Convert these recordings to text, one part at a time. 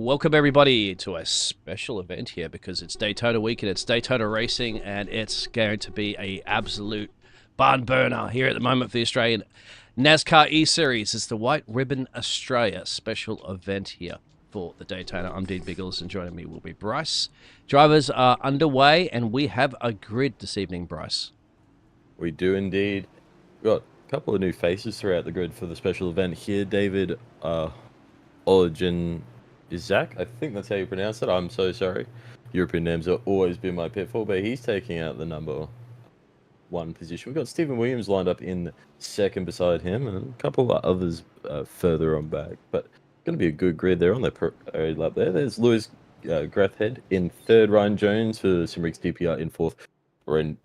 Welcome everybody to a special event here because it's Daytona weekend, it's Daytona racing, and it's going to be a absolute barn burner here at the moment for the Australian NASCAR eSeries. It's the White Ribbon Australia special event here for the Daytona. I'm Dean Biggles, and joining me will be Bryce. Drivers are underway, and we have a grid this evening, Bryce. We do indeed. We've got a couple of new faces throughout the grid for the special event here. David Origin Isaac, I think that's how you pronounce it. I'm so sorry. European names have always been my pitfall, but he's taking out the number one position. We've got Stephen Williams lined up in second beside him, and a couple of others further on back. But going to be a good grid there on their lap there. There's Lewis Grathhead in third, Ryan Jones for Simrix DPR in fourth. Brendan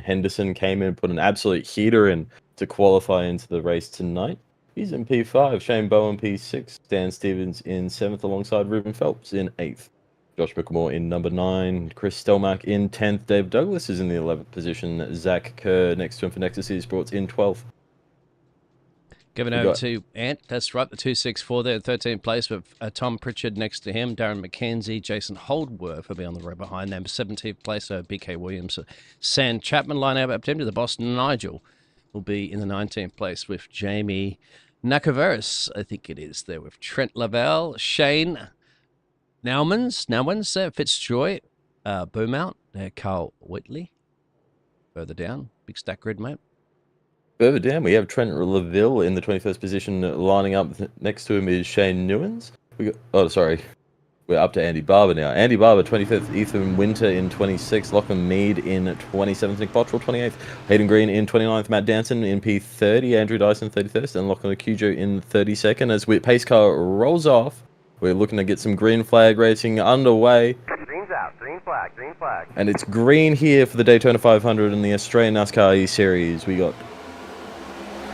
Henderson came in and put an absolute heater in to qualify into the race tonight. He's in P5, Shane Bowen P6, Dan Stevens in 7th alongside Ruben Phelps in 8th. Josh McLemore in number 9, Chris Stelmach in 10th, Dave Douglas is in the 11th position, Zach Kerr next to him for Nexus Esports in 12th. Giving over to Ant, that's right, the 264 there in 13th place with Tom Pritchard next to him, Darren McKenzie, Jason Holdworth will be on the row behind them, 17th place, BK Williams, Sam Chapman line up to him to the boss, Nigel will be in the 19th place with Jamie Nakaveris, I think it is, there with Trent Lavelle, Shane Naumans, Fitzjoy, Boomount, Carl Whitley. Further down, big stack grid, mate. Further down, we have Trent Laville in the 21st position. Lining up next to him is Shane Newens. We're up to Andy Barber now. Andy Barber, 25th. Ethan Winter in 26th. Lachlan Mead in 27th. Nick Bottrell, 28th. Hayden Green in 29th. Matt Danson in P30. Andrew Dyson, 31st. And Lachlan Acujo in 32nd. As pace car rolls off, we're looking to get some green flag racing underway. Green's out. Green flag. And it's green here for the Daytona 500 and the Australian NASCAR E-Series. We got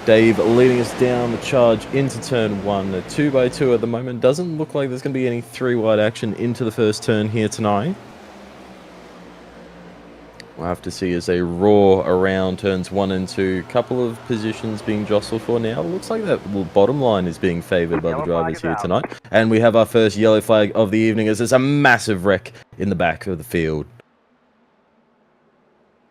Dave leading us down the charge into turn 1, 2x2 at the moment. Doesn't look like there's going to be any 3-wide action into the first turn here tonight. We'll have to see as they roar around turns 1 and 2. Couple of positions being jostled for now. Looks like that bottom line is being favoured by the drivers here tonight. And we have our first yellow flag of the evening as there's a massive wreck in the back of the field.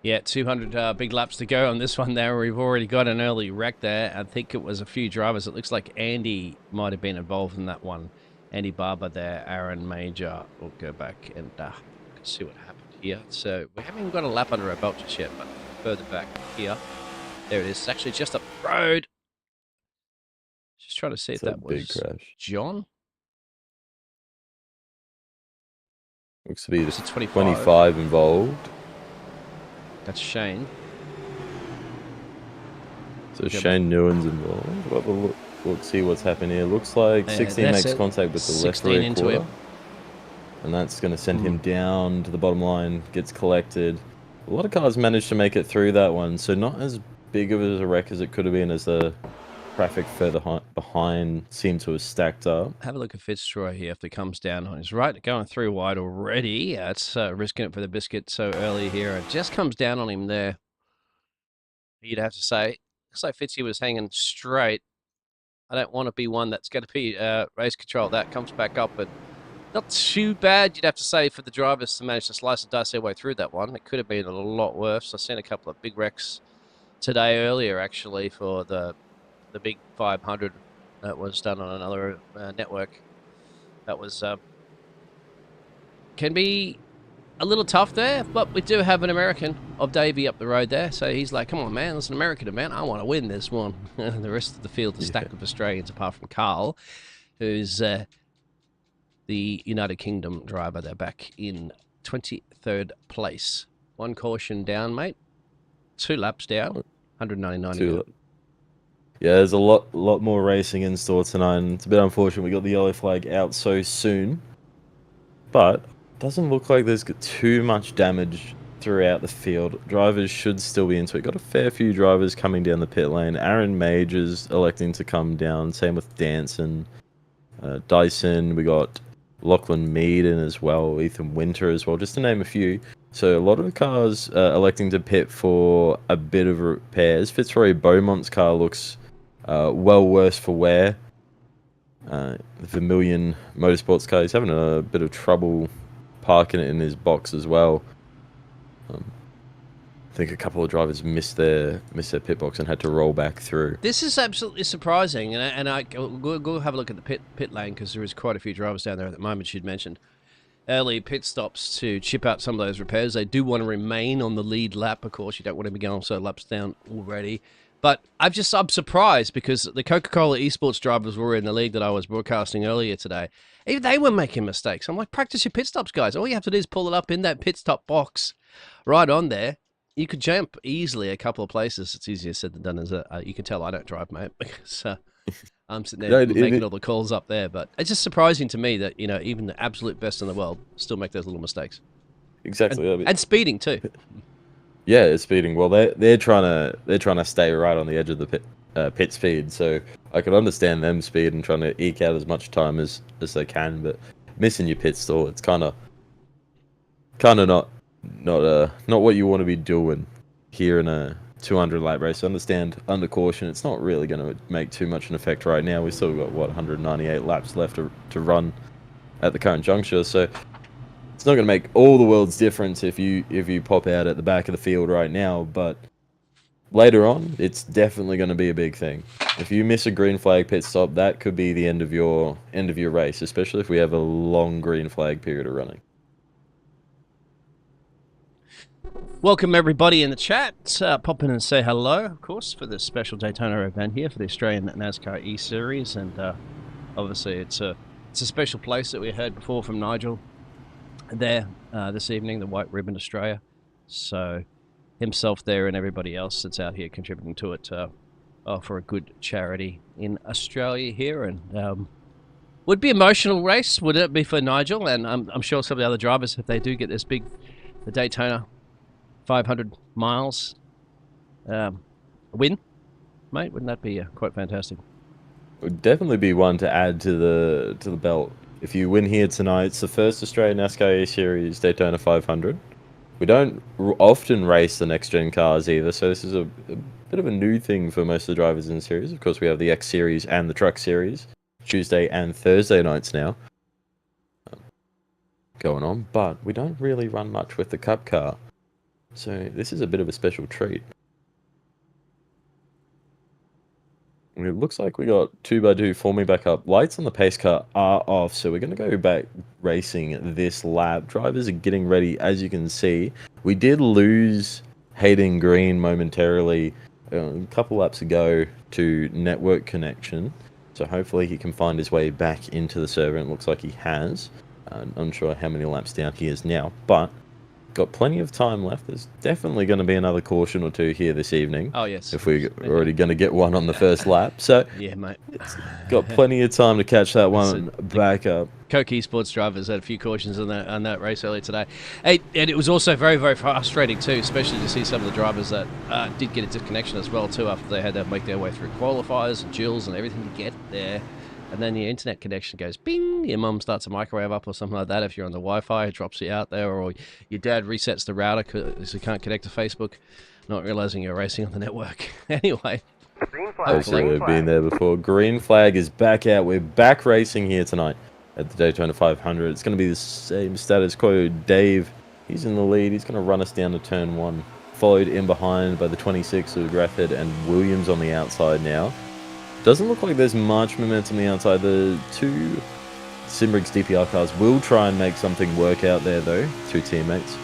Yeah, 200 big laps to go on this one there. We've already got an early wreck there. I think it was a few drivers. It looks like Andy might have been involved in that one. Andy Barber there, Aaron Major. We'll go back and see what happened here. So we haven't even got a lap under our belt just yet, but further back here. There it is. It's actually just up the road. Just trying to see if that was John. Looks to be the 25 involved. That's Shane. So Shane Newens involved. We'll have a look, see what's happening here. Looks like 16 makes contact with the left rear quarter. And that's going to send him down to the bottom line, gets collected. A lot of cars managed to make it through that one, so not as big of a wreck as it could have been as the traffic further behind seemed to have stacked up. Have a look at Fitzroy here if it comes down on his right. Going through wide already. It's risking it for the biscuit so early here. It just comes down on him there. You'd have to say. Looks like Fitzy was hanging straight. I don't want to be one that's going to be race control. That comes back up, but not too bad, you'd have to say, for the drivers to manage to slice and dice their way through that one. It could have been a lot worse. I've seen a couple of big wrecks today earlier, actually, for the big 500 that was done on another network. That was can be a little tough there, but we do have an American of Davey up the road there, so he's like, come on man, there's an American event, I want to win this one. The rest of the field is stacked with Australians apart from Carl, who's the United Kingdom driver. They're back in 23rd place. One caution down, mate. 2 laps down, 199 to go. Yeah, there's a lot more racing in store tonight, and it's a bit unfortunate we got the yellow flag out so soon. But it doesn't look like there's too much damage throughout the field. Drivers should still be into it. Got a fair few drivers coming down the pit lane. Aaron Majors electing to come down. Same with Danson. Dyson. We got Lachlan Mead in as well. Ethan Winter as well, just to name a few. So a lot of the cars electing to pit for a bit of repairs. Fitzroy Beaumont's car looks well worse for wear. Vermilion Motorsports car. He's having a bit of trouble parking it in his box as well. I think a couple of drivers missed their pit box and had to roll back through. This is absolutely surprising, and we'll have a look at the pit lane because there is quite a few drivers down there at the moment. You'd mentioned early pit stops to chip out some of those repairs. They do want to remain on the lead lap, of course. You don't want to be going so laps down already. But I'm surprised because the Coca-Cola esports drivers were in the league that I was broadcasting earlier today. Even they were making mistakes. I'm like, practice your pit stops, guys. All you have to do is pull it up in that pit stop box right on there. You could jump easily a couple of places. It's easier said than done. As you can tell, I don't drive, mate, because I'm sitting there making all the calls up there. But it's just surprising to me that even the absolute best in the world still make those little mistakes. Exactly, and speeding too. Yeah, it's speeding. Well, they're trying to stay right on the edge of the pit speed. So I can understand them speed and trying to eke out as much time as they can. But missing your pit stall, it's kind of not what you want to be doing here in a 200 lap race. I understand under caution, it's not really going to make too much an effect right now. We've still got 198 laps left to run at the current juncture, so it's not going to make all the world's difference if you pop out at the back of the field right now. But later on, it's definitely going to be a big thing. If you miss a green flag pit stop, that could be the end of your race, especially if we have a long green flag period of running. Welcome everybody in the chat. Pop in and say hello, of course, for this special Daytona event here for the Australian NASCAR eSeries, and obviously it's a special place that we heard before from Nigel there this evening, the White Ribbon Australia. So himself there and everybody else that's out here contributing to it for a good charity in Australia here, and would be an emotional race, would it be for Nigel? And I'm sure some of the other drivers, if they do get this the Daytona 500 miles win, mate, wouldn't that be quite fantastic? It would definitely be one to add to the belt. If you win here tonight, it's the first Australian NASCAR Series Daytona 500. We don't often race the next gen cars either, so this is a bit of a new thing for most of the drivers in the series. Of course, we have the X Series and the Truck Series Tuesday and Thursday nights now going on, but we don't really run much with the Cup car. So this is a bit of a special treat. And it looks like we got 2x2 forming back up. Lights on the pace car are off, so we're going to go back racing this lap. Drivers are getting ready, as you can see. We did lose Hayden Green momentarily a couple laps ago to network connection. So hopefully he can find his way back into the server, and it looks like he has. I'm unsure how many laps down he is now, but got plenty of time left. There's definitely going to be another caution or two here this evening. Oh, yes. If we're already going to get one on the first lap. So yeah, mate. It's got plenty of time to catch that one back up. Coke esports drivers had a few cautions on that race earlier today. And it was also very, very frustrating too, especially to see some of the drivers that did get a disconnection as well too after they had to make their way through qualifiers and drills and everything to get there. And then your internet connection goes bing, your mum starts a microwave up or something like that. If you're on the Wi-Fi, it drops you out there, or your dad resets the router because you can't connect to Facebook, not realizing you're racing on the network. Anyway. Hopefully we've been there before. Green flag is back out. We're back racing here tonight at the Daytona 500. It's going to be the same status quo. Dave, he's in the lead. He's going to run us down to turn 1. Followed in behind by the 26 of Grafford and Williams on the outside now. Doesn't look like there's much momentum on the outside. The two Simbriggs DPR cars will try and make something work out there, though. Two teammates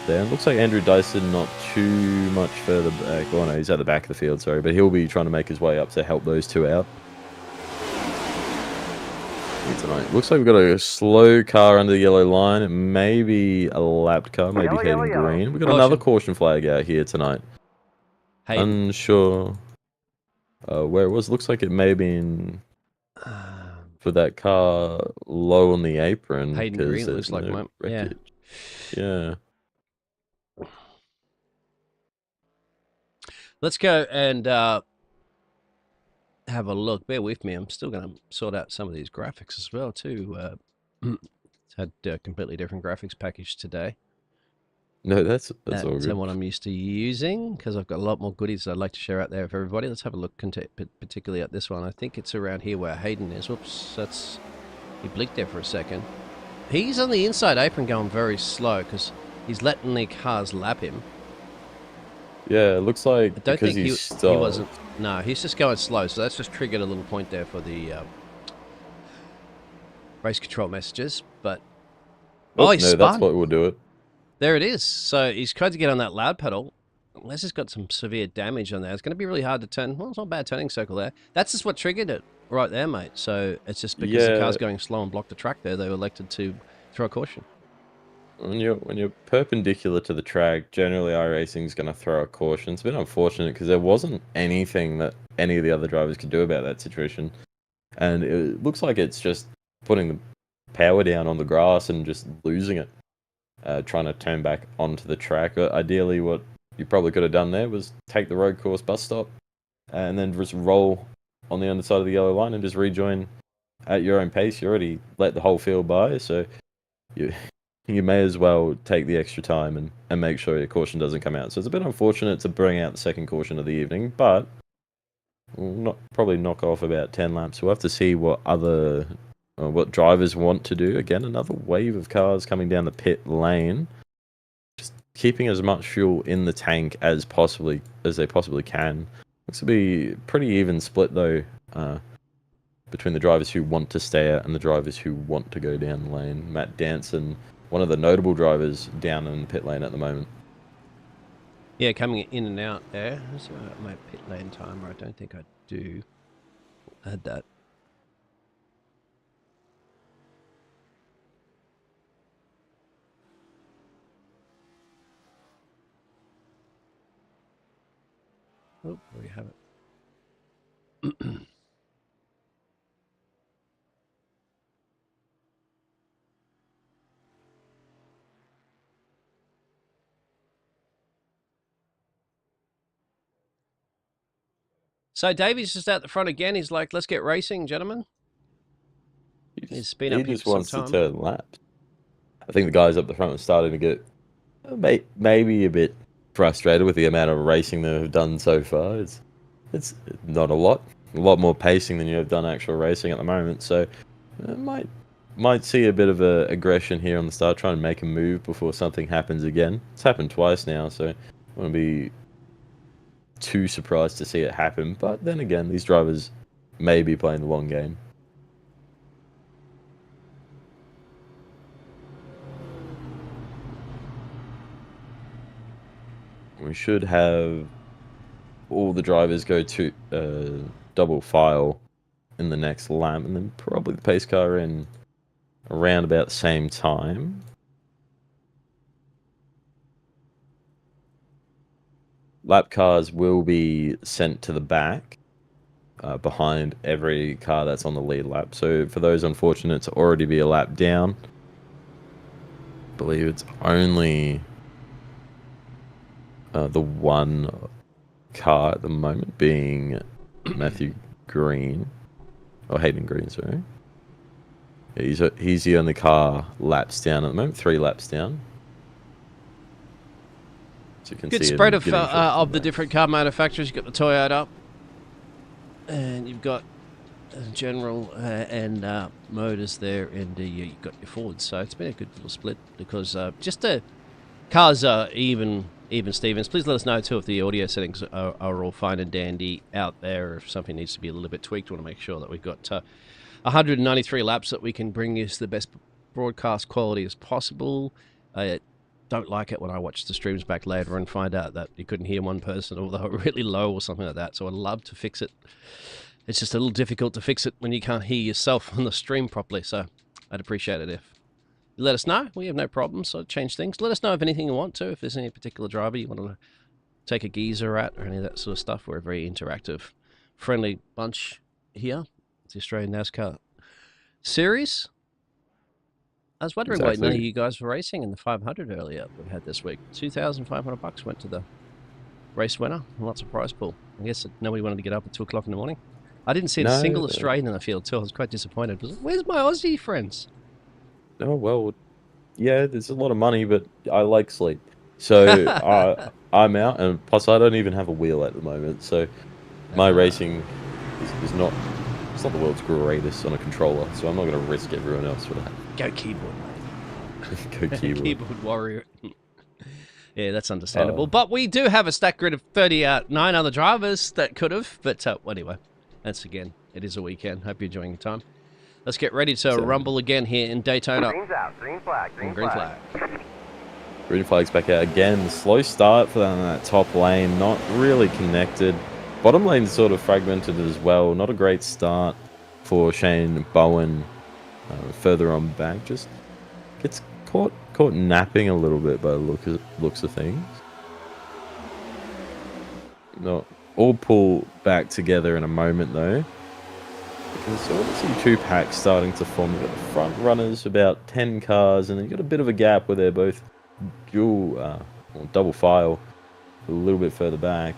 there. Looks like Andrew Dyson not too much further back. Oh, no, he's at the back of the field, sorry. But he'll be trying to make his way up to help those two out. Here tonight. Looks like we've got a slow car under the yellow line. It may be a lapped car, maybe heading green. We've got another caution flag out here tonight. Unsure where it was. Looks like it may have been for that car low on the apron. Hayden Green looks like, no yeah. Yeah. Let's go and have a look. Bear with me. I'm still going to sort out some of these graphics as well, too. It's had a completely different graphics package today. No, that's all That's good. what I'm used to using because I've got a lot more goodies I'd like to share out there for everybody. Let's have a look particularly at this one. I think it's around here where Hayden is. Whoops, he blinked there for a second. He's on the inside apron going very slow because he's letting the cars lap him. Yeah, it looks like I don't because think he's he stopped. wasn't. No, he's just going slow. So that's just triggered a little point there for the race control messages. But Oh, he no, that's spun. what will do it. There it is. So he's tried to get on that loud pedal. Unless he's got some severe damage on there, it's going to be really hard to turn. Well, it's not a bad turning circle there. That's just what triggered it right there, mate. So it's just because the Yeah, car's going slow and blocked the track there, they were elected to throw a caution. when you're perpendicular to the track, generally iRacing is going to throw a caution. It's a bit unfortunate because there wasn't anything that any of the other drivers could do about that situation, and it looks like it's just putting the power down on the grass and just losing it, trying to turn back onto the track. Ideally, what you probably could have done there was take the road course bus stop and then just roll on the underside of the yellow line and just rejoin at your own pace. You already let the whole field by, so you may as well take the extra time and make sure your caution doesn't come out. So it's a bit unfortunate to bring out the second caution of the evening, but we'll probably knock off about 10 laps. We'll have to see what what drivers want to do. Again, another wave of cars coming down the pit lane, just keeping as much fuel in the tank as they possibly can. Looks to be pretty even split though, between the drivers who want to stay out and the drivers who want to go down the lane. Matt Danson, one of the notable drivers down in the pit lane at the moment. Yeah, coming in and out there. So my pit lane timer, I don't think I do add that. Oh, there we have it. So Davey's just out the front again. He's like, let's get racing, gentlemen. He's been up here just for some wants to time. turn laps. I think the guys up the front are starting to get maybe a bit frustrated with the amount of racing they've done so far. It's not a lot more pacing than you have done actual racing at the moment. So might see a bit of aggression here on the start, trying to make a move before something happens again. It's happened twice now, so I wouldn't be too surprised to see it happen. But then again, these drivers may be playing the long game. We should have all the drivers go to double file in the next lap, and then probably the pace car in around about the same time. Lap cars will be sent to the back behind every car that's on the lead lap. So for those unfortunate to already be a lap down, I believe it's only the one car at the moment, being Matthew Green, or Hayden Green, sorry. Yeah, he's the only car laps down at the moment, 3 laps down. So you can Good see spread of the different car manufacturers. You've got the Toyota, and you've got General and Motors there, and you've got your Fords. So it's been a good little split because just the cars are even Stevens. Please let us know too if the audio settings are all fine and dandy out there, or if something needs to be a little bit tweaked. We want to make sure that we've got 193 laps that we can bring you the best broadcast quality as possible. I don't like it when I watch the streams back later and find out that you couldn't hear one person or they were really low or something like that. So I'd love to fix it. It's just a little difficult to fix it when you can't hear yourself on the stream properly. So I'd appreciate it if you let us know. We have no problems. So change things. Let us know if anything you want to. If there's any particular driver you want to take a geezer at or any of that sort of stuff. We're a very interactive, friendly bunch here. It's the Australian NASCAR series. I was wondering why none of you guys were racing in the 500 earlier we had this week. $2,500 went to the race winner and lots of prize pool. I guess nobody wanted to get up at 2 o'clock in the morning. I didn't see a single Australian in the field too. I was quite disappointed. Where's my Aussie friends? Oh, well, yeah, there's a lot of money, but I like sleep. So I'm out, and plus I don't even have a wheel at the moment. So my racing is not, it's not the world's greatest on a controller. So I'm not going to risk everyone else for that. Go keyboard, mate. Go keyboard. Keyboard warrior. Yeah, that's understandable. But we do have a stack grid of 39 other drivers that could have. But anyway, that's again, it is a weekend. Hope you're enjoying your time. Let's get ready to rumble again here in Daytona. Green's out. Green flag. Green flag. Green flag's back out again. Slow start for that top lane. Not really connected. Bottom lane's sort of fragmented as well. Not a great start for Shane Bowen. Further on back, just gets caught napping a little bit by the looks of things. No, all pull back together in a moment though. You can sort of see two packs starting to form. You've got the front runners, about 10 cars, and then you've got a bit of a gap where they're both dual or double file a little bit further back.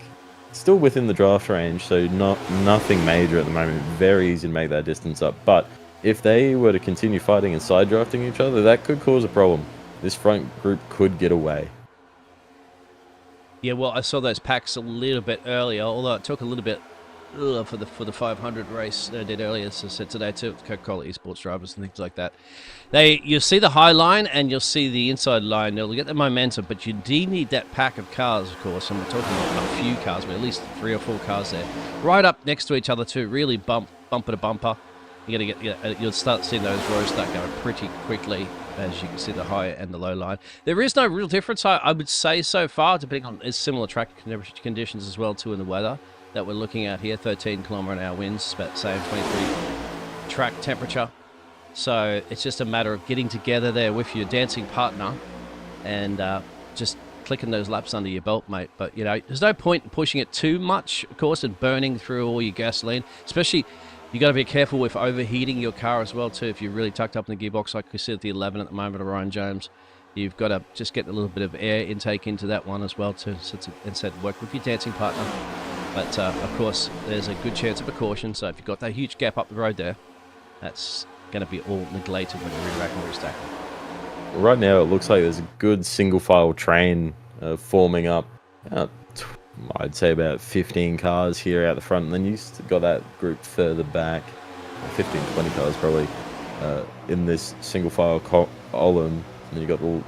Still within the draft range, so nothing major at the moment. Very easy to make that distance up. But if they were to continue fighting and side drafting each other, that could cause a problem. This front group could get away. Yeah, well, I saw those packs a little bit earlier, although it took a little bit for the 500 race I did earlier, as I said today too, with Coca-Cola esports drivers and things like that. You'll see the high line and you'll see the inside line. They'll get the momentum, but you do need that pack of cars, of course, and we're talking about a few cars, but at least 3 or 4 cars there, right up next to each other too, really bumper to bumper. You'll start seeing those rows start going pretty quickly, as you can see the high and the low line. There is no real difference, I would say, so far, depending on similar track conditions as well too in the weather that we're looking at here. 13 km/h winds, about the same 23 track temperature. So it's just a matter of getting together there with your dancing partner and just clicking those laps under your belt, mate. But you know, there's no point in pushing it too much, of course, and burning through all your gasoline. Especially, you got to be careful with overheating your car as well too. If you're really tucked up in the gearbox, like we see at the 11 at the moment of Ryan Jones, you've got to just get a little bit of air intake into that one as well too. So instead, work with your dancing partner. But of course, there's a good chance of a caution. So if you've got that huge gap up the road there, that's going to be all neglected when you're re-racking or restacking. Right now, it looks like there's a good single file train forming up. I'd say about 15 cars here out the front, and then you got that group further back, 15, 20 cars probably, in this single file column. And then you got all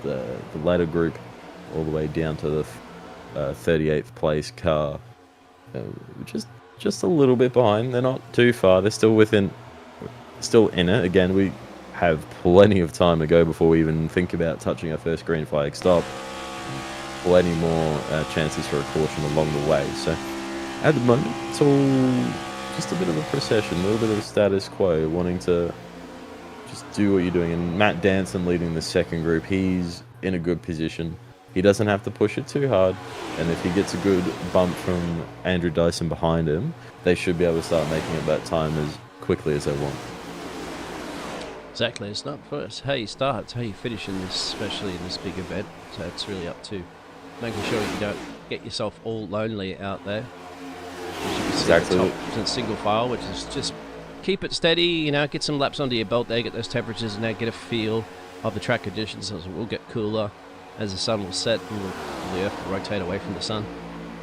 the ladder group all the way down to the 38th place car, just a little bit behind. They're not too far. They're still in it. Again, we have plenty of time to go before we even think about touching our first green flag stop. Plenty more chances for a caution along the way. So at the moment, it's all just a bit of a procession, a little bit of a status quo, wanting to just do what you're doing. And Matt Danson leading the second group, he's in a good position. He doesn't have to push it too hard, and if he gets a good bump from Andrew Dyson behind him, they should be able to start making up that time as quickly as they want. Exactly. It's not first how you start, it's how you finish in this, especially in this big event. So it's really up to making sure you don't get yourself all lonely out there. As you can see, Exactly. the top is single file, which is just keep it steady, you know, get some laps under your belt there, get those temperatures and now get a feel of the track conditions. As it will get cooler as the sun will set and the earth will rotate away from the sun,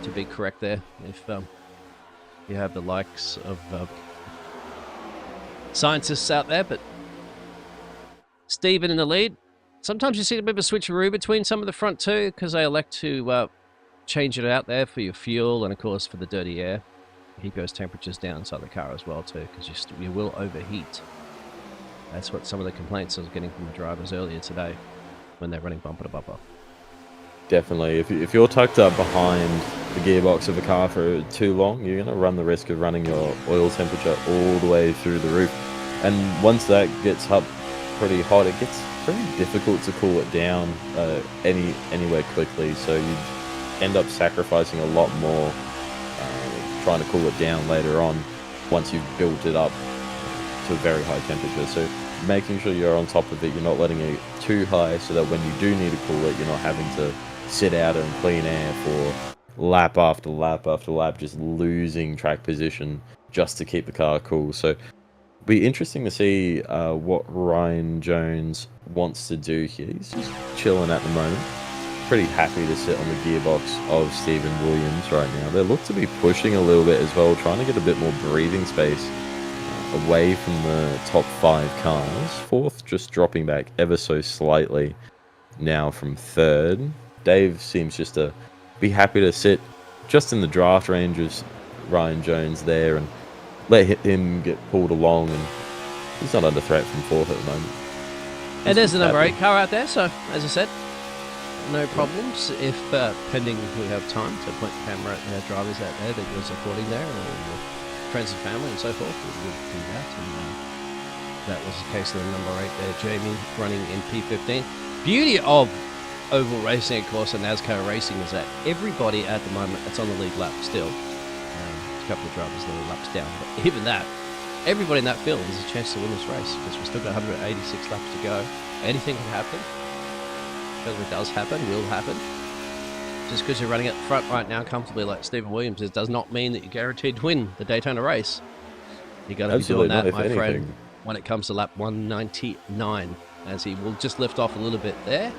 to be correct there. If you have the likes of scientists out there, but Stephen in the lead. Sometimes you see a bit of a switcheroo between some of the front two because they elect to change it out there for your fuel and of course for the dirty air. Keep those temperatures down inside the car as well too, because you will overheat. That's what some of the complaints I was getting from the drivers earlier today when they're running bumper to bumper. Definitely. If you're tucked up behind the gearbox of a car for too long, you're going to run the risk of running your oil temperature all the way through the roof. And once that gets up pretty hot, it gets pretty difficult to cool it down anywhere quickly. So you end up sacrificing a lot more trying to cool it down later on once you've built it up to a very high temperature. So making sure you're on top of it, you're not letting it too high so that when you do need to cool it, you're not having to sit out in clean air for lap after lap after lap, just losing track position just to keep the car cool. So it'll be interesting to see what Ryan Jones wants to do here. He's just chilling at the moment. pretty happy to sit on the gearbox of Stephen Williams right now. They look to be pushing a little bit as well, trying to get a bit more breathing space away from the top 5 cars. Fourth just dropping back ever so slightly now from third. Dave seems just to be happy to sit just in the draft range of Ryan Jones there and let him get pulled along, and he's not under threat from fourth at the moment. And there's the number 8 car out there, so as I said, no problems. If pending we have time to point the camera at the drivers out there that you're supporting there, or friends and family and so forth, we would do that. And that was the case of the number 8 there, Jamie, running in P15. Beauty of oval racing, of course, and NASCAR racing is that everybody at the moment that's on the lead lap still. A couple of drivers that are laps down, but even that, everybody in that field has a chance to win this race because we've still got 186 laps to go. Anything can happen. Whether it does happen, will happen. Just because you're running at the front right now comfortably like Stephen Williams, it does not mean that you're guaranteed to win the Daytona race. You got to be doing that, my friend, when it comes to lap 199, as he will just lift off a little bit there.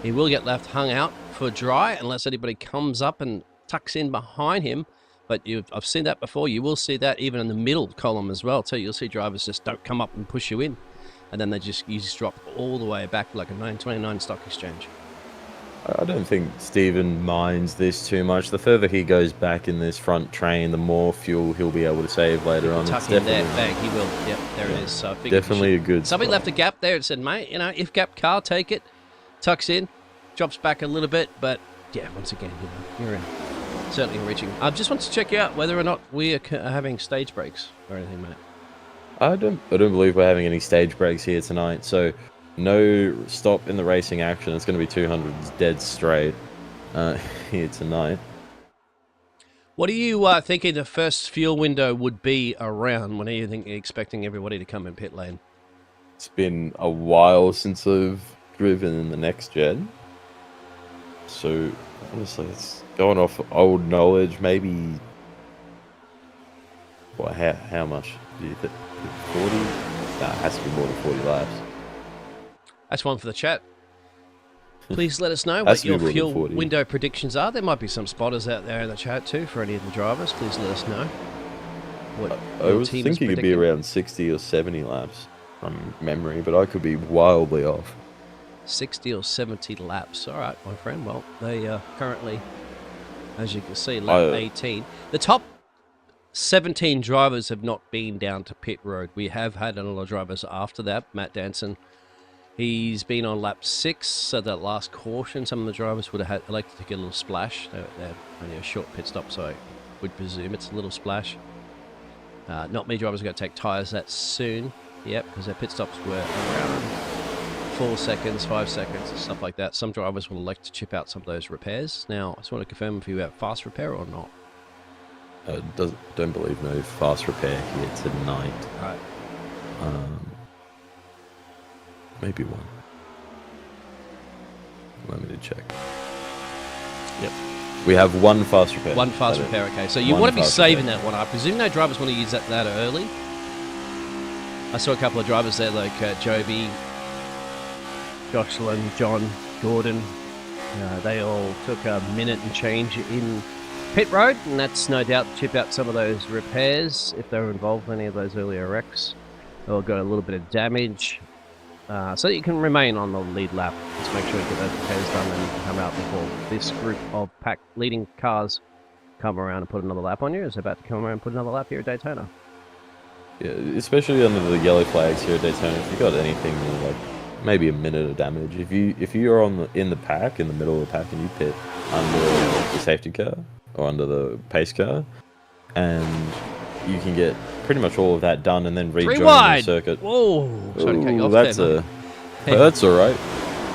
He will get left hung out for dry unless anybody comes up and tucks in behind him. But I've seen that before. You will see that even in the middle column as well, too. You'll see drivers just don't come up and push you in. And then you just drop all the way back like a 929 stock exchange. I don't think Stephen minds this too much. The further he goes back in this front train, the more fuel he'll be able to save later on. Tuck in there, bang, he will. Yep, there it is. So I definitely a good Somebody spot. left a gap there and said, mate, if gap car, take it. Tucks in, drops back a little bit, but yeah, once again, you're in. Certainly reaching. I just want to check out whether or not we are having stage breaks or anything, mate. I don't believe we're having any stage breaks here tonight, so no stop in the racing action. It's going to be 200s dead straight here tonight. What are you thinking the first fuel window would be around? When are you expecting everybody to come in pit lane? It's been a while since I've driven in the next gen, so honestly, it's going off old knowledge. Maybe what? How much do you think? 40? Nah, it has to be more than 40 laps. That's one for the chat. Please let us know what your fuel window predictions are. There might be some spotters out there in the chat too for any of the drivers. Please let us know what I was thinking it'd be around 60 or 70 laps from memory, but I could be wildly off. 60 or 70 laps. All right, my friend. Well, they are currently, as you can see, lap 18. The top 17 drivers have not been down to pit road. We have had a lot of drivers after that. Matt Danson, he's been on lap 6, so that last caution, some of the drivers would have elected to get a little splash. They're only a short pit stop, so I would presume it's a little splash. Not many drivers are going to take tyres that soon. Yep, because their pit stops were around 4 seconds, 5 seconds, and stuff like that. Some drivers will elect to chip out some of those repairs. Now, I just want to confirm if you have fast repair or not. Don't believe no fast repair here tonight. Right. Maybe one. Let me check. Yep. We have one fast repair. One fast repair, okay. So you want to be saving that one. I presume no drivers want to use that early. I saw a couple of drivers there like Joby, Jocelyn, John, Gordon. They all took a minute and change in pit road, and that's no doubt to chip out some of those repairs if they were involved in any of those earlier wrecks or got a little bit of damage. So that you can remain on the lead lap. Just make sure you get those repairs done and you can come out before this group of pack leading cars come around and put another lap on you. It's about to come around and put another lap here at Daytona. Yeah, especially under the yellow flags here at Daytona. If you got anything like maybe a minute of damage, if you're in the pack, in the middle of the pack, and you pit under the safety car or under the pace car, and you can get pretty much all of that done and then rejoin the circuit. Whoa! Sorry to cut you off that's all right.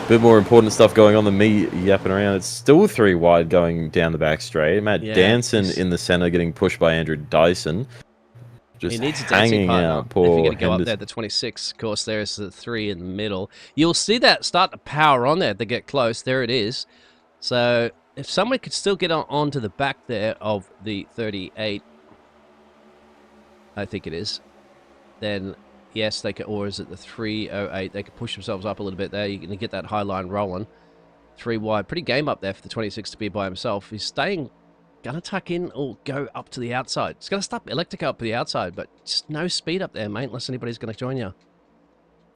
Bit more important stuff going on than me yapping around. It's still 3 wide going down the back straight. Matt Danson in the center getting pushed by Andrew Dyson. Just he needs a hanging out. Poor if you're going to go up there, the 26, of course, there's the 3 in the middle. You'll see that start to power on there. They get close. There it is. So if someone could still get onto the back there of the 38, I think it is, then yes, they could, or is it the 308? They could push themselves up a little bit there. You're going to get that high line rolling. 3 wide. Pretty game up there for the 26 to be by himself. He's staying, gonna tuck in or go up to the outside. It's gonna stop Electric up to the outside, but just no speed up there, mate, unless anybody's gonna join you.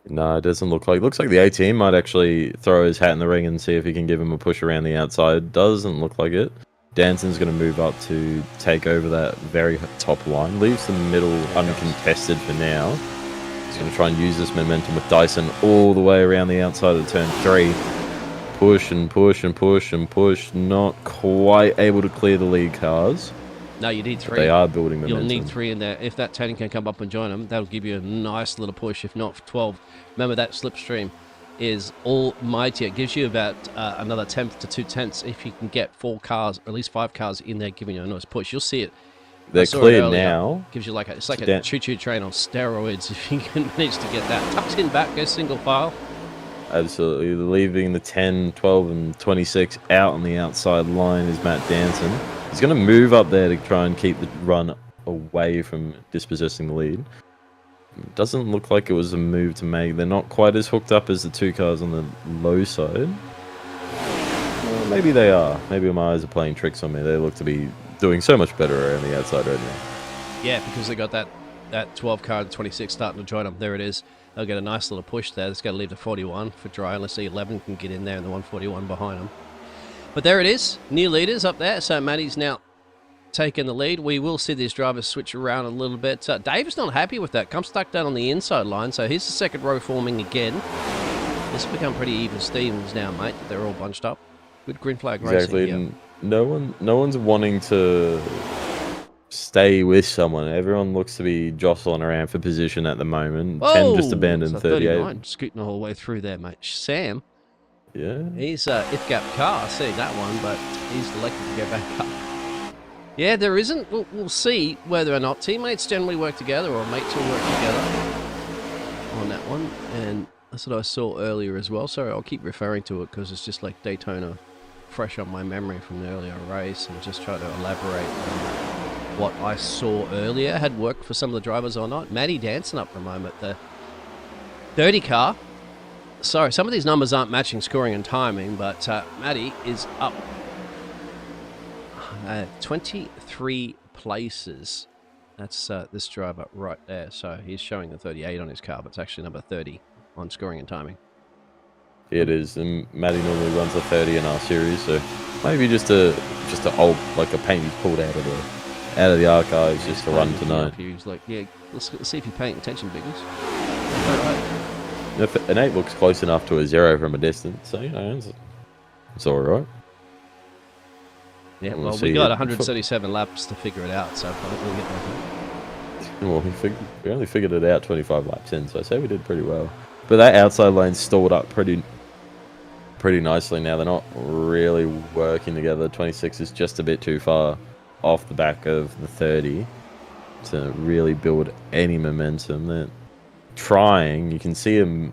No, it doesn't look like. Looks like the 18 might actually throw his hat in the ring and see if he can give him a push around the outside. Doesn't look like it. Danson's going to move up to take over that very top line. Leaves the middle uncontested for now. He's going to try and use this momentum with Dyson all the way around the outside of turn 3. Push and push and push and push. Not quite able to clear the lead cars. No, you need 3. They are building momentum. You'll need 3 in there. If that 10 can come up and join them, that'll give you a nice little push, if not 12. Remember, that slipstream is almighty. It gives you about another 10th to 2 tenths if you can get 4 cars, or at least 5 cars in there giving you a nice push. You'll see it. They're cleared now. Gives you it's like a choo-choo train on steroids if you can manage to get that. Tucks in back, goes single file. Absolutely. Leaving the 10, 12, and 26 out on the outside line is Matt Danson. He's going to move up there to try and keep the run away from dispossessing the lead. Doesn't look like it was a move to make. They're not quite as hooked up as the 2 cars on the low side. Well, maybe they are. Maybe my eyes are playing tricks on me. They look to be doing so much better around the outside right now. Yeah, because they got that 12 car and 26 starting to join them. There it is. They'll get a nice little push there. It's going to leave the 41 for dry. Let's see, 11 can get in there and the 141 behind them. But there it is. New leaders up there. So Matty's now taking the lead. We will see these drivers switch around a little bit. Dave's not happy with that. Comes stuck down on the inside line. So here's the second row forming again. This has become pretty even Stevens now, mate. They're all bunched up. Good green flag exactly. racing. Yeah. No one's wanting to stay with someone. Everyone looks to be jostling around for position at the moment. Whoa, 10 just abandoned 38. Scooting the whole way through there, mate. Sam. Yeah. He's if gap car. I see that one, but he's elected to go back up. Yeah, there isn't. We'll see whether or not teammates generally work together or mates will work together on that one. And that's what I saw earlier as well. Sorry, I'll keep referring to it because it's just like Daytona fresh on my memory from the earlier race, and just try to elaborate on what I saw earlier had worked for some of the drivers or not. Matty dancing up for a moment. The 30 car. Sorry, some of these numbers aren't matching scoring and timing, but Matty is up 23 places. That's this driver right there. So he's showing the 38 on his car, but it's actually number 30 on scoring and timing. It is, and Matty normally runs a 30 in our series, so maybe just a old, like a paint he's pulled out of the archives just to run tonight. He was like, yeah, let's see if you're paying attention, Biggles. All right. An 8 looks close enough to a 0 from a distance, so, you know, it's all right. Yeah, well, we got 137 laps to figure it out, so we'll get back. Well, we only figured it out 25 laps in, so I say we did pretty well. But that outside lane stalled up pretty nicely now. They're not really working together. 26 is just a bit too far off the back of the 30 to really build any momentum. They're trying. You can see them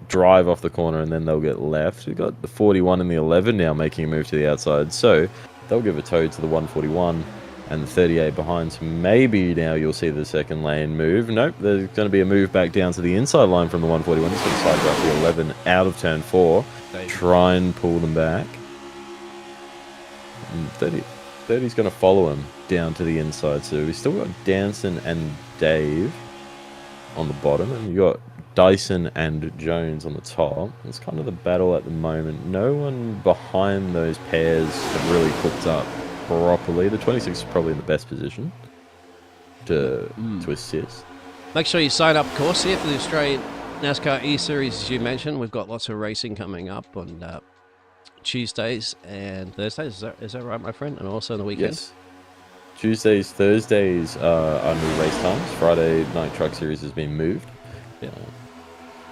drive off the corner and then they'll get left. We've got the 41 and the 11 now making a move to the outside, so they'll give a toe to the 141 and the 38 behind. So maybe now you'll see the second lane move. Nope, there's going to be a move back down to the inside line from the 141. He's going to slide right the 11 out of turn 4. Try and pull them back. And 30's going to follow him down to the inside. So we've still got Danson and Dave on the bottom, and you got Dyson and Jones on the top. It's kind of the battle at the moment. No one behind those pairs have really cooked up properly. The 26 is probably in the best position to assist. Make sure you sign up, of course, here for the Australian NASCAR eSeries, as you mentioned. We've got lots of racing coming up on Tuesdays and Thursdays. Is that right, my friend? And also on the weekend? Yes. Tuesdays, Thursdays are new race times. Friday Night Truck Series has been moved. Yeah.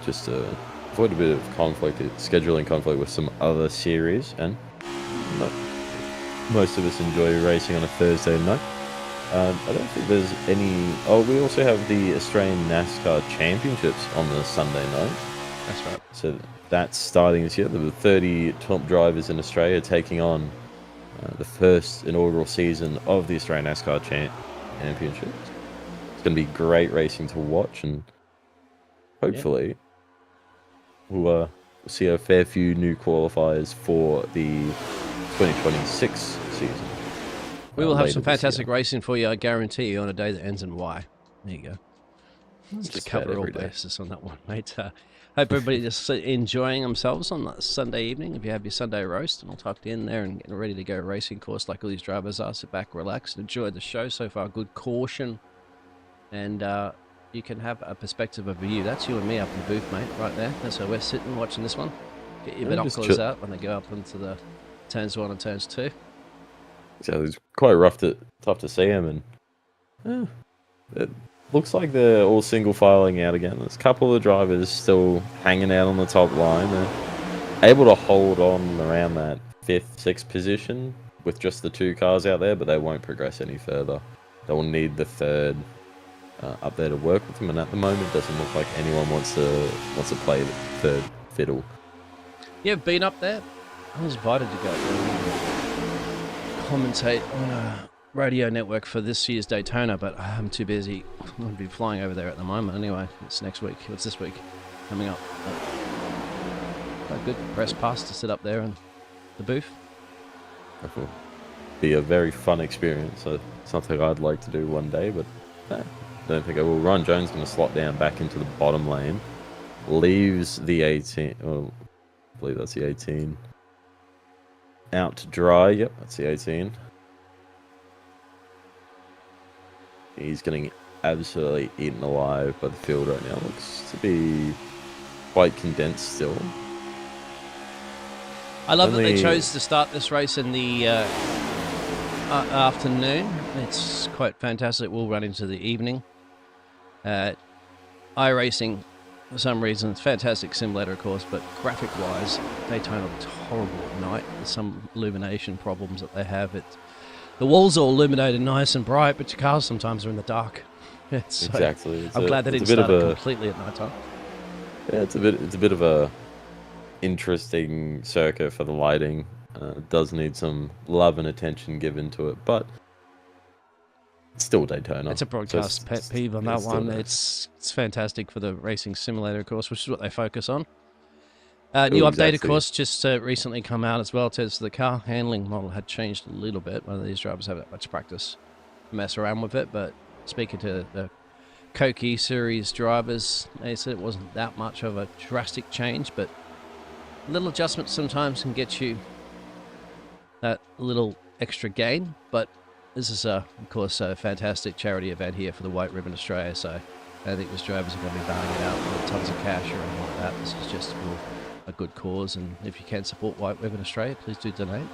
Just to avoid a bit of conflict, scheduling conflict with some other series. And most of us enjoy racing on a Thursday night. I don't think there's any... Oh, we also have the Australian NASCAR Championships on the Sunday night. That's right. So that's starting this year. The 30 top drivers in Australia taking on the first inaugural season of the Australian NASCAR Championships. It's going to be great racing to watch, and hopefully we'll see a fair few new qualifiers for the 2026 season. We will have later some this year. fantastic racing for you, I guarantee you, on a day that ends in Y. There you go. Just to Just about cover all every day. bases on that one, mate. Hope everybody just enjoying themselves on that Sunday evening. If you have your Sunday roast and all tucked in there and getting ready to go racing course like all these drivers are, sit back, relax, and enjoy the show so far. Good caution. And you can have a perspective of a view. That's you and me up in the booth, mate, right there. That's where we're sitting watching this one. Get your binoculars out when they go up into the turns 1 and turns 2. So it's quite tough to see them, and it looks like they're all single filing out again. There's a couple of drivers still hanging out on the top line. They're able to hold on around that 5th, 6th position with just the 2 cars out there, but they won't progress any further. They will need the 3rd up there to work with them, and at the moment, it doesn't look like anyone wants to play the 3rd fiddle. You've been up there? I was invited to go commentate on a radio network for this year's Daytona, but I'm too busy. I'm going to be flying over there at the moment anyway. It's next week. It's this week coming up. Quite good press pass to sit up there in the booth. It will be a very fun experience. Something I'd like to do one day, but I don't think I will. Ron Jones going to slot down back into the bottom lane. Leaves the 18. Oh, I believe that's the 18. Out to dry. Yep, that's the 18. He's getting absolutely eaten alive by the field right now. Looks to be quite condensed still. I love that they chose to start this race in the afternoon. It's quite fantastic. We'll run into the evening. iRacing, for some reason, it's fantastic simulator, of course, but graphic-wise, Daytona looks horrible at night. There's some illumination problems that they have. The walls are all illuminated nice and bright, but your cars sometimes are in the dark. Exactly. I'm glad they didn't start it completely at night time. Yeah, it's a bit of a interesting circuit for the lighting. It does need some love and attention given to it, but it's still Daytona. It's a broadcast pet peeve on that one. It's fantastic for the racing simulator, of course, which is what they focus on. New update, of course, just recently come out as well. The car handling model had changed a little bit. One of these drivers have that much practice to mess around with it, but speaking to the Coke eSeries drivers, they said it wasn't that much of a drastic change, but little adjustments sometimes can get you that little extra gain. But this is, of course, a fantastic charity event here for the White Ribbon Australia, so I don't think these drivers are going to be buying it out for tons of cash or anything like that. This is just for a good cause, and if you can support White Ribbon Australia, please do donate.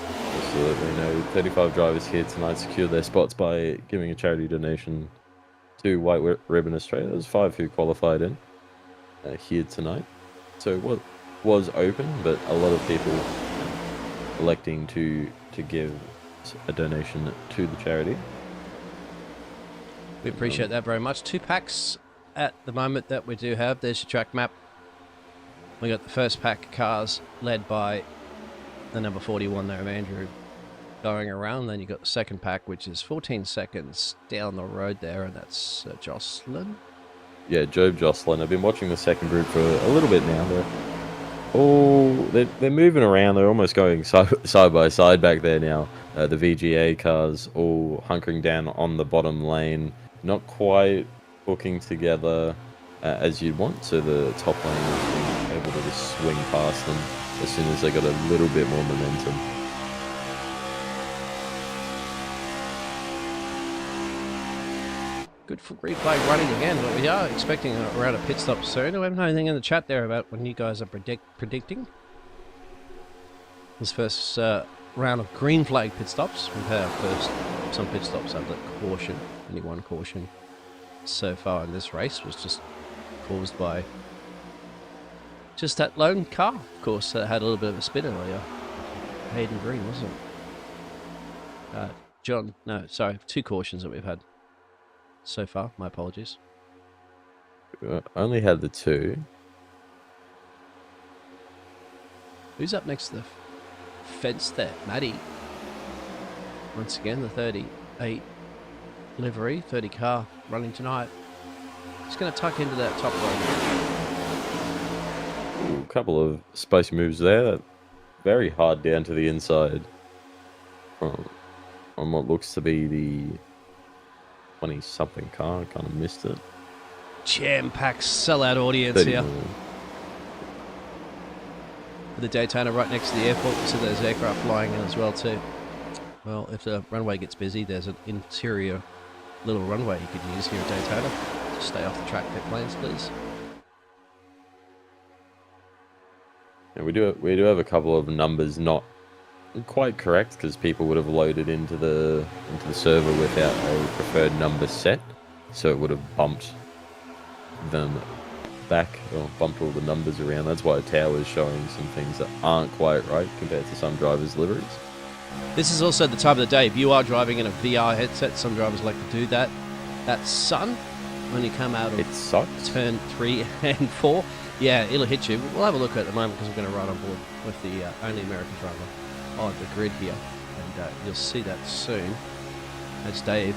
Absolutely. 35 drivers here tonight secured their spots by giving a charity donation to White Ribbon Australia. There's 5 who qualified in here tonight. So what was open, but a lot of people electing to give a donation to the charity. We appreciate that very much. 2 packs at the moment that we do have. There's your track map. We got the first pack of cars led by the number 41 there of Andrew going around. Then you got the second pack, which is 14 seconds down the road there, and that's Jocelyn. Yeah, Job Jocelyn. I've been watching the second group for a little bit now. They're moving around. They're almost going side by side back there now. The VGA cars all hunkering down on the bottom lane, not quite hooking together as you'd want. So the top lane is able to just swing past them as soon as they got a little bit more momentum. Good for green flag running again, but we are expecting around a pit stop soon. Do we have anything in the chat there about when you guys are predicting this first round of green flag pit stops? We've had some pit stops under caution. Only one caution so far in this race was just caused by just that lone car, of course, that had a little bit of a spin earlier. Hayden Green, wasn't it? John, no, sorry, 2 cautions that we've had so far. My apologies. I only had the 2. Who's up next to the fence there? Maddie. Once again, the 38 livery, 30 car running tonight. Just going to tuck into that top lane. couple of spicy moves there. Very hard down to the inside. On what looks to be the 20-something car. I kind of missed it. Jam-packed sellout audience here. 39. The Daytona right next to the airport, so there's aircraft flying in as well too. Well, if the runway gets busy, there's an interior little runway you could use here at Daytona. Just stay off the track, pit planes, please. And we do have a couple of numbers not quite correct because people would have loaded into the server without a preferred number set, so it would have bumped them back or bumped all the numbers around. That's why Tower is showing some things that aren't quite right compared to some drivers' liveries. This is also the time of the day. If you are driving in a VR headset, some drivers like to do that. That sun, when you come out of turn 3 and 4, yeah, it'll hit you. We'll have a look at it at the moment because we're going to ride on board with the only American driver on the grid here. And you'll see that soon. That's Dave.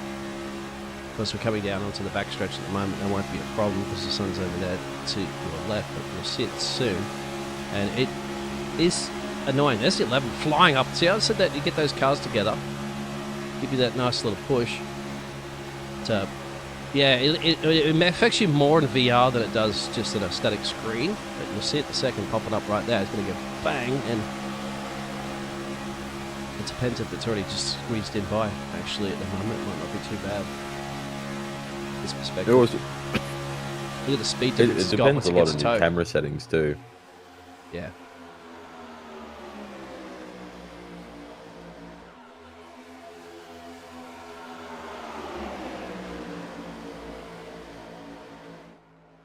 Of course, we're coming down onto the backstretch at the moment. There won't be a problem because the sun's over there to your left, but you'll see it soon. And it is annoying. There's the 11 flying up. See, I said that you get those cars together, give you that nice little push. So, yeah, it affects you more in VR than it does just in a static screen. But you'll see it the second popping up right there. It's going to go bang, and it depends if it's already just squeezed in by. Actually, at the moment, it might not be too bad. This perspective. Look at the speed difference. It depends a lot on your camera settings too. Yeah.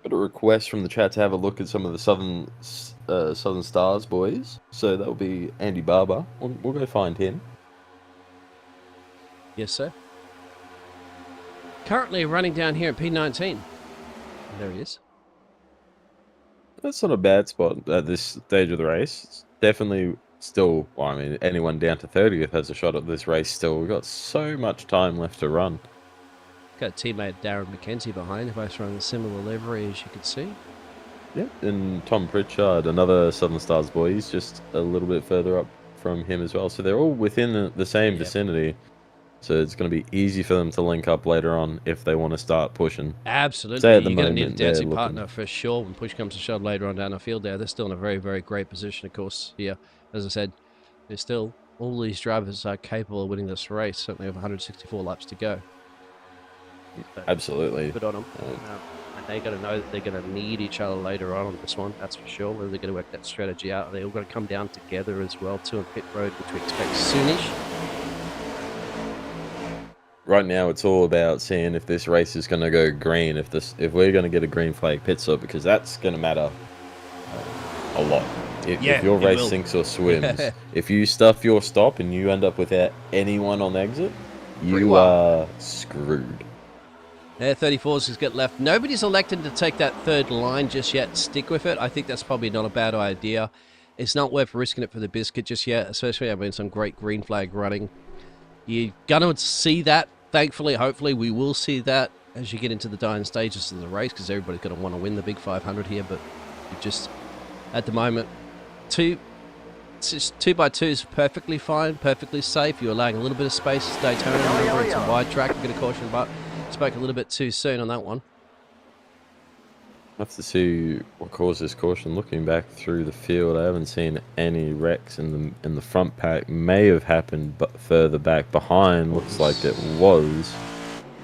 Got a request from the chat to have a look at some of the Southern Stars boys. So that'll be Andy Barber. We'll go find him. Yes, sir. Currently running down here at P19. There he is. That's not a bad spot at this stage of the race. It's definitely still, well, I mean, anyone down to 30th has a shot at this race still. We've got so much time left to run. Got teammate Darren McKenzie behind, both running a similar livery as you can see. Yeah, and Tom Pritchard, another Southern Stars boy, he's just a little bit further up from him as well. So they're all within the same vicinity. So it's going to be easy for them to link up later on if they want to start pushing. Absolutely. You're going to need a dancing partner for sure when push comes to shove later on down the field there. They're still in a very, very great position, of course, here. As I said, there's still all these drivers are capable of winning this race. Certainly have 164 laps to go. But absolutely. Good on them. And they got to know that they're going to need each other later on this one, that's for sure. Whether they're going to work that strategy out. They're all going to come down together as well, too, on pit road, which we expect soonish. Right now, it's all about seeing if this race is going to go green, if we're going to get a green flag pit stop, because that's going to matter a lot. If your race sinks or swims, if you stuff your stop and you end up without anyone on exit, you are screwed. Yeah, 34s just get left. Nobody's elected to take that third line just yet. Stick with it. I think that's probably not a bad idea. It's not worth risking it for the biscuit just yet, especially having some great green flag running. You're going to see that, thankfully, hopefully we will see that as you get into the dying stages of the race, because everybody's going to want to win the big 500 here, but you just, at the moment, 2x2 is perfectly fine, perfectly safe. You're allowing a little bit of space as Daytona. Remember, it's a wide track. You're going to caution, but spoke a little bit too soon on that one. I have to see what caused this caution. Looking back through the field, I haven't seen any wrecks in the front pack. May have happened, but further back behind, looks like it was.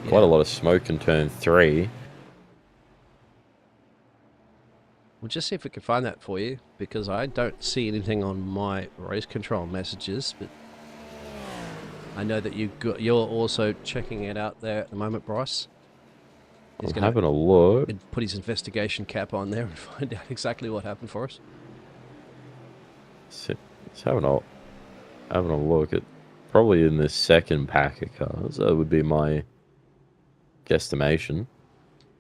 Quite a lot of smoke in turn 3. We'll just see if we can find that for you, because I don't see anything on my race control messages, but I know that you're also checking it out there at the moment, Bryce. He's having a look. Put his investigation cap on there and find out exactly what happened for us. He's having a look at probably in the second pack of cars. That would be my guesstimation.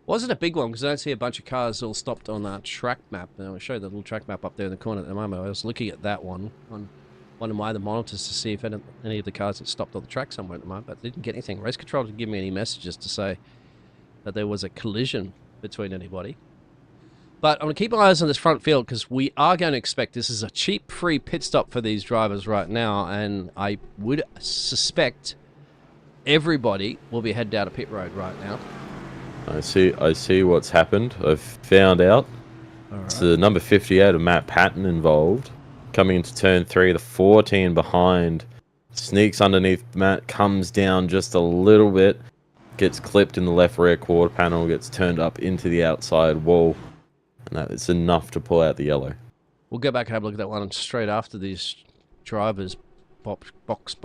Wasn't a big one because I don't see a bunch of cars all stopped on that track map. And I'll show you the little track map up there in the corner at the moment. I was looking at that one on one of my other monitors to see if any of the cars had stopped on the track somewhere at the moment, but I didn't get anything. Race control didn't give me any messages to say that there was a collision between anybody. But I'm going to keep my eyes on this front field because we are going to expect this is a cheap, free pit stop for these drivers right now. And I would suspect everybody will be headed down a pit road right now. I see what's happened. I've found out. All right. It's the number 58 of Matt Patton involved. Coming into turn 3, the 14 behind. Sneaks underneath Matt, comes down just a little bit. Gets clipped in the left rear quarter panel, gets turned up into the outside wall. And that is enough to pull out the yellow. We'll go back and have a look at that one straight after these drivers. Box.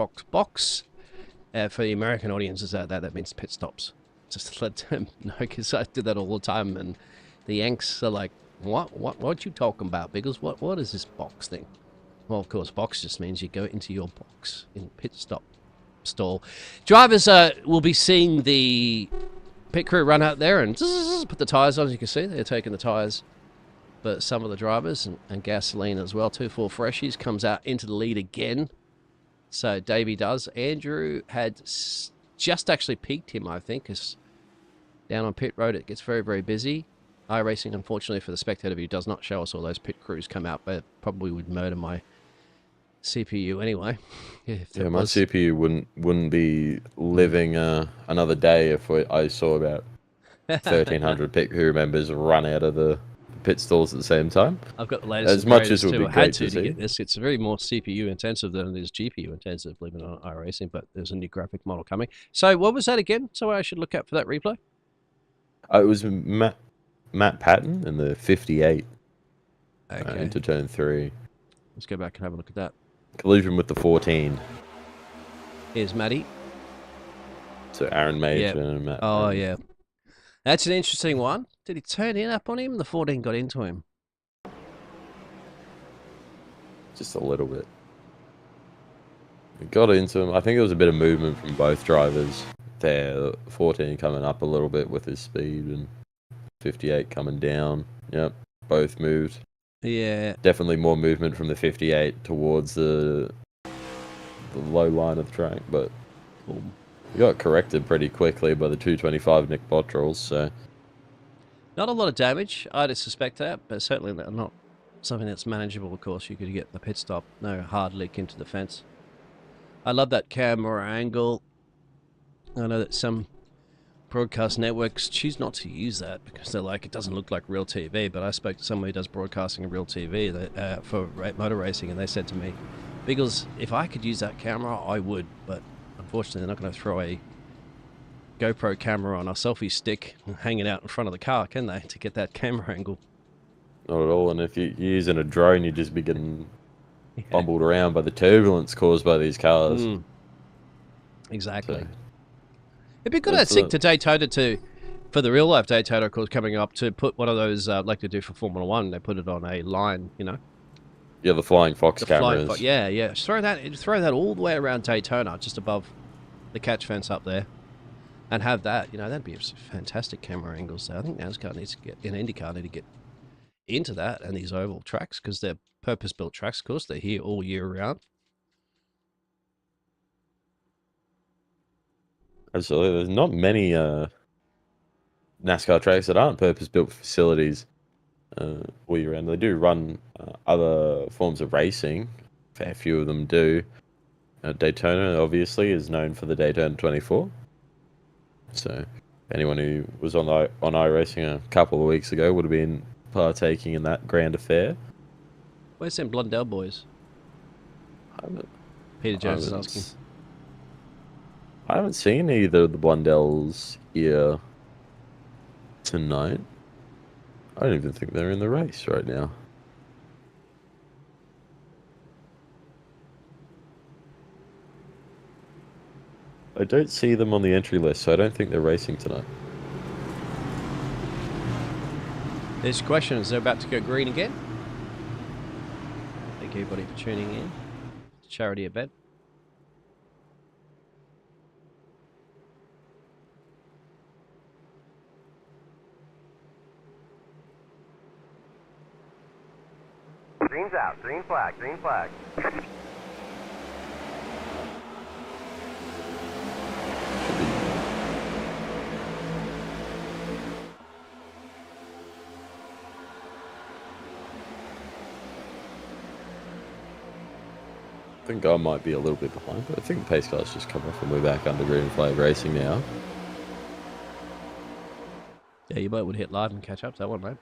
For the American audiences, that means pit stops. Just to let them know, because I do that all the time, and the Yanks are like, what you talking about, Biggles? What is this box thing? Well, of course, box just means you go into your box in pit stop stall. Drivers will be seeing the pit crew run out there and put the tyres on. As you can see, they're taking the tyres, but some of the drivers and gasoline as well. 2-4 freshies comes out into the lead again. So Davey does. Andrew had just actually peaked him, I think, because down on pit road it gets very, very busy. iRacing, unfortunately for the spectator view, does not show us all those pit crews come out, but probably would murder my CPU anyway. Yeah, my CPU wouldn't be living another day if I saw about 1,300 pit crew members run out of the pit stalls at the same time. I've got the latest. As much as it would be great to see. Get this. It's very more CPU intensive than it is GPU intensive, believe it or not, iRacing, but there's a new graphic model coming. So what was that again? So I should look out for that replay? It was Matt Patton in the 58 into turn 3. Let's go back and have a look at that. Collision with the 14. Here's Matty. So Aaron Major and Matt. Oh, yeah. That's an interesting one. Did he turn in up on him? The 14 got into him. Just a little bit. It got into him. I think there was a bit of movement from both drivers there. 14 coming up a little bit with his speed and 58 coming down. Yep, both moved. Yeah. Definitely more movement from the 58 towards the low line of the track, but he got corrected pretty quickly by the 225 Nick Bottrells, so... Not a lot of damage, I'd suspect that, but certainly not something that's manageable, of course. You could get the pit stop, no hard leak into the fence. I love that camera angle. I know that some broadcast networks choose not to use that because they're like, it doesn't look like real TV, but I spoke to someone who does broadcasting in real TV for motor racing, and they said to me, Biggles, if I could use that camera, I would, but unfortunately they're not going to throw a GoPro camera on a selfie stick hanging out in front of the car, can they, to get that camera angle? Not at all, and if you're using a drone, you'd just be getting bumbled around by the turbulence caused by these cars. Exactly. So, it'd be good, I think, to Daytona for the real life Daytona, of course, coming up, to put one of those, like they do for Formula 1, they put it on a line, you know? Yeah, the Flying Fox cameras. Yeah. Just throw that all the way around Daytona, just above the catch fence up there. And have that, you know, that'd be fantastic camera angles there. I think NASCAR needs to IndyCar need to get into that and these oval tracks, because they're purpose-built tracks, of course. They're here all year round. Absolutely. There's not many NASCAR tracks that aren't purpose-built facilities all year round. They do run other forms of racing. A fair few of them do. Daytona, obviously, is known for the Daytona 24. So anyone who was on iRacing a couple of weeks ago would have been partaking in that grand affair. Where's them Blundell boys? Peter Jones is asking. I haven't seen either of the Blundells here tonight. I don't even think they're in the race right now. I don't see them on the entry list, so I don't think they're racing tonight. This question, is they're about to go green again? Thank you, everybody, for tuning in. Charity event. Green's out. Green flag. Green flag. think I might be a little bit behind, but I think the pace car's just come off and we're back under green flag racing now. Yeah, you might would hit live and catch up to that one, mate.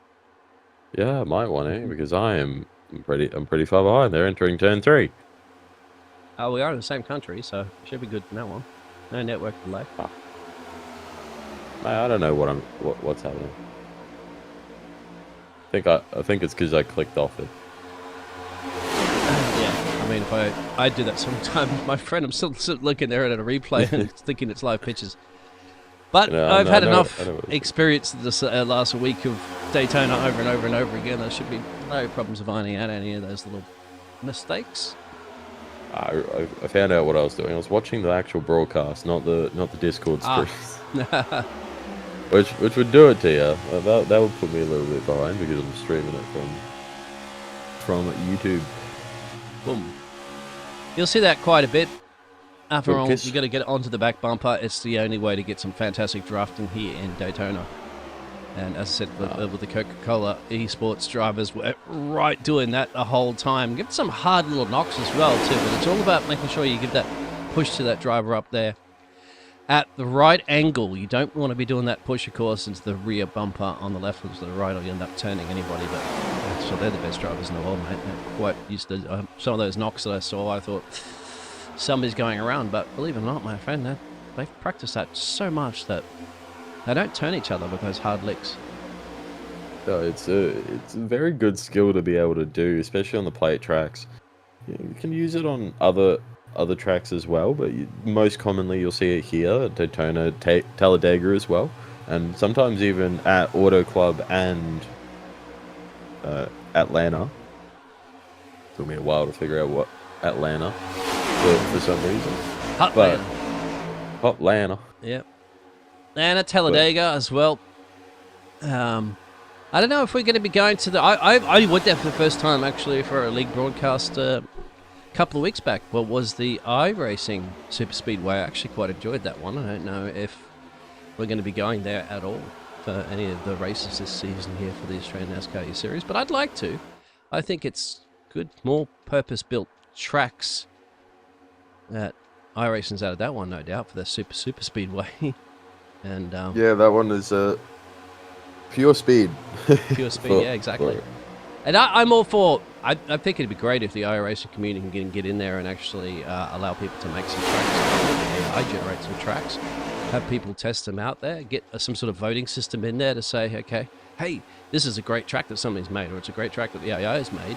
Yeah, I might want to because I'm pretty far behind. They're entering turn 3. Oh, we are in the same country, so should be good in that one. No network delay. I don't know what's happening. I think it's because I clicked off it. Yeah, I mean, if I do that sometimes, my friend, I'm still looking there at a replay and thinking it's live pitches. But I've had enough experience this last week of Daytona over and over and over again. There should be no problems of ironing out any of those little mistakes. I found out what I was doing. I was watching the actual broadcast, not the Discord streams. Which would do it to you. That would put me a little bit behind because I'm streaming it from YouTube. Boom. You'll see that quite a bit. After all, you got to get it onto the back bumper. It's the only way to get some fantastic drafting here in Daytona. And as I said, with the Coca-Cola eSports drivers, we're right doing that the whole time. Give some hard little knocks as well, too. But it's all about making sure you give that push to that driver up there at the right angle. You don't want to be doing that push, of course, into the rear bumper on the left or to the right, or you end up turning anybody. But so they're the best drivers in the world, mate. They're quite used to some of those knocks that I saw. I thought somebody's going around, but believe it or not, my friend, they've practiced that so much that they don't turn each other with those hard licks. No, it's a very good skill to be able to do, especially on the plate tracks. You can use it on other tracks as well, but most commonly you'll see it here at Daytona, Talladega as well, and sometimes even at Auto Club and Atlanta. It took me a while to figure out what Atlanta for some reason. Atlanta. Yep. And at Talladega as well. I don't know if we're going to be going to the... I went there for the first time, actually, for a league broadcast a couple of weeks back. What was the iRacing Super Speedway? I actually quite enjoyed that one. I don't know if we're going to be going there at all for any of the races this season here for the Australian NASCAR eSeries, but I'd like to. I think it's good, more purpose-built tracks that iRacing's out of that one, no doubt, for their super speedway. And yeah, that one is pure speed. Pure speed, yeah, exactly. And I'm all for... I think it'd be great if the iRacing community can get in there and actually allow people to make some tracks. I generate some tracks. Have people test them out there. Get some sort of voting system in there to say, okay, hey, this is a great track that somebody's made, or it's a great track that the AI has made.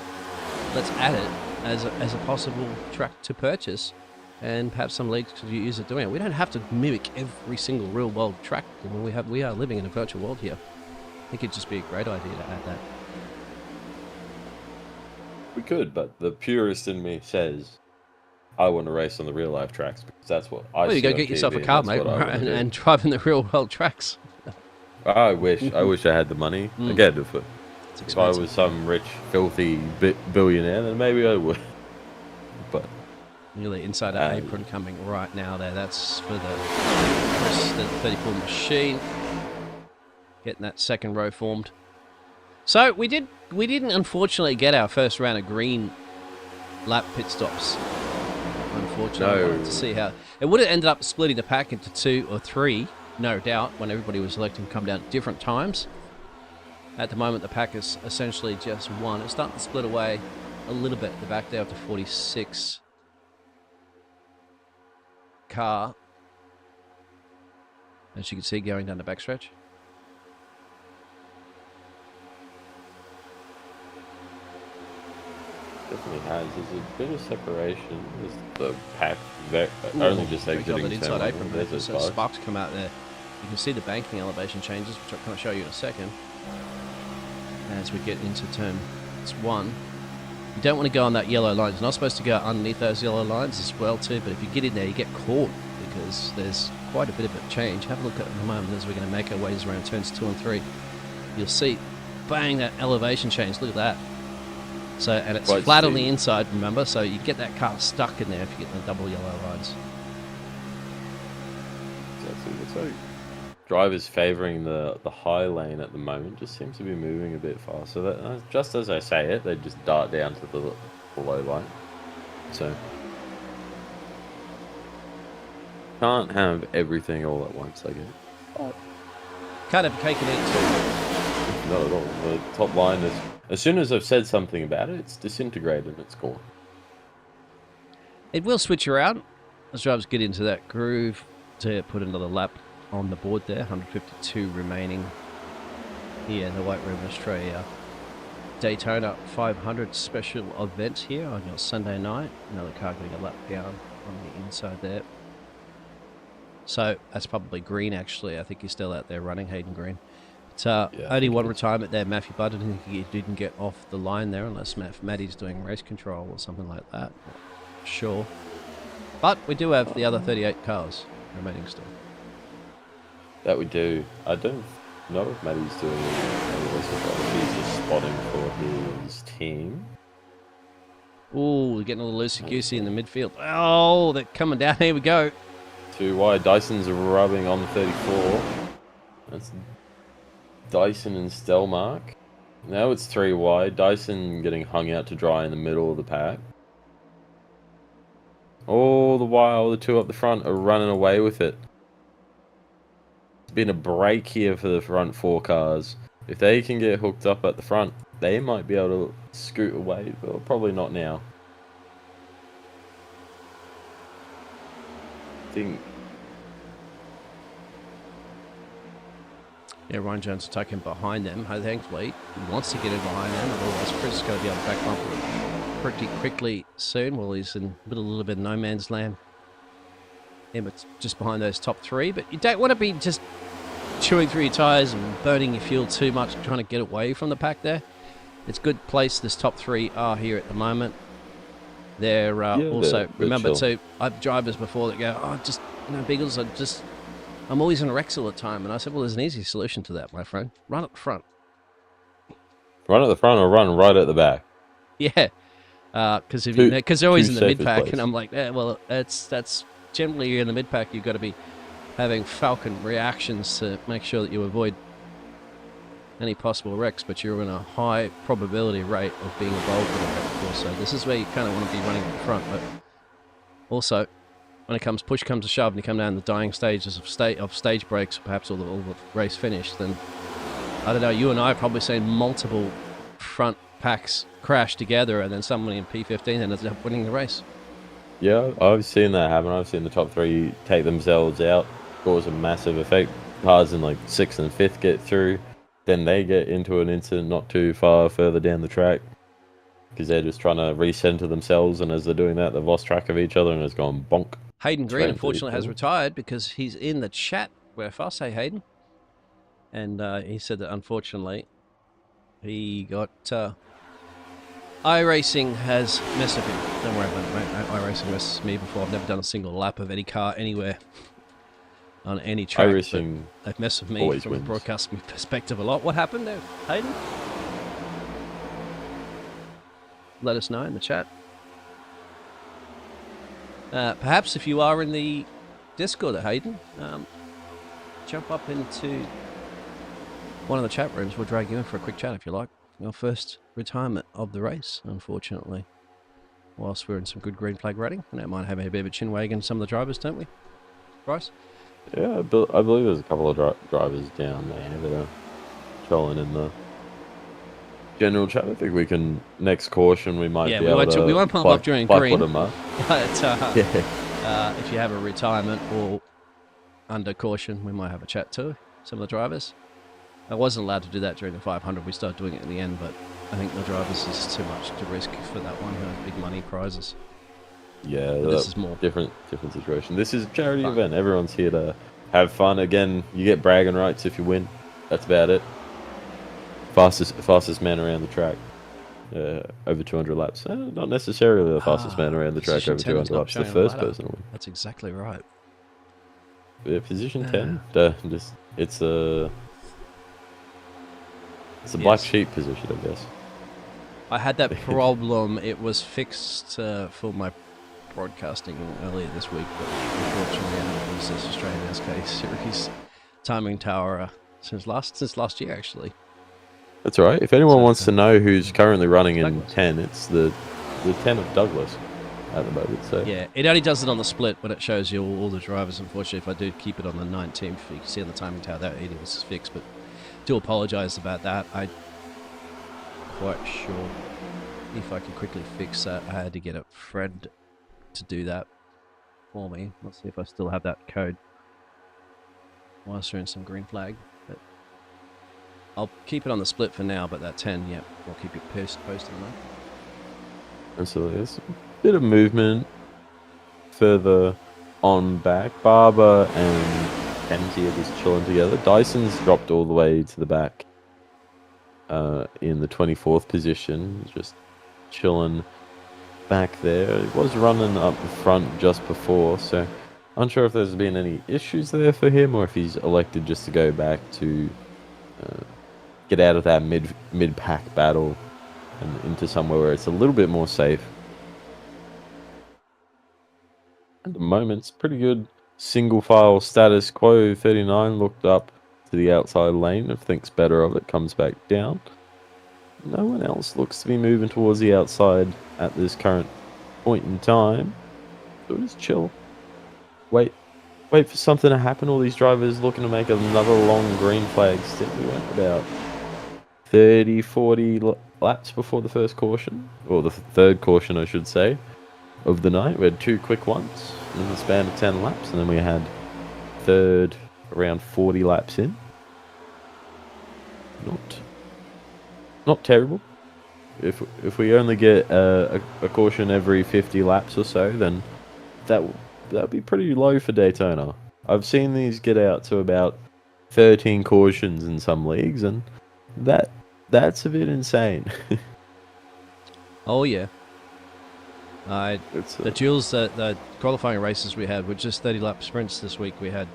Let's add it as a possible track to purchase. And perhaps some leagues could use it doing it. We don't have to mimic every single real-world track. We are living in a virtual world here. I think it'd just be a great idea to add that. We could, but the purist in me says, I want to race on the real-life tracks because that's what I see. Well, you go get yourself a car, mate, and drive in the real-world tracks. I wish I had the money. Again, if I was some rich, filthy billionaire, then maybe I would. But nearly inside our apron coming right now there. That's for the 34 machine. Getting that second row formed. So we didn't unfortunately get our first round of green lap pit stops. Unfortunately, I wanted to see how it would have ended up splitting the pack into 2 or 3, no doubt, when everybody was electing to come down at different times. At the moment, the pack is essentially just 1. It's starting to split away a little bit. The back there up to 46 car, as you can see, going down the backstretch. Definitely has. There's a bit of separation. There's the pack only just exiting the inside apron. There's sparks come out there. You can see the banking elevation changes, which I'll kind of show you in a second. As we get into turn 1, you don't want to go on that yellow line. You're not supposed to go underneath those yellow lines as well too. But if you get in there, you get caught because there's quite a bit of a change. Have a look at the moment as we're going to make our ways around turns 2 and 3. You'll see, bang, that elevation change. Look at that. So, and it's quite flat on the inside, remember, so you get that car stuck in there if you get the double yellow lines. Exactly. Looks like drivers favouring the high lane at the moment just seems to be moving a bit faster. That just as I say it, they just dart down to the low line. So Can't have everything all at once, I guess. Can't have cake and eat too. Not at all. The top line is, as soon as I've said something about it, it's disintegrated and it's gone. It will switch around as drivers get into that groove to put another lap on the board there. 152 remaining here in the White Room Australia Daytona 500 special event here on your Sunday night. Another car getting a lap down on the inside there. So that's probably Green, actually. I think he's still out there running, Hayden Green. It's only one retirement there, Matthew Budd. I think he didn't get off the line there unless Matty's doing race control or something like that. Not sure. But we do have the other 38 cars remaining still. That we do. I don't know if Matty's doing any race control. He's just spotting for his team. Ooh, we're getting a little loosey-goosey in the midfield. Oh, they're coming down. Here we go. Too wide. Dyson's rubbing on 34. That's Dyson and Stelmark. Now it's 3 wide. Dyson getting hung out to dry in the middle of the pack. All the while, the 2 up the front are running away with it. It's been a break here for the front 4 cars. If they can get hooked up at the front, they might be able to scoot away, but probably not now. Yeah, Ryan Jones attacking behind them. Thankfully, he wants to get in behind them. Otherwise, Chris is going to be on the back bumper pretty quickly soon. Well, he's in a little bit of no man's land. Emmett's just behind those top 3. But you don't want to be just chewing through your tyres and burning your fuel too much, trying to get away from the pack there. It's good place this top 3 are here at the moment. They're also, remember too, I've drivers before that go, oh, just, Biggles, I'm always in a wreck all the time. And I said, well, there's an easy solution to that, my friend. Run at the front. Run at the front or run right at the back? Yeah. Because they're always in the mid-pack. And I'm like, yeah, well, that's generally you're in the mid-pack. You've got to be having Falcon reactions to make sure that you avoid any possible wrecks, but you're in a high probability rate of being involved in a wreck, of course. So this is where you kind of want to be running at the front, but also when push comes to shove and you come down the dying stages of stage breaks, perhaps all the race finished, then I don't know, you and I have probably seen multiple front packs crash together and then someone in P15 ends up winning the race. Yeah, I've seen that happen. I've seen the top 3 take themselves out, cause a massive effect. Cars in like 6th and 5th get through. Then they get into an incident not too far further down the track because they're just trying to recenter themselves, and as they're doing that, they've lost track of each other and it's gone bonk. Hayden Green, unfortunately, has retired because he's in the chat with us. Hey, Hayden. And he said that, unfortunately, he got... iRacing has messed with him. Don't worry about it, mate. iRacing messes me before. I've never done a single lap of any car anywhere on any track. iRacing they've messed with me from a broadcasting perspective a lot. What happened there, Hayden? Let us know in the chat. Perhaps if you are in the Discord, Hayden, jump up into one of the chat rooms. We'll drag you in for a quick chat if you like. Your first retirement of the race, unfortunately. Whilst we're in some good green flag riding. We don't mind having a bit of a chin wag in some of the drivers, don't we, Bryce? Yeah, I believe there's a couple of drivers down there that are trolling in the general chat. I think we can, next caution, we might be able to... we won't pump up during green. But, if you have a retirement or under caution, we might have a chat too, some of the drivers. I wasn't allowed to do that during the 500. We started doing it in the end, but I think the drivers is too much to risk for that one. Big money prizes. Yeah, this is more different situation. This is a charity event. Everyone's here to have fun. Again, you get bragging rights if you win. That's about it. Fastest man around the track. Over 200 laps. Not necessarily the fastest man around the track over 200 laps. The first person to win. That's exactly right. Yeah, position 10. It's a black sheep position, I guess. I had that problem. It was fixed for my broadcasting earlier this week, but unfortunately it was this Australian NASCAR series timing tower since last year, actually. That's all right. If anyone wants to know who's currently running in 10, it's the 10 of Douglas. at the moment. So Yeah, it only does it on the split when it shows you all the drivers. Unfortunately, if I do keep it on the 19th, you can see on the timing tower that it was fixed. But do apologise about that. I'm quite sure if I could quickly fix that, I had to get a friend to do that for me. Let's see if I still have that code whilst we're in some green flag. But I'll keep it on the split for now, but that 10, yeah, we'll keep you posted on that. absolutely, there's a bit of movement further on back. Barber and Kenzie are just chilling together. Dyson's dropped all the way to the back in the 24th position, just chilling back there. He was running up the front just before, so unsure if there's been any issues there for him or if he's elected just to go back to get out of that mid-pack battle and into somewhere where it's a little bit more safe. At the moment, it's pretty good single file status quo. 39 looked up to the outside lane. If thinks better of it, comes back down. No one else looks to be moving towards the outside at this current point in time. So just chill. Wait for something to happen. All these drivers looking to make another long green flag stint. We went about 30, 40 laps before the first caution, or the third caution, I should say, of the night. We had 2 quick ones in the span of 10 laps, and then we had third around 40 laps in. Not terrible. If we only get a caution every 50 laps or so, then that'd be pretty low for Daytona. I've seen these get out to about 13 cautions in some leagues, and that's a bit insane. Oh, yeah. The duels, the qualifying races we had were just 30-lap sprints this week. We had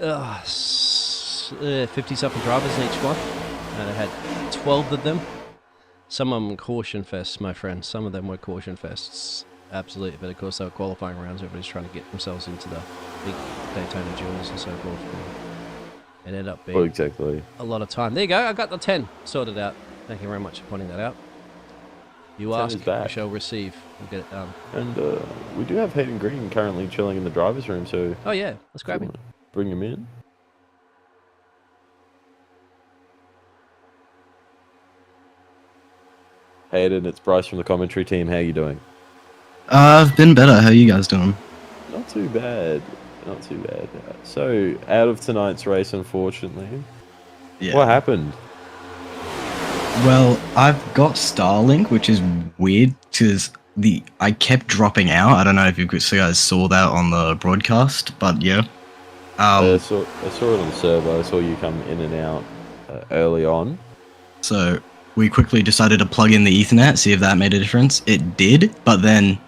50-something drivers in each one, and I had 12 of them. Some of them caution fests, my friend. Some of them were caution fests. Absolutely. But of course, they were qualifying rounds. Everybody's trying to get themselves into the big Daytona duels and so forth. It ended up being exactly a lot of time. There you go. I got the 10 sorted out. Thank you very much for pointing that out. You ask, you shall receive. We'll get it done. And we do have Hayden Green currently chilling in the driver's room, so... Oh, yeah. Let's grab him. Bring him in. Hayden, it's Bryce from the commentary team. How you doing? I've been better. How are you guys doing? Not too bad. Not too bad. So, out of tonight's race, unfortunately. Yeah. What happened? Well, I've got Starlink, which is weird because I kept dropping out. I don't know if you guys saw that on the broadcast, but yeah. I saw it on the server. I saw you come in and out early on. So we quickly decided to plug in the Ethernet, see if that made a difference. It did, but then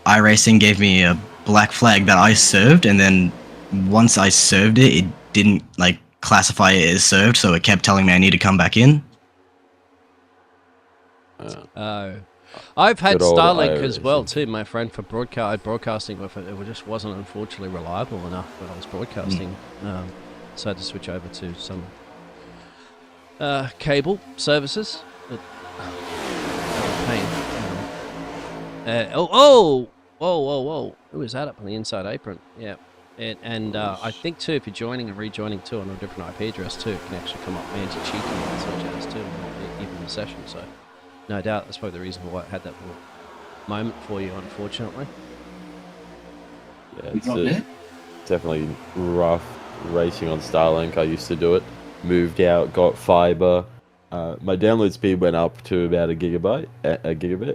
iRacing gave me a black flag that I served, and then once I served it, it didn't classify it as served, so it kept telling me I need to come back in. I've had Good old Starlink as well iRacing. too, my friend, for broadcasting, but it just wasn't unfortunately reliable enough when I was broadcasting. So I had to switch over to some cable services. But, pain. Whoa! Who is that up on the inside apron? Yeah. And I think too, if you're joining and rejoining too on a different IP address too, it can actually come up anti-cheating and such as too, even in the session. So no doubt that's probably the reason why I had that little moment for you, unfortunately. Yeah, it's definitely rough racing on Starlink. I used to do it. Moved out, got fiber. My download speed went up to about a gigabit,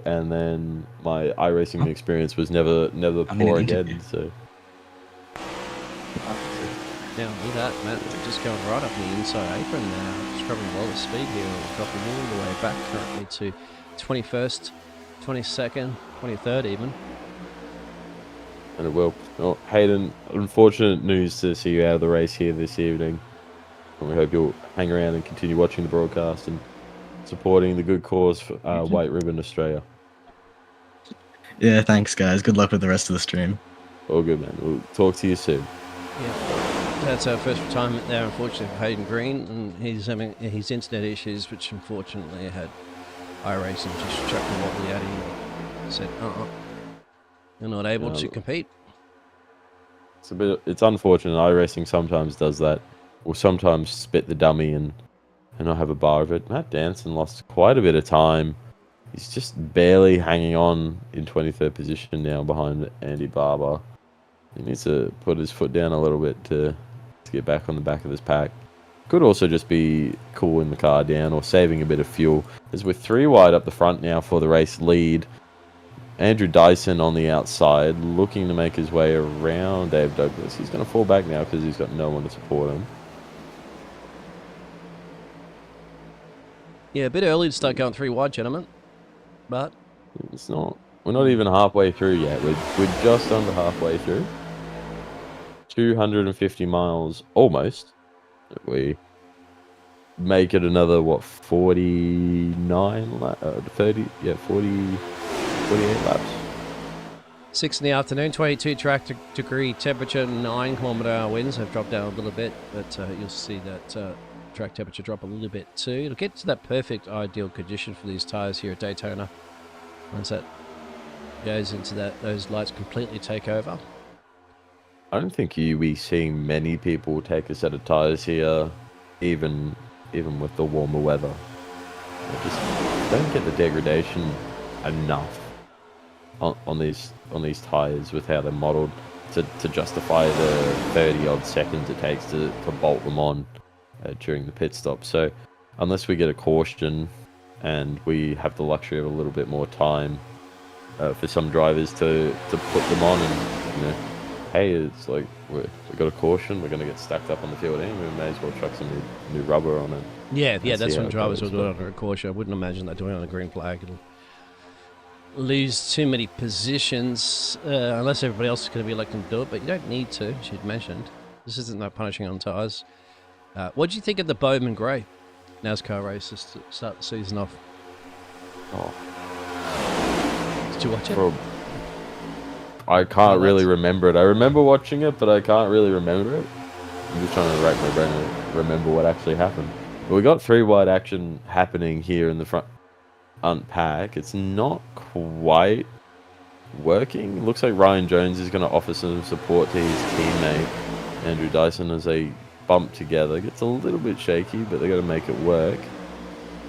and then my iRacing experience was never poor again. So. Now look at that, Matt. We're just going right up the inside apron now. Scrubbing a lot of speed here. We're dropping all the way back currently to 21st, 22nd, 23rd even. And it will. Well, Hayden, unfortunate news to see you out of the race here this evening. And we hope you'll hang around and continue watching the broadcast and supporting the good cause for White Ribbon Australia. Yeah, thanks guys. Good luck with the rest of the stream. All good, man. We'll talk to you soon. Yeah, that's our first retirement there, unfortunately, for Hayden Green, and he's having his internet issues, which unfortunately had iRacing just chucked a wobbly at him. Said, They're not able to compete. It's unfortunate. iRacing sometimes does that, or sometimes spit the dummy and not have a bar of it. Matt Danson lost quite a bit of time. He's just barely hanging on in 23rd position now behind Andy Barber. He needs to put his foot down a little bit to get back on the back of his pack. Could also just be cooling the car down or saving a bit of fuel. As we're 3 wide up the front now for the race lead. Andrew Dyson on the outside, looking to make his way around Dave Douglas. He's going to fall back now because he's got no one to support him. Yeah, a bit early to start going 3 wide, gentlemen. But it's not. We're not even halfway through yet. We're just under halfway through. 250 miles almost. We make it another, what, 49, 30, yeah, 40, 48 laps. 6 in the afternoon, 22 degree temperature, 9 km/h winds have dropped down a little bit, but you'll see that track temperature drop a little bit too. It'll get to that perfect ideal condition for these tyres here at Daytona. Once that goes into that, those lights completely take over. I don't think you'll be seeing many people take a set of tyres here, even with the warmer weather. I just don't get the degradation enough on these tyres with how they're modelled to justify the 30-odd seconds it takes to bolt them on during the pit stop. So unless we get a caution and we have the luxury of a little bit more time for some drivers to put them on, and hey, it's like we got a caution, we're going to get stacked up on the field anyway, we may as well chuck some new rubber on it. Yeah, that's when drivers will do it under a caution. I wouldn't imagine they're doing it on a green flag. It'll lose too many positions unless everybody else is going to be electing to do it, but you don't need to, as you'd mentioned. This isn't no punishing on tyres. What do you think of the Bowman Gray NASCAR race to start the season off? Oh. Did you watch it? I can't really remember it. I remember watching it, but I can't really remember it. I'm just trying to rack my brain and remember what actually happened. But we got 3 wide action happening here in the front pack. It's not quite working. It looks like Ryan Jones is going to offer some support to his teammate Andrew Dyson as they bump together. Gets a little bit shaky, but they're going to make it work.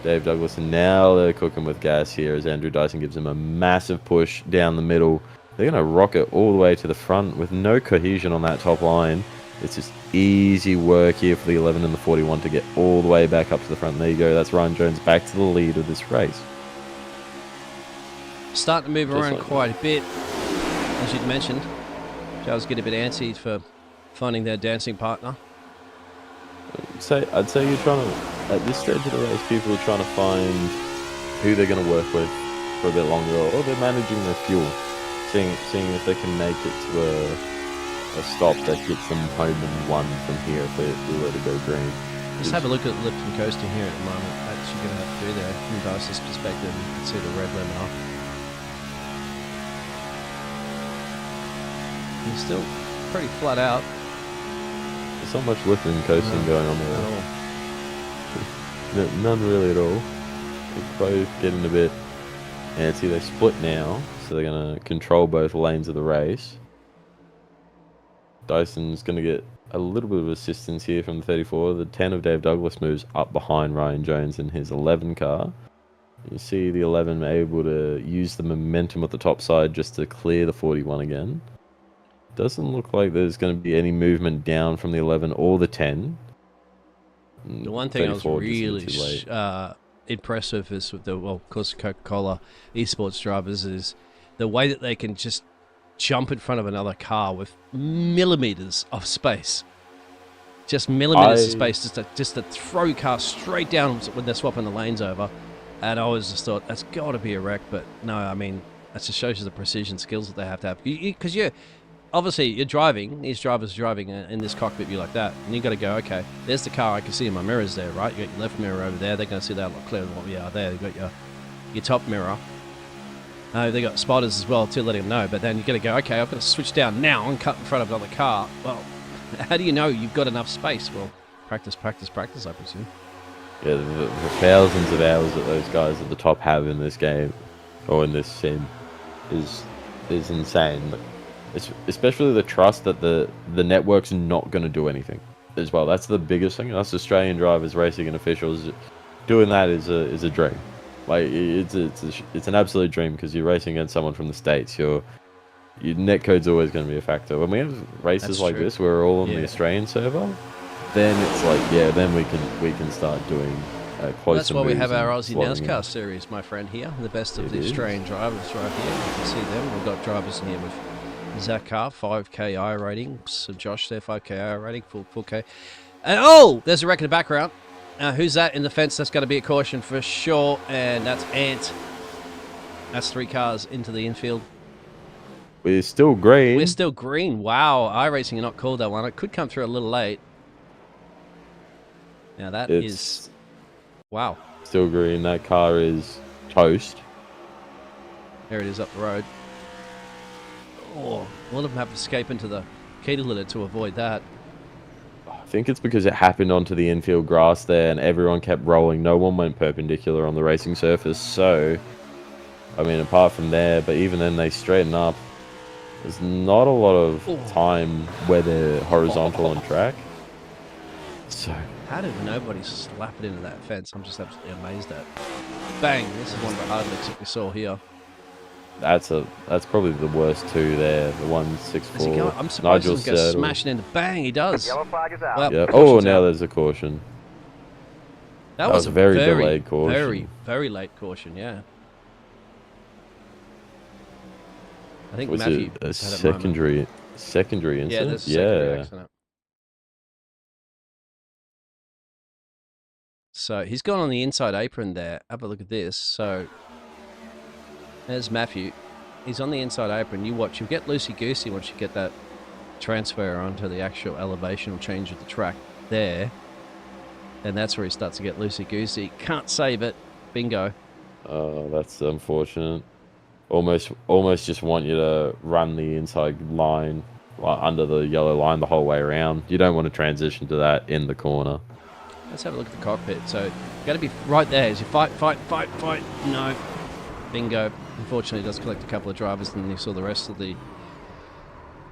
Dave Douglas, and now they're cooking with gas here as Andrew Dyson gives him a massive push down the middle. They're going to rocket all the way to the front with no cohesion on that top line. It's just easy work here for the 11 and the 41 to get all the way back up to the front. There you go. That's Ryan Jones back to the lead of this race. Starting to move around quite a bit, as you'd mentioned. Charles get a bit antsy for finding their dancing partner. I'd say you're trying to, at this stage of the race, people are trying to find who they're going to work with for a bit longer, or they're managing their fuel, seeing if they can make it to a stop that gets them home in one from here if they were to go green. Just have a look at Lipton coasting here at the moment. That's what you're going to have to do there. From Dyson's perspective, you can see the red lemon off. He's still pretty flat out. There's not much lifting coasting going on there. None really at all. They're both getting a bit antsy. They split now, so they're going to control both lanes of the race. Dyson's going to get a little bit of assistance here from the 34. The 10 of Dave Douglas moves up behind Ryan Jones in his 11 car. You see the 11 able to use the momentum at the top side just to clear the 41 again. Doesn't look like there's going to be any movement down from the 11 or the 10. The one thing I was really impressive is with the, well, of course, Coca-Cola esports drivers is the way that they can just jump in front of another car with millimeters of space. Just millimeters of space just to throw cars straight down when they're swapping the lanes over. And I always just thought, that's got to be a wreck. But no, I mean, that just shows you the precision skills that they have to have. Because obviously, you're driving, these drivers are driving in this cockpit view like that, and you got to go, okay, there's the car I can see in my mirrors there, right? You got your left mirror over there, they're going to see that a lot clearer than what we are there. You got your top mirror. They got spotters as well, too, letting them know, but then you got to go, okay, I've got to switch down now and cut in front of another car. Well, how do you know you've got enough space? Well, practice, I presume. Yeah, the thousands of hours that those guys at the top have in this game, or in this sim, is is insane. Especially the trust that the network's not going to do anything as well. That's the biggest thing. Us Australian drivers, racing and officials, doing that is a dream. Like it's an absolute dream because you're racing against someone from the States. Your netcode's always going to be a factor. When we have races That's like true. this, where we're all on the Yeah. Australian server, then it's like, yeah, then we can start doing closer Well, that's why we moves have our and Aussie slotting in. NASCAR series, my friend, here. The best of It the is. Australian drivers right here. You can see them. We've got drivers in here with Zach Carr, 5K I rating. So Josh there, 5K I rating, full K. And oh, there's a wreck in the background. Who's that in the fence? That's going to be a caution for sure. And that's Ant. That's 3 cars into the infield. We're still green. We're still green. Wow, iRacing are not called that one. It could come through a little late. Now that is It's wow. still green. That car is toast. There it is up the road. Oh, a lot of them have to escape into the Keto litter to avoid that. I think it's because it happened onto the infield grass there and everyone kept rolling. No one went perpendicular on the racing surface. So, I mean, apart from there, but even then they straighten up. There's not a lot of time where they're horizontal on track. So, How did nobody slap it into that fence? I'm just absolutely amazed at. Bang! This is one of the hard licks that we saw here. that's probably the worst two there. The 164. I'm surprised Nigel he doesn't go Settle. smashing into. Bang! He does. Yellow flag is out. Well, Yeah. caution's Oh, now out. there's a caution. That was a a very delayed caution. Very late caution. Yeah. I think Was Matthew it a had secondary incident? Yeah, there's a secondary accident. So he's gone on the inside apron there. Have a look at this. So there's Matthew. He's on the inside apron. You watch. You'll get loosey-goosey once you get that transfer onto the actual elevation or change of the track there. And that's where he starts to get loosey-goosey. Can't save it. Bingo. Oh, that's unfortunate. Almost just want you to run the inside line under the yellow line the whole way around. You don't want to transition to that in the corner. Let's have a look at the cockpit. So you got to be right there as you fight. No. Bingo. Unfortunately, it does collect a couple of drivers, and you saw the rest of the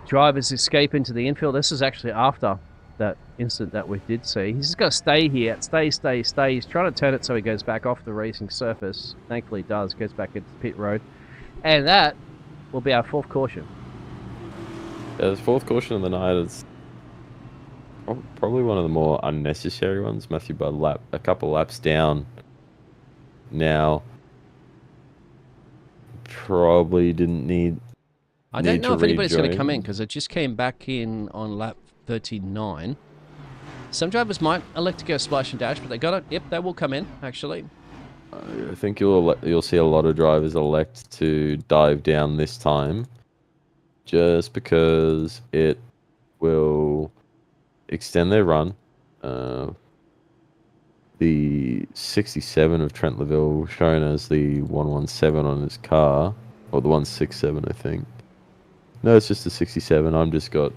drivers escape into the infield. This is actually after that incident that we did see. He's just got to stay here. Stay. He's trying to turn it so he goes back off the racing surface. Thankfully, he does. Goes back into pit road. And that will be our 4th caution. Yeah, the 4th caution of the night is probably one of the more unnecessary ones. Matthew Budd a couple laps down now. Probably didn't need. I don't know if anybody's going to rejoin. come in because it just came back in on lap 39. Some drivers might elect to go splash and dash, but they got it. Yep, they will come in, actually. I think you'll see a lot of drivers elect to dive down this time, just because it will extend their run. The 67 of Trent Laville shown as the 117 on his car, or the 167, I think. No, it's just the 67. I'm just got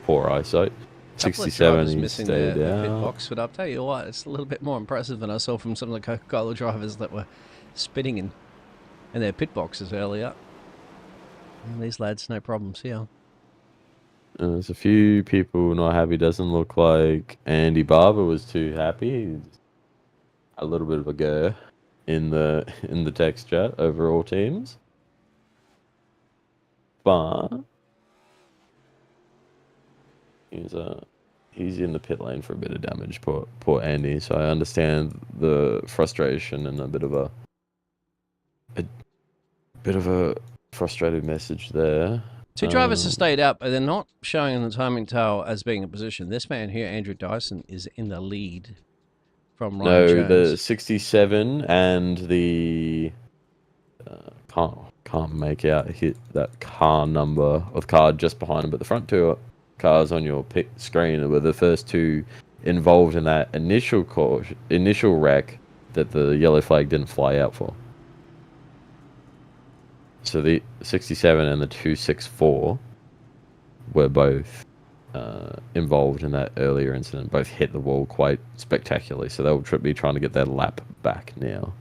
poor eyesight. 67, he missing stayed their pit out. box, but I'll tell you what, it's a little bit more impressive than I saw from some of the Coca-Cola drivers that were spitting in their pit boxes earlier. And these lads, no problems here. There's a few people not happy. Doesn't look like Andy Barber was too happy. A little bit of a go in the text chat over all teams, but he's in the pit lane for a bit of damage. Poor Andy. So I understand the frustration and a bit of a frustrated message there. 2 drivers have stayed up, but they're not showing in the timing tower as being in position. This man here, Andrew Dyson, is in the lead from Ryan No, Jones. the 67 and the can't make out that car number or the car just behind him, but the front 2 cars on your screen were the first 2 involved in that initial wreck that the yellow flag didn't fly out for. So the 67 and the 264 were both involved in that earlier incident. Both hit the wall quite spectacularly. So they'll be trying to get their lap back now.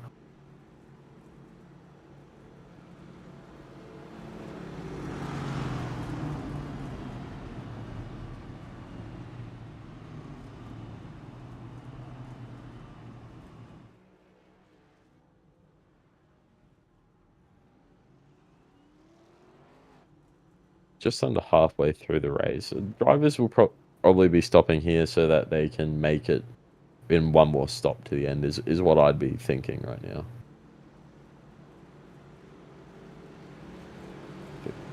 just under halfway through the race. Drivers will probably be stopping here so that they can make it in one more stop to the end is what I'd be thinking right now.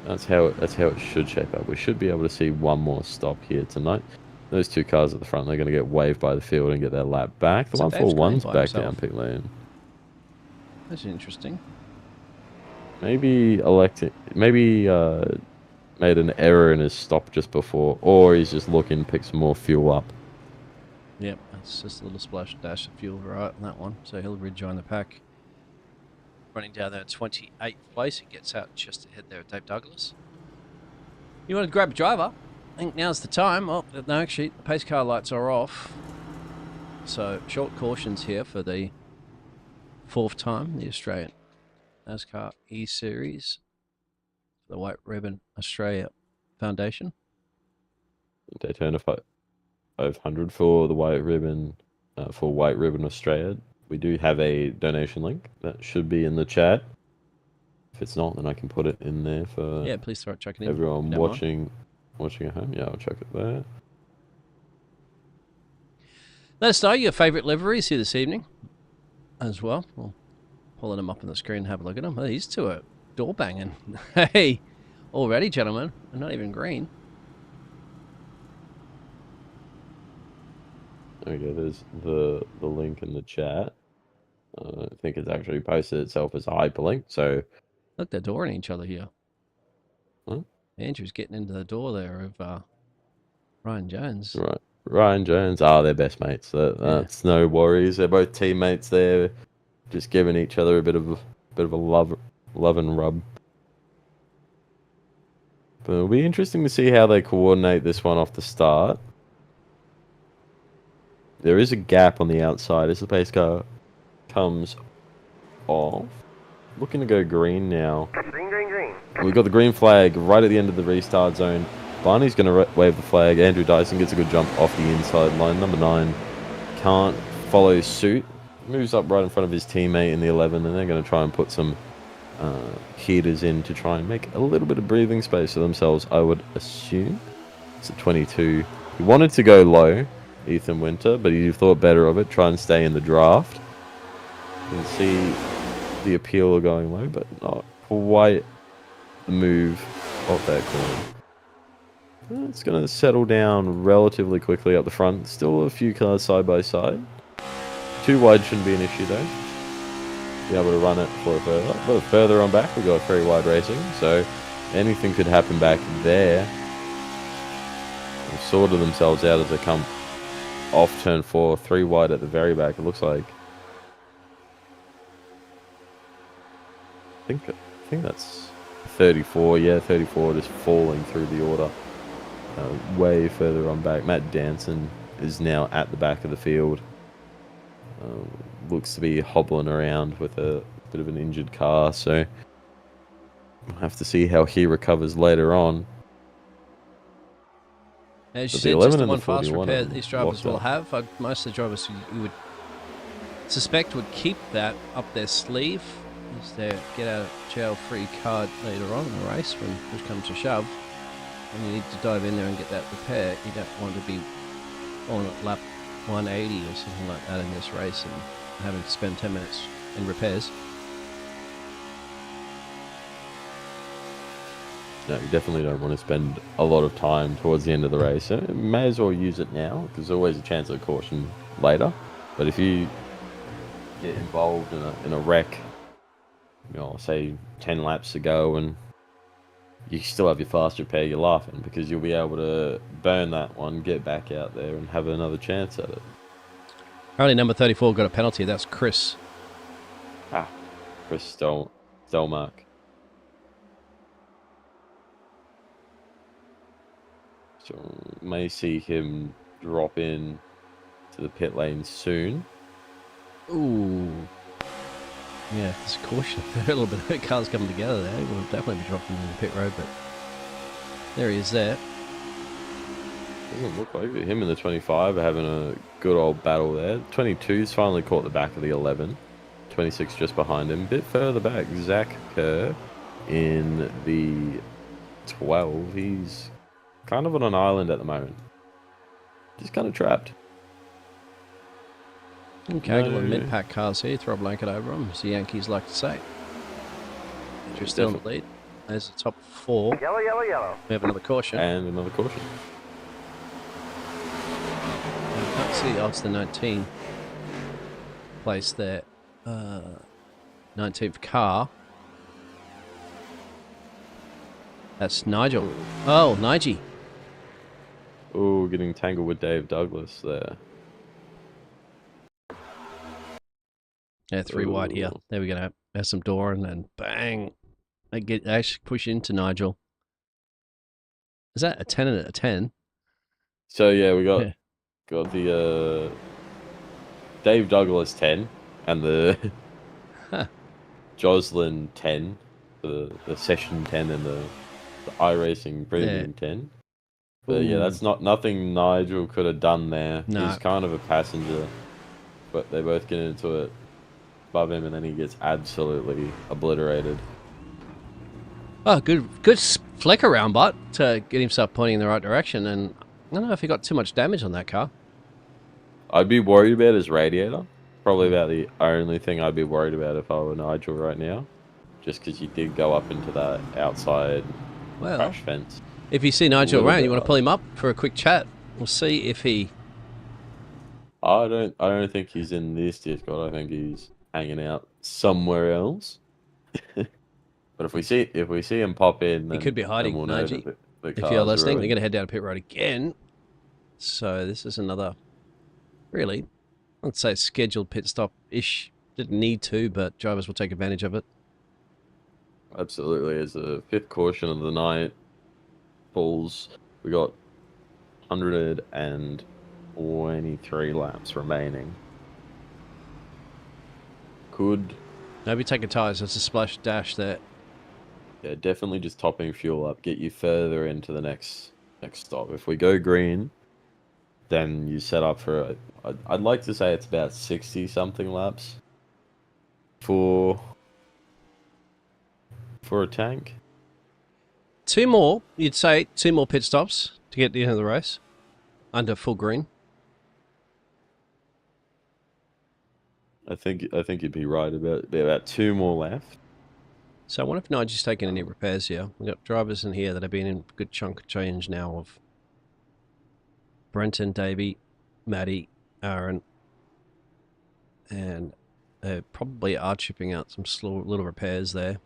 That's how it should shape up. We should be able to see one more stop here tonight. Those two cars at the front, they're going to get waved by the field and get their lap back. The So Dave's 141's going by back down himself. pit lane. That's interesting. Maybe made an error in his stop just before, or he's just looking to pick some more fuel up. Yep, that's just a little splash dash of fuel right on that one. So he'll rejoin the pack. Running down there at 28th place. He gets out just ahead there at Dave Douglas. You want to grab a driver? I think now's the time. Oh, no, actually, the pace car lights are off. So short cautions here for the 4th time, the Australian NASCAR eSeries, the White Ribbon Australia Foundation. Daytona 500 for the White Ribbon, for White Ribbon Australia. We do have a donation link that should be in the chat. If it's not, then I can put it in there for Please throw it, chuck it in. everyone watching at home. Yeah, I'll chuck it there. Let us know your favourite liveries here this evening as well. We'll pulling them up on the screen and have a look at them. Oh, these two are door banging. Hey, already, gentlemen. They're not even green. Okay, there's the link in the chat. I think it's actually posted itself as a hyperlink, so... Look, they're dooring each other here. Huh? Andrew's getting into the door there of Ryan Jones. Right. Ryan Jones, they're best mates. That's no worries. They're both teammates there, just giving each other a bit of a love and rub. But it'll be interesting to see how they coordinate this one off the start. There is a gap on the outside as the pace car comes off. Looking to go green now. Green, green, green. We've got the green flag right at the end of the restart zone. Barney's going to wave the flag. Andrew Dyson gets a good jump off the inside line. Number 9 can't follow suit. Moves up right in front of his teammate in the 11, and they're going to try and put some heaters in to try and make a little bit of breathing space for themselves, I would assume. It's at 22. He wanted to go low, Ethan Winter, but he thought better of it. Try and stay in the draft. You can see the appeal of going low, but not quite the move of that corner. It's going to settle down relatively quickly up the front. Still a few cars side by side. Too wide shouldn't be an issue though. Be able to run it for a further. But further on back, we've got very wide racing, so anything could happen back there. They've sorted themselves out as they come off turn 4, 3 wide at the very back, it looks like. I think that's 34. Yeah, 34 just falling through the order. Way further on back. Matt Danson is now at the back of the field. Looks to be hobbling around with a bit of an injured car, so we'll have to see how he recovers later on. As you But said, the just 11 the and one the fast 41 repair are that these drivers locked will up. have. Most of the drivers you would suspect would keep that up their sleeve as they get a jail-free card later on in the race when push comes to shove. And you need to dive in there and get that repair. You don't want to be on lap 180 or something like that in this race and having to spend 10 minutes in repairs. No, you definitely don't want to spend a lot of time towards the end of the race. You may as well use it now, because there's always a chance of caution later. But if you get involved in a wreck, say 10 laps to go, and you still have your fast repair, you're laughing, because you'll be able to burn that one, get back out there, and have another chance at it. Only number 34 got a penalty. That's Chris. Chris Stelmark. So may see him drop in to the pit lane soon. Ooh. Yeah, there's a caution there. A little bit of cars coming together there. We'll definitely be dropping in the pit road, but there he is there. Doesn't look like it. Him and the 25 are having a good old battle there. 22's finally caught the back of the 11. 26 just behind him. Bit further back, Zach Kerr in the 12. He's kind of on an island at the moment. Just kind of trapped. Kegel and mid-pack cars here. Throw a blanket over them, as the Yankees like to say. You're still in the lead. There's the top 4. Yellow, yellow, yellow. We have another caution. And another caution. I can't see the odds. The 19th place there. 19th car. That's Nigel. Oh, Nige. Oh, getting tangled with Dave Douglas there. Yeah, 3 wide here. There we go. There's some door and then bang. They actually push into Nigel. Is that a 10 and a 10? So yeah, we got the Dave Douglas 10 and the Jocelyn 10, the session 10 and the iRacing Premium 10. But yeah, that's nothing Nigel could have done there. No. He's kind of a passenger, but they both get into it above him, and then he gets absolutely obliterated. Oh, good flick around, but to get himself pointing in the right direction. And I don't know if he got too much damage on that car. I'd be worried about his radiator. Probably about the only thing I'd be worried about if I were Nigel right now. Just because you did go up into that outside crash fence. If you see Nigel around, you want to pull him up for a quick chat. We'll see if he... I don't think he's in this Discord. I think he's hanging out somewhere else. But if we see him pop in, then, he could be hiding, we'll know Nige. that If you're listening, they're going to head down pit road again. So this is another, really, I'd say scheduled pit stop-ish. Didn't need to, but drivers will take advantage of it. Absolutely. As the 5th caution of the night falls, we got 123 laps remaining. Could... Maybe take a tyres. There's a splash dash there. Yeah, definitely just topping fuel up. Get you further into the next stop. If we go green, then you set up for... I'd like to say it's about 60-something laps for a tank. 2 more, you'd say 2 more pit stops to get to the end of the race under full green. I think you'd be right about 2 more left. So I wonder if Nigel's taking any repairs here. We've got drivers in here that have been in a good chunk of change now of Brenton, Davey, Matty, Aaron, and they probably are chipping out some slow little repairs there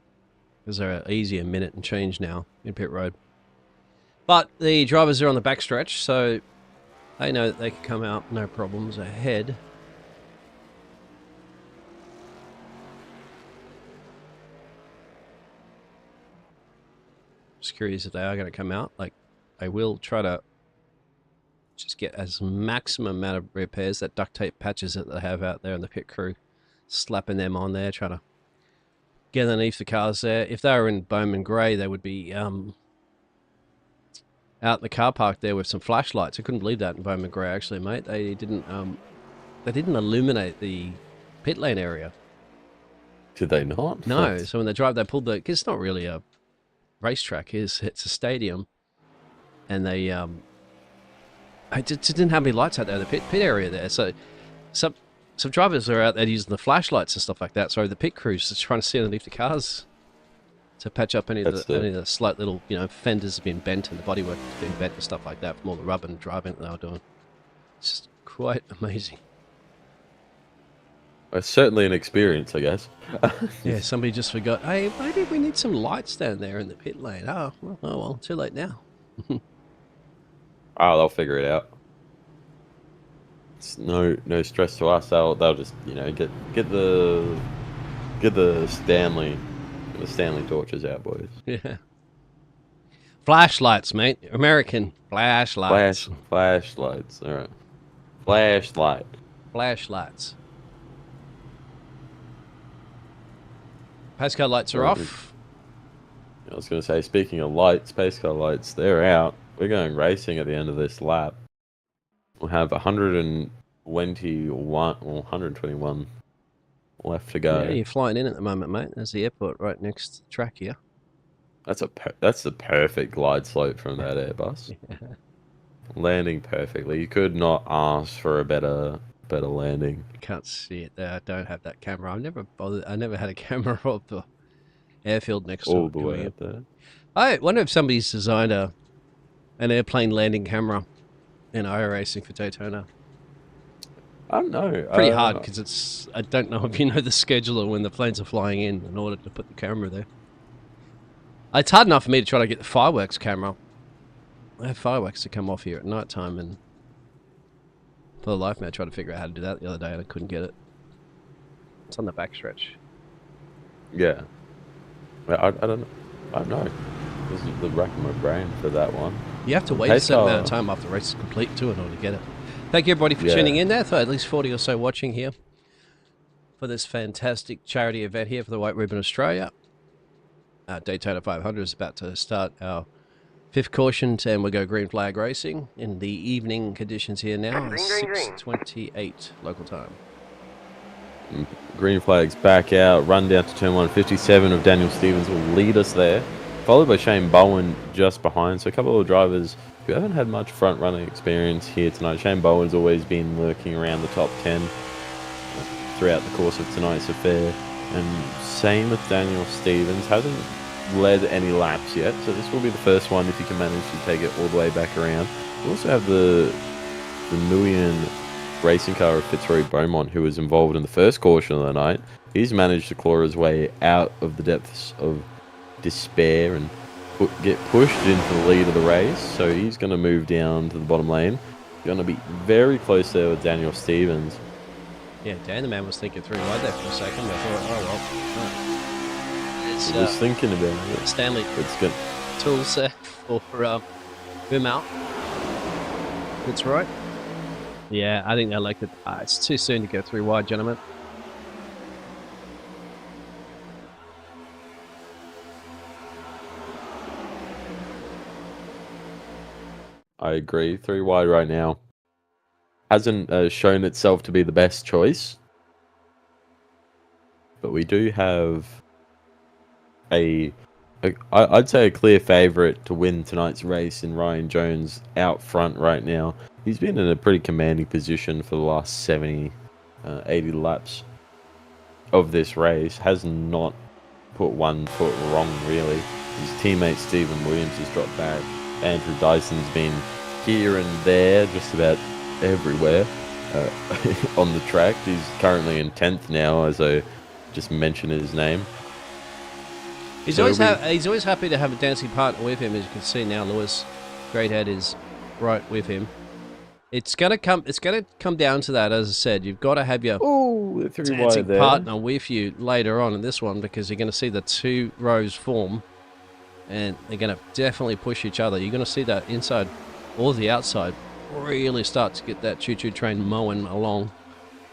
because they're easy a minute and change now in pit road. But the drivers are on the backstretch, so they know that they can come out no problems ahead. Just curious if they are going to come out. Like, I will try to just get as maximum amount of repairs, that duct tape patches that they have out there in the pit crew, slapping them on there, trying to get underneath the cars there. If they were in Bowman Grey, they would be out in the car park there with some flashlights. I couldn't believe that in Bowman Grey, actually, mate. They didn't illuminate the pit lane area. Did they not? No. So when they drive, they pulled the... Cause it's not really a racetrack, it's a stadium, and they just didn't have any lights out there in the pit area there. So some drivers are out there using the flashlights and stuff like that. So the pit crews just trying to see underneath the cars to patch up any of the slight little, fenders have been bent and the bodywork has been bent and stuff like that from all the rub and driving that they were doing. It's just quite amazing. It's certainly an experience, I guess. Yeah, somebody just forgot, hey, maybe we need some lights down there in the pit lane. Oh well, too late now. They'll figure it out. It's no stress to us. They'll just get the Stanley torches out, boys. Yeah. Flashlights, mate. American flashlights. Flashlights. All right. Flashlights. Pace car lights are off. I was going to say, speaking of lights, pace car lights, they're out. We're going racing at the end of this lap. We'll have 121 left to go. Yeah, you're flying in at the moment, mate. There's the airport right next to the track here. That's the perfect glide slope from that Airbus. Landing perfectly. You could not ask for a better landing. I can't see it there. I don't have that camera. I've never bothered. I never had a camera of the airfield next to All it the coming way in. up there. I wonder if somebody's designed an airplane landing camera in iRacing for Daytona. I don't know. Pretty hard because it's. I don't know if you know the scheduler when the planes are flying in order to put the camera there. It's hard enough for me to try to get the fireworks camera. I have fireworks to come off here at night time, and for the life of me, I tried to figure out how to do that the other day, and I couldn't get it. It's on the backstretch. Yeah. I don't know. I don't know. This is the rack of my brain for that one. You have to wait a certain amount of time after the race is complete, too, in order to get it. Thank you, everybody, for tuning in there. At least 40 or so watching here for this fantastic charity event here for the White Ribbon Australia. Daytona 500 is about to start our 5th caution, and we'll go green flag racing in the evening conditions here now. 6:28 local time. Green flag's back out. Run down to turn 1. 57 of Daniel Stevens will lead us there, followed by Shane Bowen just behind. So a couple of drivers who haven't had much front running experience here tonight. Shane Bowen's always been lurking around the top 10 throughout the course of tonight's affair. And same with Daniel Stevens. Hasn't led any laps yet, so this will be the first one if you can manage to take it all the way back around. We also have the million racing car of Fitzroy Beaumont, who was involved in the first caution of the night. He's managed to claw his way out of the depths of despair and get pushed into the lead of the race, so he's going to move down to the bottom lane. Going to be very close there with Daniel Stevens. Yeah, Dan the man was thinking 3 wide there for a second. I thought, oh well. It's, I was thinking about it. Stanley It's good. tools there for boom out. That's right. Yeah, I think they elected. It's too soon to go 3 wide, gentlemen. I agree. 3 wide right now hasn't shown itself to be the best choice, but we do have I'd say a clear favourite to win tonight's race in Ryan Jones out front right now. He's been in a pretty commanding position for the last 70, 80 laps of this race. Has not put one foot wrong, really. His teammate Stephen Williams has dropped back. Andrew Dyson's been here and there, just about everywhere on the track. He's currently in 10th now, as I just mentioned his name. He's always happy to have a dancing partner with him, as you can see now. Lewis Greathead is right with him. It's gonna come down to that, as I said. You've got to have your dancing partner with you later on in this one, because you're going to see the 2 rows form, and they're going to definitely push each other. You're going to see that inside or the outside really start to get that choo-choo train mowing along.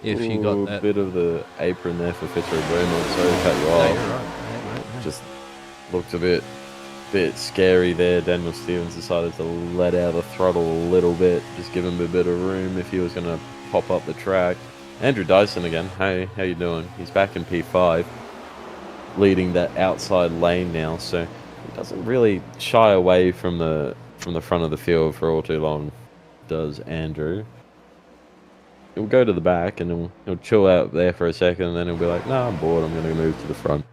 If you got that bit of the apron there for Fitzroy Beaumont, sorry to cut you off. No, you're right. Hey, Just looked a bit scary there. Daniel Stevens decided to let out the throttle a little bit, just give him a bit of room if he was going to pop up the track. Andrew Dyson again. Hey, how you doing? He's back in P5, leading that outside lane now, so he doesn't really shy away from the front of the field for all too long, does Andrew. He'll go to the back and he'll chill out there for a second, and then he'll be like, "No, I'm bored. I'm going to move to the front."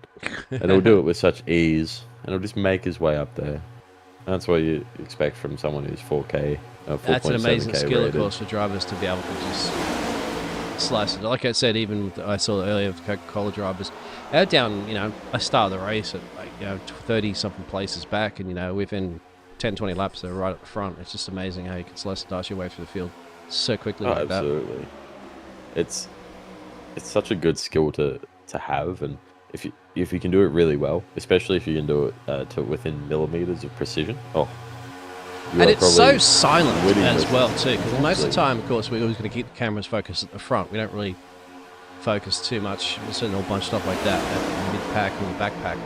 And he'll do it with such ease, and he'll just make his way up there. That's what you expect from someone who's 4K. That's an amazing skill, rated. of course, for drivers to be able to just slice it. Like I said, even with, I saw earlier with Coca-Cola drivers, they're down, I started the race at 30 something places back, and within 10, 20 laps they're right at the front. It's just amazing how you can slice and dice your way through the field so quickly like that. Absolutely. It's such a good skill to have, and if you can do it really well, especially if you can do it to within millimeters of precision. And it's so silent as well too, because Exactly. most of the time, of course, we're always going to keep the cameras focused at the front. We don't really focus too much. We're sitting all bunched up like that at the mid-pack and the backpack,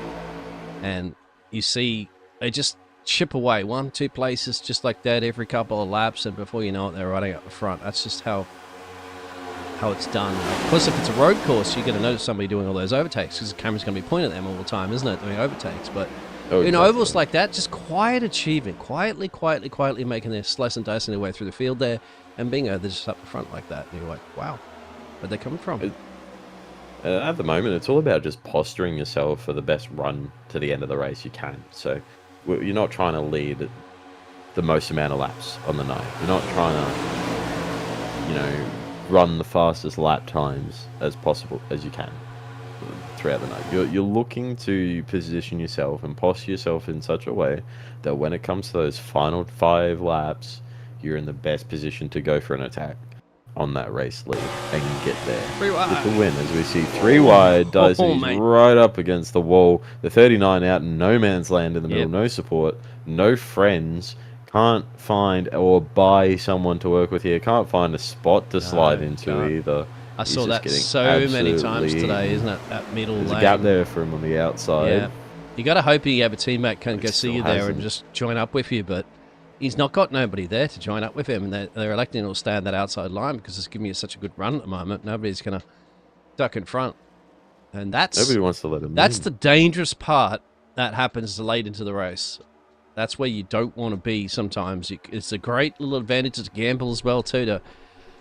and you see they just chip away 1-2 places just like that every couple of laps, and before you know it, they're running up the front. That's just how it's done. Of course, if it's a road course, you're going to notice somebody doing all those overtakes, because the camera's going to be pointing at them all the time, isn't it, doing overtakes? But Oh, In ovals exactly. like that, just quiet achievement, quietly making their slice and dicing their way through the field there, and bingo, they're just up the front like that. And you're like, wow, where'd they come from? At the moment, it's all about just posturing yourself for the best run to the end of the race you can. So you're not trying to lead the most amount of laps on the night. You're not trying to, run the fastest lap times as possible as you can throughout the night. You're looking to position yourself and posture yourself in such a way that when it comes to those final 5 laps, you're in the best position to go for an attack on that race lead and get there 3 with the wide. win. As we see 3 wide, Dicey's mate. right up against the wall. The 39 out in no man's land in the middle, Yep. no support, no friends. Can't find or buy someone to work with here. Can't find a spot to slide into can't. either. I He's saw just that getting so many times absolutely today, isn't it? That middle There's lane. a gap there for him on the outside. Yeah. You got to hope you have a teammate can It go see still you there and hasn't. just join up with you, but he's not got nobody there to join up with him, and they're electing to stay on that outside line because it's giving you such a good run at the moment. Nobody's going to duck in front. And Nobody wants to let him that's in. the dangerous part that happens late into the race. That's where you don't want to be sometimes. It's a great little advantage to gamble as well, too, to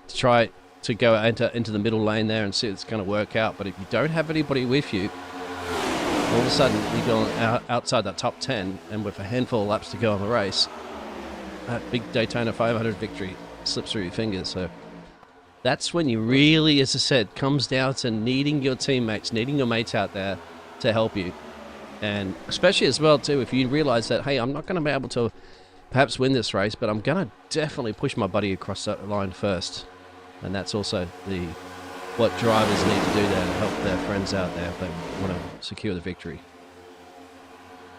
try to go into the middle lane there and see if it's going to work out. But if you don't have anybody with you, all of a sudden you go outside that top 10, and with a handful of laps to go on the race, that big Daytona 500 victory slips through your fingers. So that's when you really, as I said, comes down to needing your teammates, needing your mates out there to help you. And especially as well, too, if you realize that, hey, I'm not going to be able to perhaps win this race, but I'm going to definitely push my buddy across that line first. And that's also what drivers need to do there to help their friends out there if they want to secure the victory.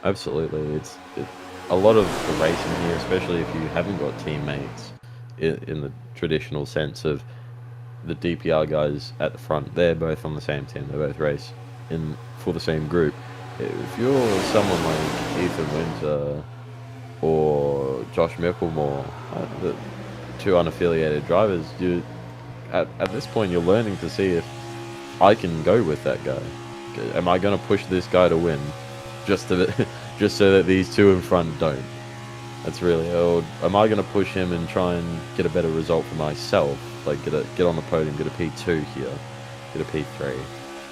Absolutely. It's a lot of the racing here, especially if you haven't got teammates in the traditional sense of the DPR guys at the front. They're both on the same team. They both race for the same group. If you're someone like Ethan Winter or Josh Micklemore, the 2 unaffiliated drivers, at this point you're learning to see if I can go with that guy. Am I going to push this guy to win just so that these 2 in front don't? That's really, or am I going to push him and try and get a better result for myself? Like get on the podium, get a P2 here, get a P3.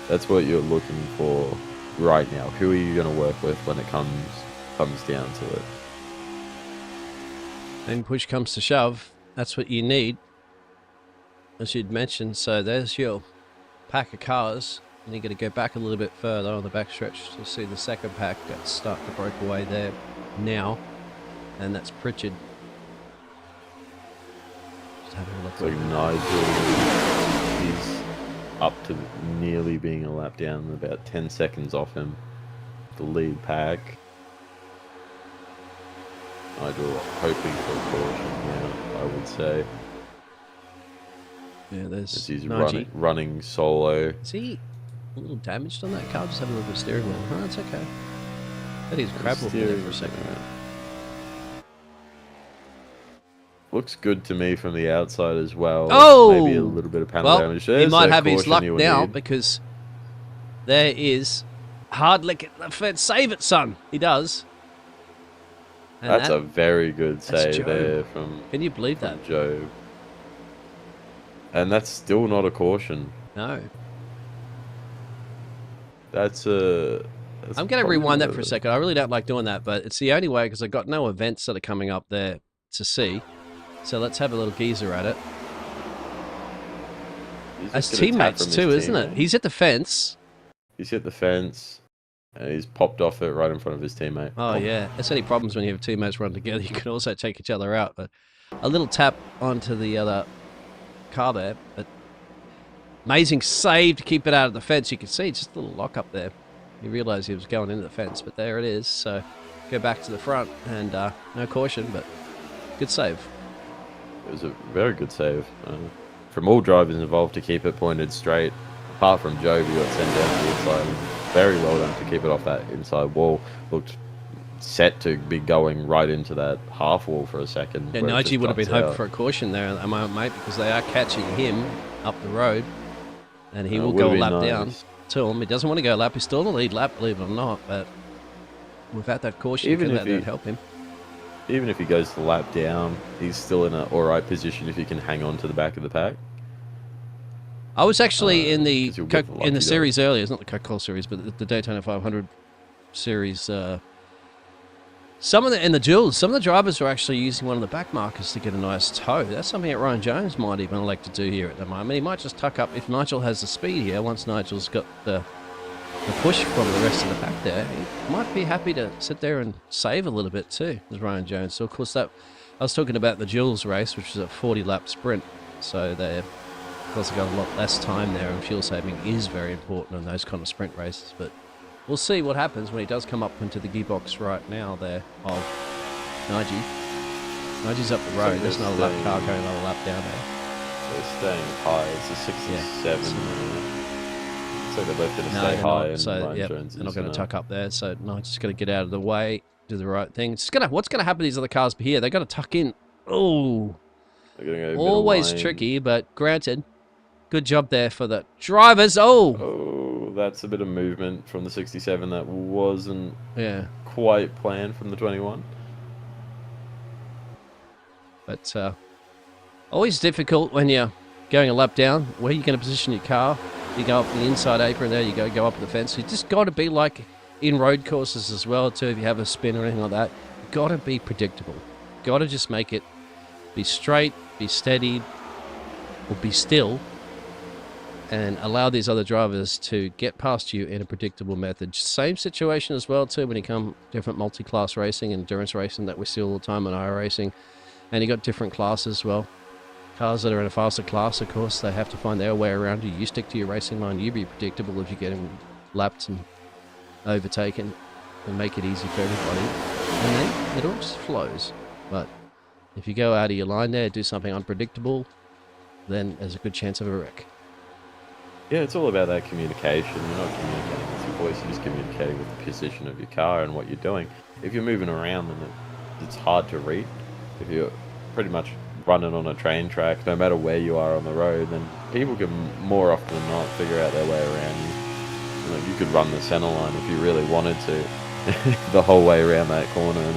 That's what you're looking for right now. Who are you going to work with when it comes down to it? And push comes to shove, that's what you need, as you'd mentioned. So there's your pack of cars, and you're going to go back a little bit further on the backstretch to see the second pack start to break away there now, and that's Pritchard. Just having a look. So Nigel, he's up to nearly being a lap down, about 10 seconds off him. The lead pack. Nigel hoping for a caution now, I would say. Yeah, there's As he's Najee. running solo. Is he a little damaged on that car? Just have a look at the steering wheel. Oh, that's okay. That is crab walking there for a second. Looks good to me from the outside as well. Oh! Maybe a little bit of panel Well, damage. he There's might a have his caution luck you would now need. because there is hard lick at the fence. Save it, son. He does. And That's a very good that's save Joe. there from Can you believe that? Joe. And that's still not a caution. No. That's a... I'm going to rewind that for a second. I really don't like doing that, but it's the only way because I've got no events that are coming up there to see. So let's have a little geezer at it. As teammates too, isn't it? He's at the fence. He's hit the fence, and he's popped off it right in front of his teammate. Oh, yeah. That's any problems when you have teammates run together. You can also take each other out. But a little tap onto the other car there. But amazing save to keep it out of the fence. You can see just a little lock up there. He realised he was going into the fence, but there it is. So go back to the front and no caution, but good save. It was a very good save from all drivers involved to keep it pointed straight. Apart from Joe, who got sent down to the inside. Very well done to keep it off that inside wall. Looked set to be going right into that half wall for a second. Yeah, Najee would have been hoping for a caution there at the moment, mate, because they are catching him up the road, and he will go a lap down to him. He doesn't want to go a lap. He's still in the lead lap, believe it or not, but without that caution, Even can if that he- help him? Even if he goes the lap down, he's still in an alright position if he can hang on to the back of the pack. I was actually in 'cause you'll get the in the lucky series earlier. It's not the Coca-Cola series, but the Daytona 500 series. Some of the drivers are actually using one of the back markers to get a nice toe. That's something that Ryan Jones might even elect to do here at the moment. He might just tuck up if Nigel has the speed here. Once Nigel's got the push from the rest of the pack there, he might be happy to sit there and save a little bit too, as Ryan Jones. So of course I was talking about the Jules race, which is a 40-lap sprint. So they've got a lot less time there, and fuel saving is very important in those kind of sprint races. But we'll see what happens when he does come up into the gearbox right now there of Nige. Nige's up the road. There's another lap car going another lap down there. So staying high. It's a 67. So they're both going to stay they're high. not. And So Ryan yep, Jones they're not is going to gonna- tuck up there. So Nigel's going to get out of the way, do the right thing. What's going to happen to these other cars here? They're going to tuck in. Oh, They're gonna go a bit of always line. tricky, but granted. Good job there for the drivers. Oh, Oh, that's a bit of movement from the 67 that wasn't yeah. quite planned from the 21. But always difficult when you're going a lap down. Where are you going to position your car? You go up the inside apron there, you go up the fence. You just got to be like in road courses as well, too, if you have a spin or anything like that. You've got to be predictable. Got to just make it be straight, be steady, or be still, and allow these other drivers to get past you in a predictable method. Same situation as well, too, when you come different multi-class racing, endurance racing that we see all the time in iRacing. And you got different classes as well. Cars that are in a faster class, of course, they have to find their way around you. You stick to your racing line. You be predictable if you get lapped and overtaken, and make it easy for everybody. And then it all just flows. But if you go out of your line there, do something unpredictable, then there's a good chance of a wreck. Yeah, it's all about that communication. You're not communicating with your voice, you're just communicating with the position of your car and what you're doing. If you're moving around, then it's hard to read. If you're pretty much running on a train track, no matter where you are on the road, then people can more often than not figure out their way around you. You know, you could run the center line if you really wanted to, the whole way around that corner. And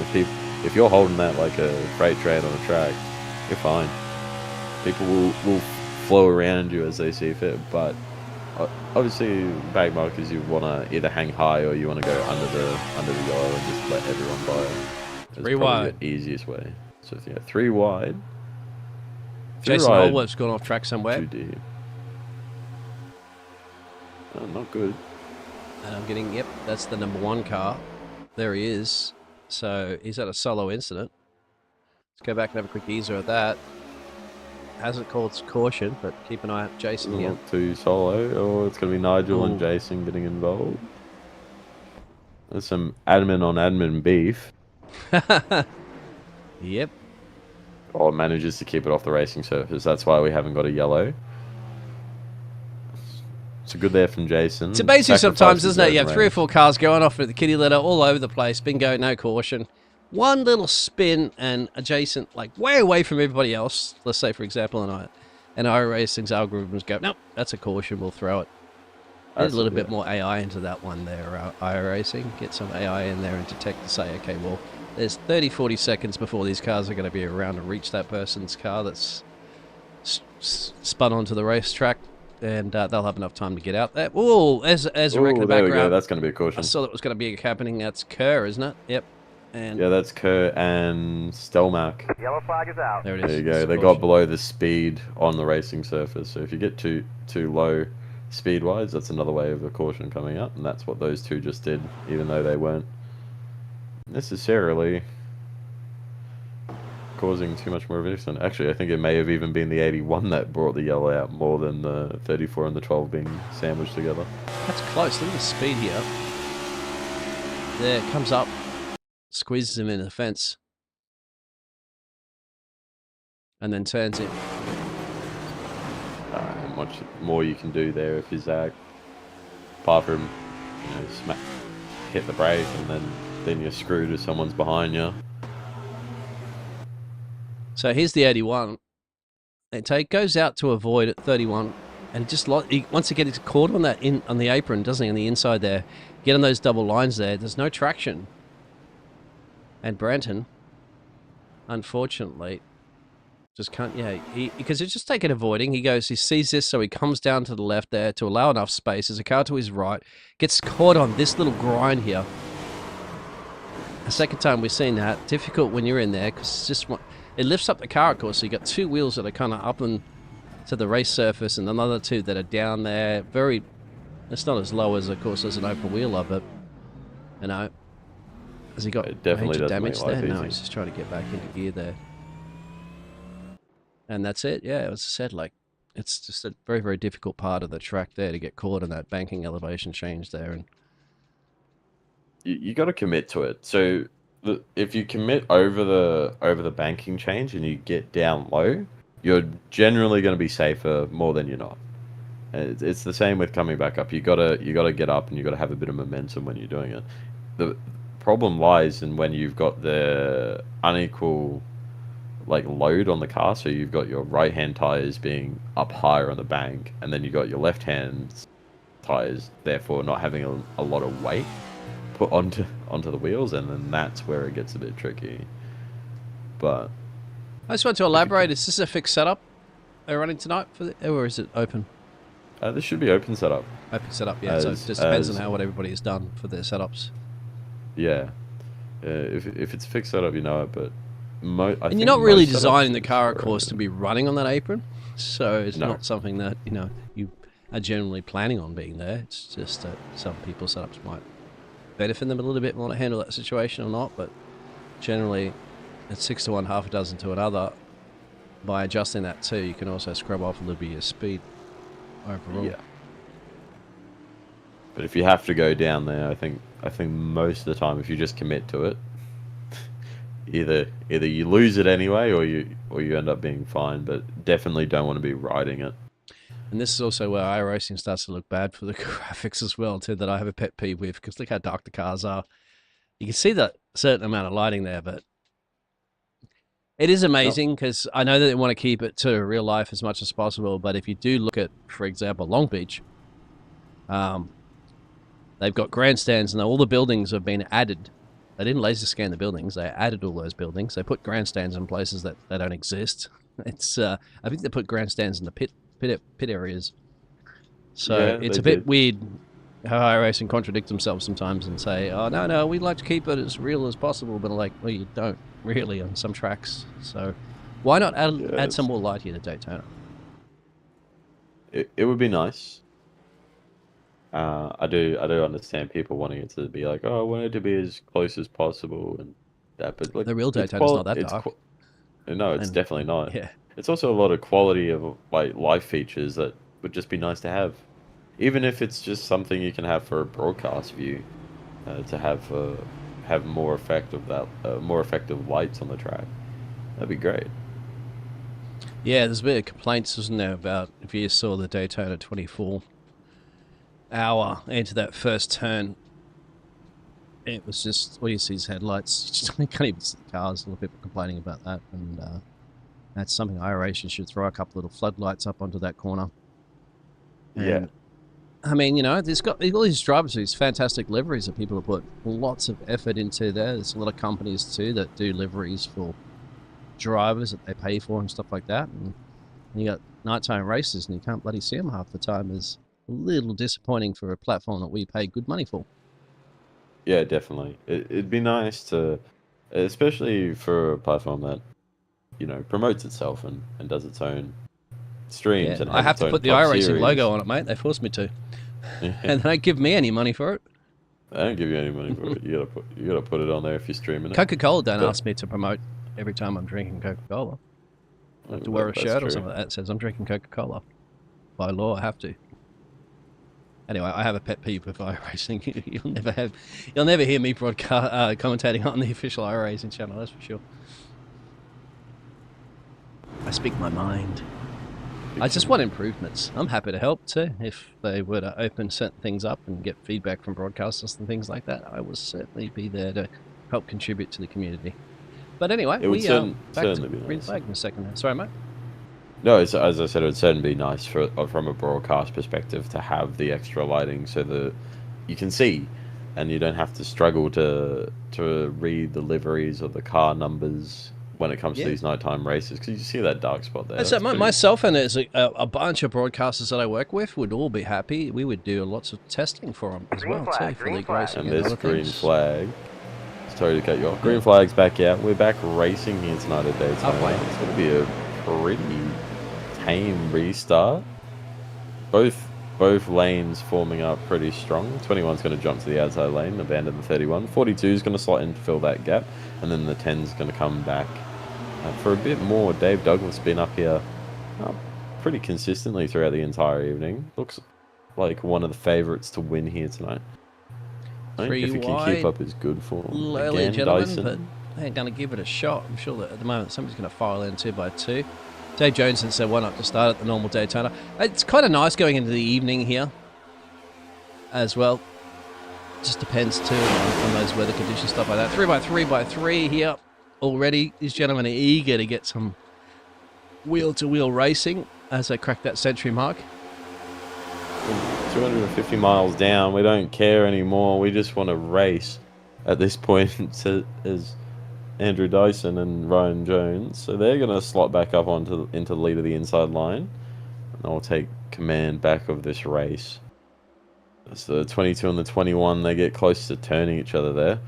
if you're holding that like a freight train on a track, you're fine. People will flow around you as they see fit, but obviously back markers you want to either hang high or you want to go under the yellow and just let everyone by. That's 3 probably wide. the easiest way. So yeah, 3 wide. Jason wide, Holworth's gone off track somewhere. too deep. Not good. And I'm getting, yep, that's the number 1 car. There he is. So he's had a solo incident. Let's go back and have a quick easer at that. Hasn't called caution, but keep an eye out Jason here. Not too solo, or it's going to be Nigel and Ooh. Jason getting involved. There's some admin on admin beef. Yep. Oh, manages to keep it off the racing surface. That's why we haven't got a yellow. So good there from Jason. It's amazing sometimes, Sacrifices isn't it? You have own 3 or range. 4 cars going off at the kitty litter all over the place. Bingo, no caution. One little spin and adjacent, like way away from everybody else. Let's say, for example, and iRacing's algorithms go, nope, that's a caution, we'll throw it. There's a little bit more AI into that one there, iRacing. Get some AI in there and detect to say, okay, well, there's 30, 40 seconds before these cars are going to be around to reach that person's car that's spun onto the racetrack, and they'll have enough time to get out there. Oh, as a wreck in the there we go. background. That's going to be a I caution. saw that was going to be happening. That's Kerr, isn't it? Yep. And Yeah, that's Kerr and Stelmack. Yellow flag is out. there it is. There you It's go. a They got caution. below the speed on the racing surface. So if you get too low speed-wise, that's another way of a caution coming up. And that's what those two just did, even though they weren't necessarily causing too much more of an accident. Actually, I think it may have even been the 81 that brought the yellow out more than the 34 and the 12 being sandwiched together. That's close. Look at the speed here. There, it comes up, squeezes him into the fence, and then turns it. Much more you can do there if you're Zach. Apart from, hit the brake and then you're screwed if someone's behind you. So here's the 81. It goes out to avoid at 31, and it just once again it's caught on that on the apron, doesn't he? On the inside there, get on those double lines there. There's no traction, And Branton, unfortunately, just can't, because it's just taken avoiding. He sees this, so he comes down to the left there to allow enough space. There's a car to his right, gets caught on this little grind here. A second time we've seen that. Difficult when you're in there, because it lifts up the car, of course, so you got two wheels that are kind of up and to the race surface, and another two that are down there. It's not as low as, of course, as an open wheeler, but, has he got major damage there? No, he's just trying to get back into gear there. And that's it. Yeah, as I said, it's just a very, very difficult part of the track there to get caught in that banking elevation change there. And you got to commit to it. So if you commit over the banking change and you get down low, you're generally going to be safer more than you're not. It's the same with coming back up. You gotta get up and you gotta have a bit of momentum when you're doing it. The problem lies in when you've got the unequal load on the car. So you've got your right hand tires being up higher on the bank, and then you got your left hand tires therefore not having a lot of weight put onto the wheels, and then that's where it gets a bit tricky. But I just want to elaborate. Is this a fixed setup they're running tonight or is it open? This should be open setup. Open setup, yeah. So it just depends on what everybody has done for their setups. Yeah. If it's fixed setup, you know it, but and you're not really designing the car, of course, to be running on that apron, so it's not something that you are generally planning on being there. It's just that some people's setups might benefit them a little bit more to handle that situation or not, but generally it's 6 to 1, half a dozen to another. By adjusting that too, you can also scrub off a little bit of your speed overall. Yeah. But if you have to go down there, I think most of the time, if you just commit to it, either you lose it anyway, or you end up being fine. But definitely don't want to be riding it. And this is also where iRacing starts to look bad for the graphics as well too. That I have a pet peeve with, because look how dark the cars are. You can see that certain amount of lighting there, but it is amazing because I know that they want to keep it to real life as much as possible. But if you do look at, for example, Long Beach, they've got grandstands and all the buildings have been added. They didn't laser scan the buildings. They added all those buildings. They put grandstands in places that they don't exist. It's I think they put grandstands in the pit areas. So it's a bit weird how iRacing contradict themselves sometimes and say, oh, no, we'd like to keep it as real as possible. But well, you don't really on some tracks. So why not add some more light here to Daytona? It would be nice. I do understand people wanting it to be like, oh, I want it to be as close as possible and that, but the real Daytona's not that dark. No, it's definitely not. Yeah. It's also a lot of quality of life features that would just be nice to have, even if it's just something you can have for a broadcast view, to have more effective lights on the track. That'd be great. Yeah, there's a bit of complaints, isn't there, about if you saw the Daytona 24 hour into that first turn, it was just all you see is headlights. You can't even see the cars. A lot of people complaining about that, and that's something iRacing should throw a couple little floodlights up onto that corner. And, I mean, there's got all these drivers with these fantastic liveries that people have put lots of effort into there. There's a lot of companies too that do liveries for drivers that they pay for and stuff like that. And you got nighttime races and you can't bloody see them half the time. Is a little disappointing for a platform that we pay good money for. Yeah, definitely. It'd be nice to, especially for a platform that, promotes itself and does its own streams. Yeah, and I have to put the iRacing logo on it, mate. They forced me to. Yeah. And they don't give me any money for it. They don't give you any money for it. You gotta put it on there if you're streaming it. Coca-Cola don't ask me to promote every time I'm drinking Coca-Cola. I have to wear a shirt or something that says I'm drinking Coca-Cola. By law, I have to. Anyway, I have a pet peeve with iRacing. You'll never hear me commentating on the official iRacing channel. That's for sure. I speak my mind. I just want improvements. I'm happy to help too. If they were to open certain things up and get feedback from broadcasters and things like that, I will certainly be there to help contribute to the community. But anyway, it would back certainly to be green nice. flag in a second. Sorry, mate. No, as I said, it would certainly be nice from a broadcast perspective to have the extra lighting so that you can see. and you don't have to struggle to read the liveries or the car numbers when it comes to these nighttime races, because you see that dark spot there. So myself and there's a bunch of broadcasters that I work with would all be happy. We would do lots of testing for them as well too, for league racing and and this other green things. flag. Sorry to cut you off. Green flag's back out. We're back racing here tonight at Daytona. It's going to be a pretty tame restart. Both lanes forming up pretty strong. 21's going to jump to the outside lane, abandon the 31. 42 is going to slot in to fill that gap, and then the 10's going to come back for a bit more. Dave Douglas been up here pretty consistently throughout the entire evening. Looks like one of the favourites to win here tonight. If he can keep up his good form. Early, gentlemen, but they're going to give it a shot. I'm sure that at the moment somebody's going to file in 2 by 2. Dave Jones said one up to start at the normal Daytona. It's kind of nice going into the evening here as well. Just depends too on those weather conditions, stuff like that. 3 by 3 by 3 here already. These gentlemen are eager to get some wheel-to-wheel racing as they crack that century mark. 250 miles down. We don't care anymore. We just want to race at this point, as Andrew Dyson and Ryan Jones. So they're going to slot back up into the lead of the inside line. And they'll take command back of this race. So the 22 and the 21, they get close to turning each other there.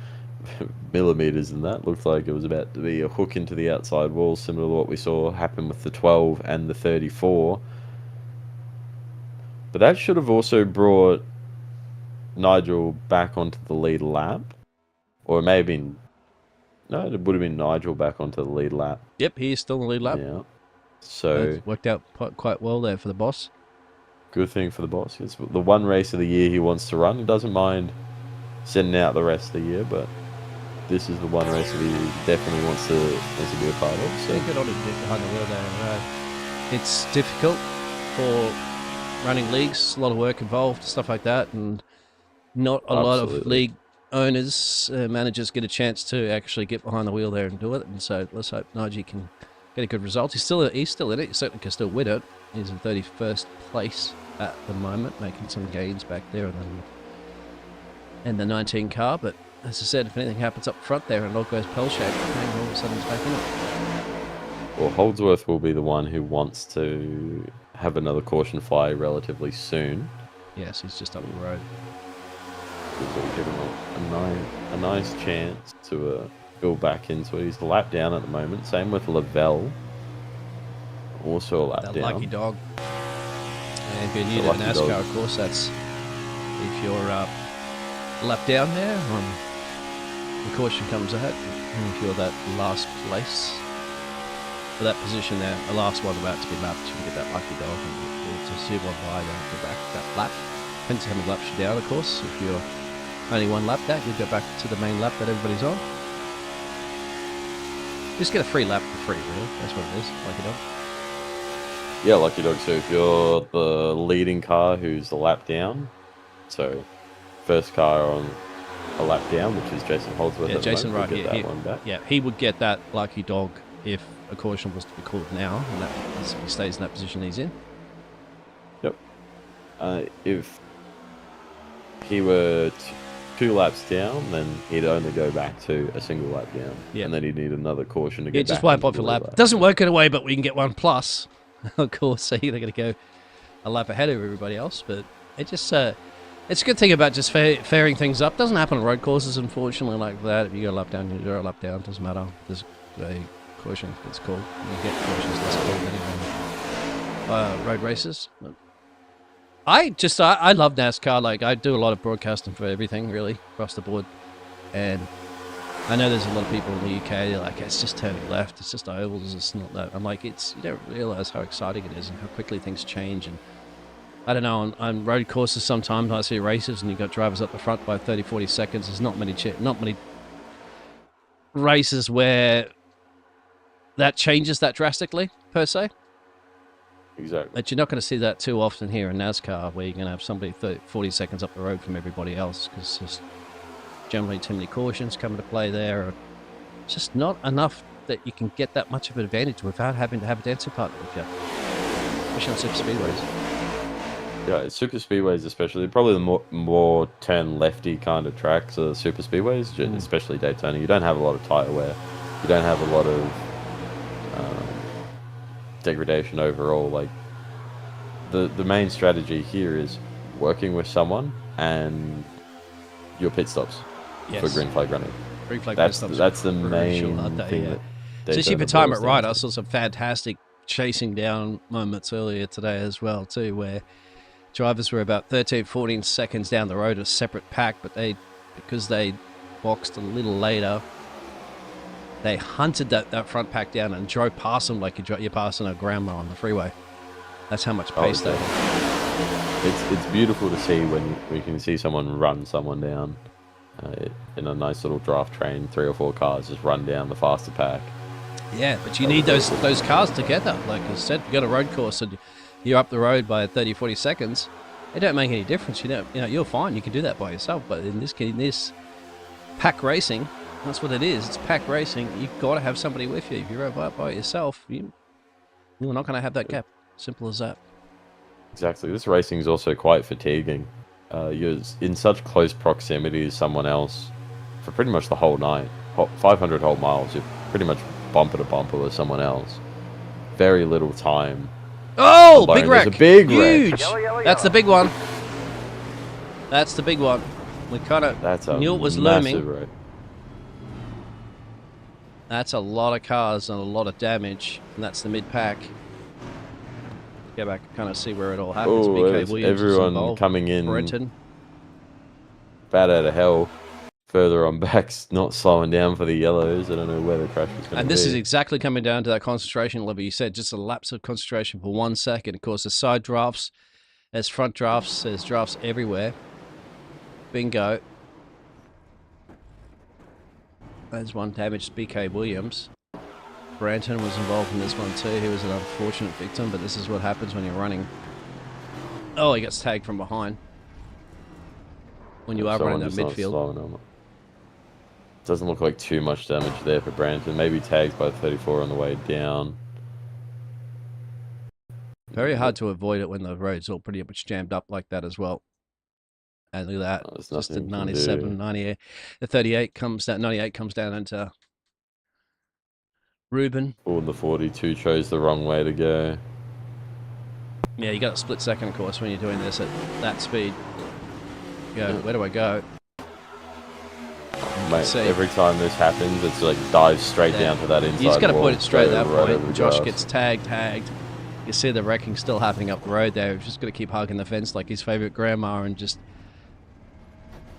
Millimeters in that. Looked like it was about to be a hook into the outside wall, similar to what we saw happen with the 12 and the 34. But that should have also brought Nigel back onto the lead lap. Or it may have been... No, it would have been Nigel back onto the lead lap. Yep, he's still in the lead lap. Yeah. So... It worked out quite well there for the boss. Good thing for the boss. It's the one race of the year he wants to run. He doesn't mind sending out the rest of the year, but this is the one race of the year he definitely wants to be a part of. So. Yeah, good on him to get behind the wheel there. It's difficult for running leagues, a lot of work involved, stuff like that, and not a lot of league owners, managers get a chance to actually get behind the wheel there and do it. And so let's hope Nigel can get a good result. He's still in it. He certainly can still win it. He's in 31st place at the moment, making some gains back there in the 19 car. But as I said, if anything happens up front there and it all goes pear-shaped, maybe all of a sudden he's back in it. Well, Holdsworth will be the one who wants to have another caution fly relatively soon. Yes, he's just up the road. We'll give him a nice chance to go back into it. He's a lap down at the moment. Same with Lavelle. Also a lap down. That lucky dog. And if you're new to NASCAR, of course, that's if you're lap down there, the caution comes out. And if you're that last place for that position there, the last one about to be lapped, you can get that lucky dog and to see one by go back that lap. Depends how many laps you're down, of course. If you're only one lap down, you go back to the main lap that everybody's on. Just get a free lap for free, really. That's what it is, lucky dog. Yeah, lucky dog. So if you're the leading car who's the lap down, so first car on a lap down, which is Jason Holdsworth. Yeah, Jason, right here. Yeah, he would get that lucky dog if a caution was to be called now, and he stays in that position he's in. Yep. If he were 2 laps down, then he'd only go back to a single lap down. Yep. And then he'd need another caution to get back. Just wipe off your lap. It doesn't work in a way, but we can get one plus. Of course, so you're going to go a lap ahead of everybody else, but it just it's a good thing about just fairing things up. Doesn't happen on road courses, unfortunately, like that. If you go a lap down, you go a lap down. Doesn't matter. There's a caution that's called. You get cautions that's called anyway. Road races. I love NASCAR. Like, I do a lot of broadcasting for everything, really, across the board. And I know there's a lot of people in the UK, they're like, it's just turning left, it's just ovals, it's not that. I'm like, you don't realize how exciting it is and how quickly things change. And I don't know, on road courses sometimes I see races and you've got drivers up the front by 30, 40 seconds. There's not many races where that changes that drastically, per se. Exactly. But you're not going to see that too often here in NASCAR, where you're going to have somebody 30, 40 seconds up the road from everybody else, because there's generally too many cautions come into play there. Or it's just not enough that you can get that much of an advantage without having to have a dancing partner with you, especially on super speedways. Yeah, super speedways especially, probably the more turn lefty kind of tracks are super speedways, especially Daytona. You don't have a lot of tire wear. You don't have a lot of degradation overall. Like the main strategy here is working with someone and your pit stops for green flag running. Green flag That's pit stops that's the are main crucial, aren't they? thing Yeah. that Especially if Daytona you time it boils right. down I to. saw some fantastic chasing down moments earlier today as well too, where drivers were about 13, 14 seconds down the road, a separate pack, but because they boxed a little later, they hunted that front pack down and drove past them like you're passing a grandma on the freeway. That's how much pace they had. It's beautiful to see when we can see someone run someone down in a nice little draft train. 3 or 4 cars just run down the faster pack. Yeah, but you need those cars together. Like I said, you got a road course and you're up the road by 30, 40 seconds. It don't make any difference. You know, you're fine. You can do that by yourself. But in this pack racing, that's what it is. It's pack racing. You've got to have somebody with you. If you're by yourself, you're not going to have that gap. Simple as that. Exactly. This racing is also quite fatiguing. You're in such close proximity to someone else for pretty much the whole night. 500 whole miles. You're pretty much bumper to bumper with someone else. Very little time. Oh, alone. big wreck. There's a big Huge. wreck. Yellow, That's the big one. That's the big one. We kind of knew it was looming. Wreck. That's a lot of cars and a lot of damage. And that's the mid-pack. Go back and kind of see where it all happens. Oh, BK Williams is everyone involved. coming in Brenton. bad out of hell. Further on backs, not slowing down for the yellows. I don't know where the crash was going to be. And this is exactly coming down to that concentration level. You said just a lapse of concentration for 1 second. Of course, there's side drafts, there's front drafts, there's drafts everywhere. Bingo. There's one damaged BK Williams. Branton was involved in this one too. He was an unfortunate victim, but this is what happens when you're running. Oh, he gets tagged from behind. When you are running that midfield. Doesn't look like too much damage there for Branton. Maybe tagged by 34 on the way down. Very hard to avoid it when the road's all pretty much jammed up like that as well. And look at that. Just the 97, 98. The 38 comes down, 98 comes down into Ruben. Oh, the 42 chose the wrong way to go. Yeah, you got a split second, of course, when you're doing this at that speed. Go, where do I go? Mate, every time this happens, it's like dives straight down to that inside. You just got to wall, point it straight at that right point. Josh grass. gets tagged. You see the wrecking still happening up the road there. We've just got to keep hugging the fence like his favourite grandma and just...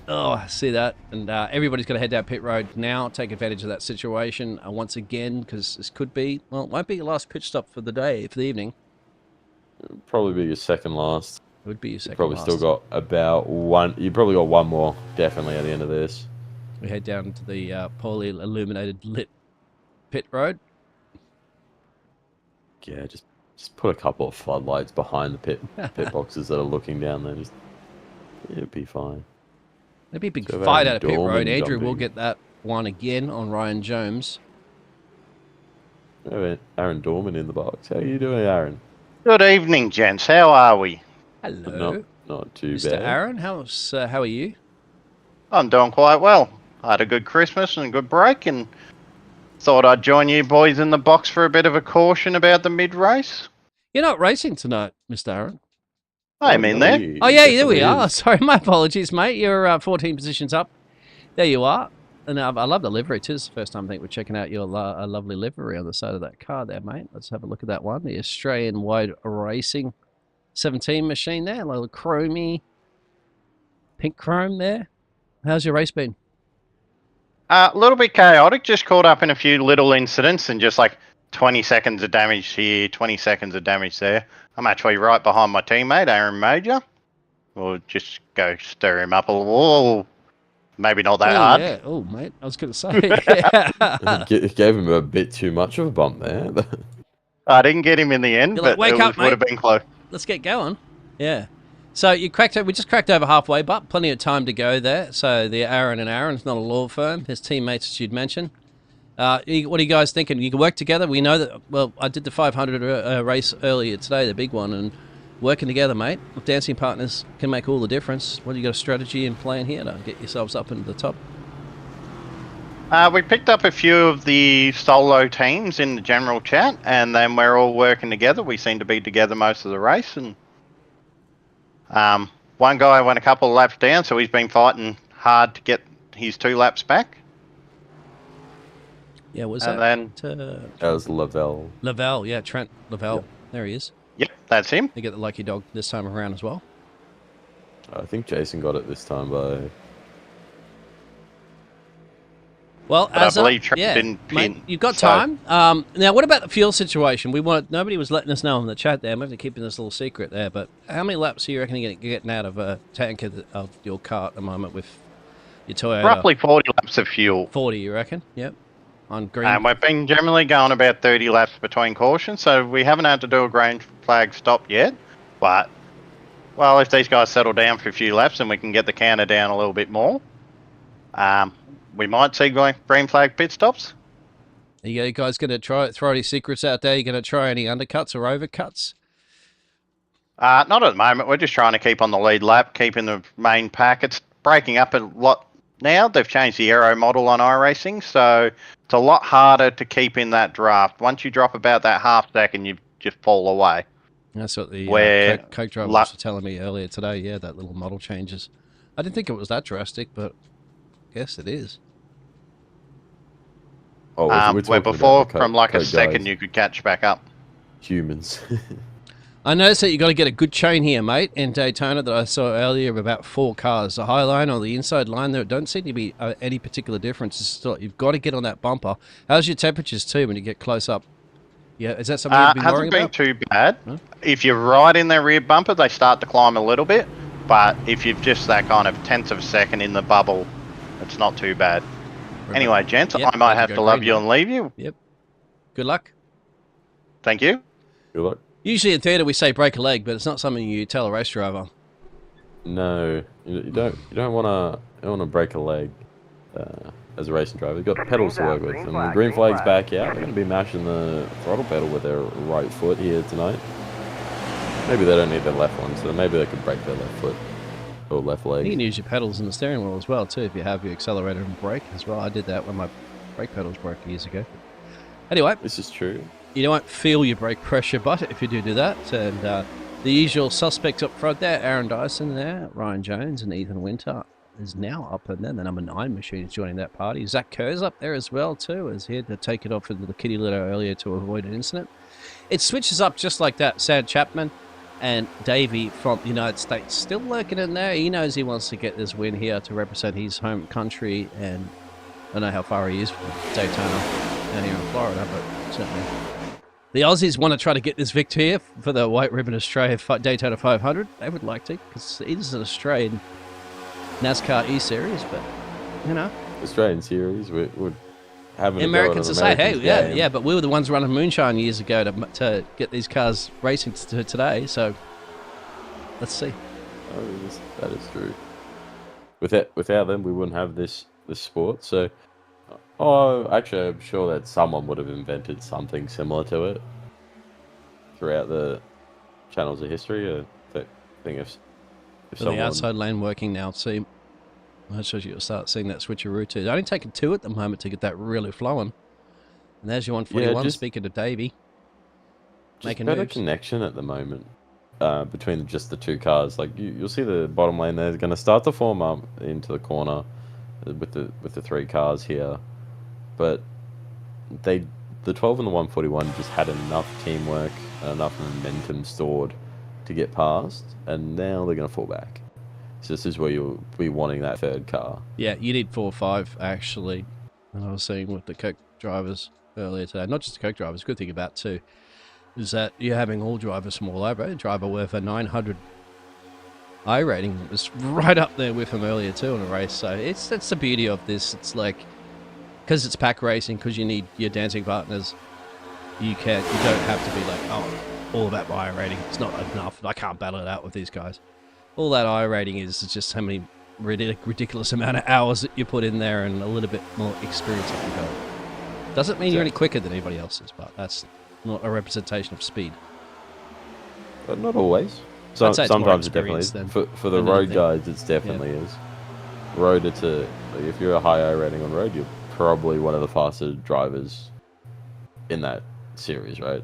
Oh, I see that. And everybody's got to head down pit road now, take advantage of that situation once again, because this could be... Well, it won't be your last pitch stop for the day, for the evening. It'll probably be your second last. It would be your second Probably last. still got about one. You probably got one more, definitely, at the end of this. We head down to the poorly illuminated lit pit road. Yeah, just put a couple of floodlights behind the pit boxes that are looking down there. It'll be fine. There'll be a big So fight Aaron out of pit road. Dorman Andrew will jumping. get that one again on Ryan Jones. Aaron Dorman in the box. How are you doing, Aaron? Good evening, gents. How are we? Hello, Not too Mr. bad. Aaron. How are you? I'm doing quite well. I had a good Christmas and a good break, and thought I'd join you boys in the box for a bit of a caution about the mid-race. You're not racing tonight, Mr. Aaron. I'm in there. Oh yeah, there we are. Sorry, my apologies, mate. You're 14 positions up. There you are. And I love the livery too. It's the first time I think we're checking out your lovely livery on the side of that car there, mate. Let's have a look at that one. The Australian Wide Racing 17 machine there. A little chromey, pink chrome there. How's your race been? A little bit chaotic, just caught up in a few little incidents and just like 20 seconds of damage here, 20 seconds of damage there. I'm actually right behind my teammate, Aaron Major. We'll just go stir him up a little. Maybe not that hard. Yeah. Oh, mate. I was going to say. Yeah. Gave him a bit too much of a bump there. I didn't get him in the end, You're like, but "Wake it up, would have mate." been close. Let's get going. Yeah. So we just cracked over halfway, but plenty of time to go there. So the Aaron's not a law firm. His teammates, as you'd mentioned. What are you guys thinking? You can work together. We know that. Well, I did the 500 race earlier today, the big one, and working together, mate. If dancing partners can make all the difference, what do you got a strategy and plan here to get yourselves up into the top? We picked up a few of the solo teams in the general chat, and then we're all working together. We seem to be together most of the race, and one guy went a couple of laps down, so he's been fighting hard to get his 2 laps back. Yeah, was And that? That was Lavelle. Lavelle, yeah, Trent Lavelle. Yep. There he is. Yep, that's him. They get the lucky dog this time around as well. I think Jason got it this time by... Well, But I believe Trent yeah, didn't mate, pin, you've got so- time. Now, what about the fuel situation? Nobody was letting us know in the chat there. I'm going to keep this little secret there. But how many laps are you reckon you're getting out of a tank of your car at the moment with your Toyota? Roughly 40 laps of fuel. 40, you reckon? Yep. On green. And we've been generally going about 30 laps between cautions, so we haven't had to do a green flag stop yet. But, well, if these guys settle down for a few laps, then we can get the counter down a little bit more. We might see green flag pit stops. Are you guys going to throw any secrets out there? You going to try any undercuts or overcuts? Not at the moment. We're just trying to keep on the lead lap, keeping the main pack. It's breaking up a lot now. They've changed the aero model on iRacing, so it's a lot harder to keep in that draft. Once you drop about that half second, you just fall away. That's what the Where Coke drivers were telling me earlier today. Yeah, that little model changes. I didn't think it was that drastic, but I guess it is. Oh, we're where talking before, about the from like a Coke second, guys. you could catch back up. Humans. I noticed that you got to get a good chain here, mate, in Daytona that I saw earlier of about 4 cars. The high line or the inside line, there don't seem to be any particular difference. Still, you've got to get on that bumper. How's your temperatures, too, when you get close up? Yeah, is that something you'd be worrying Hasn't been about? too bad. Huh? If you're right in their rear bumper, they start to climb a little bit. But if you've just that kind of tenth of a second in the bubble, it's not too bad. Anyway, gents, Yep, I might about have to to go love green you now. and leave you. Yep. Good luck. Thank you. Good luck. Usually in theatre we say break a leg, but it's not something you tell a race driver. No, you don't want to break a leg as a racing driver. You've got pedals to work with, and when green flag's back out, they're going to be mashing the throttle pedal with their right foot here tonight. Maybe they don't need their left one, so maybe they could break their left foot or left leg. You can use your pedals in the steering wheel as well, too, if you have your accelerator and brake as well. I did that when my brake pedals broke years ago. Anyway, This is true. you don't feel your brake pressure, but if you do that, and the usual suspects up front there, Aaron Dyson there, Ryan Jones and Ethan Winter is now up, and then the number 9 machine is joining that party. Zach Kerr's up there as well, too, as he had to take it off into the kitty litter earlier to avoid an incident. It switches up just like that. Sam Chapman and Davey from the United States still lurking in there. He knows he wants to get this win here to represent his home country, and I don't know how far he is from Daytona down here in Florida, but certainly the Aussies want to try to get this victory here for the White Ribbon Australia Daytona 500. They would like to, because it is an Australian NASCAR eSeries, but, you know. Australian series, we're having Americans to to say, hey, game. yeah, but we were the ones running moonshine years ago to get these cars racing to today, so let's see. Oh, that is true. Without them, we wouldn't have this sport. So, actually, I'm sure that someone would have invented something similar to it throughout the channels of history. I think if For someone, the outside lane working now, see, I suppose you'll start seeing that switcheroo too. It's only taken 2 at the moment to get that really flowing. And there's your 141, just- speaking of Davey. just Making better moves. connection at the moment between just the 2 cars. Like you'll see the bottom lane there is going to start to form up into the corner with the 3 cars here, but the 12 and the 141 just had enough teamwork, enough momentum stored to get past, and now they're going to fall back. So this is where you'll be wanting that 3rd car. Yeah, you need 4 or 5, actually. And I was seeing with the Coke drivers earlier today, not just the Coke drivers, good thing about too, is that you're having all drivers from all over. A driver with a 900 I rating was right up there with him earlier too in a race. So that's the beauty of this. It's like, because it's pack racing, because you need your dancing partners, you don't have to be like, oh, all about my I rating. It's not enough. I can't battle it out with these guys. All that I rating is just how many ridiculous amount of hours that you put in there and a little bit more experience that you got. Doesn't mean you're any quicker than anybody else is, but that's not a representation of speed. But not always. I'd say it's more sometimes it definitely is. experience For the than road anything. guys, it's definitely is. Road, if you're a high I rating on road, you're probably one of the faster drivers in that series, right?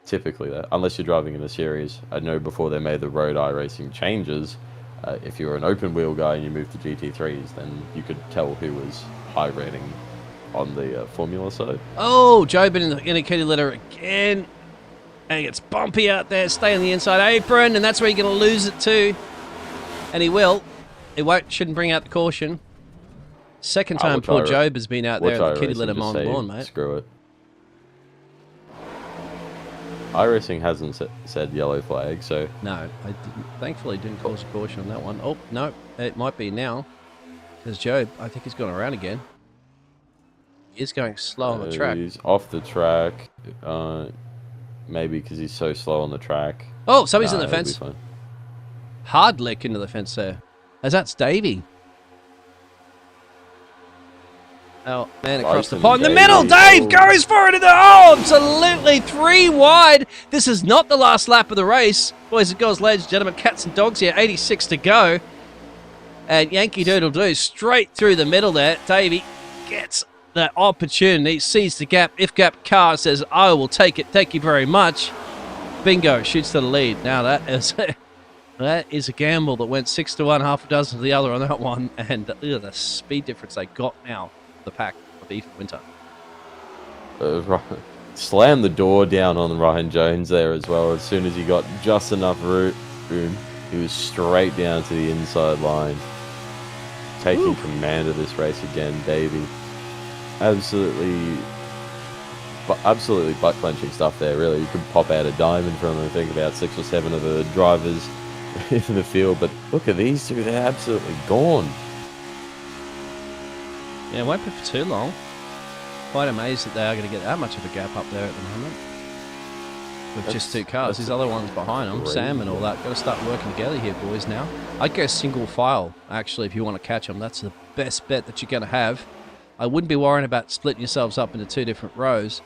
Typically, that unless you're driving in a series. I know before they made the road iRacing changes, if you were an open wheel guy and you moved to GT3s, then you could tell who was high rating on the Formula side. Oh, Job in the kitty litter again. And it gets bumpy out there. Stay on the inside apron, and that's where you're going to lose it too. And he will. He shouldn't bring out the caution. Second time poor Job has been out there at the kitty litter mowing the lawn, mate. Screw it. iRacing hasn't said yellow flag, so... No, I didn't. Thankfully didn't cause a caution on that one. Oh, no, it might be now. Because Job, I think he's gone around again. He is going slow on the track. He's off the track. Maybe because he's so slow on the track. Oh, somebody's in the it'll be fence. fine. Hard lick into the fence there. As that's Davey. Oh, man, across the pond. In the middle, Dave goes for it in the... Oh, absolutely 3 wide. This is not the last lap of the race. Boys and girls, ladies and gentlemen, cats and dogs here, 86 to go. And Yankee Doodle Doo straight through the middle there. Davey gets the opportunity, sees the gap. If gap car says, I will take it, thank you very much. Bingo, shoots to the lead. Now that is a gamble that went 6 to 1, half a dozen to the other on that one. And the speed difference they got now, the pack of Ethan Winter. Slammed the door down on Ryan Jones there as well. As soon as he got just enough room, he was straight down to the inside line. Taking command of this race again, Davey. Absolutely butt-clenching stuff there, really. You could pop out a diamond from, I think, about 6 or 7 of the drivers in the field. But look at these two, they're absolutely gone. Yeah, it won't be for too long. Quite amazed that they are going to get that much of a gap up there at the moment. With just 2 cars. These other ones behind them, Sam and all that, got to start working together here, boys, now. I'd go single file, actually, if you want to catch them. That's the best bet that you're going to have. I wouldn't be worrying about splitting yourselves up into 2 different rows.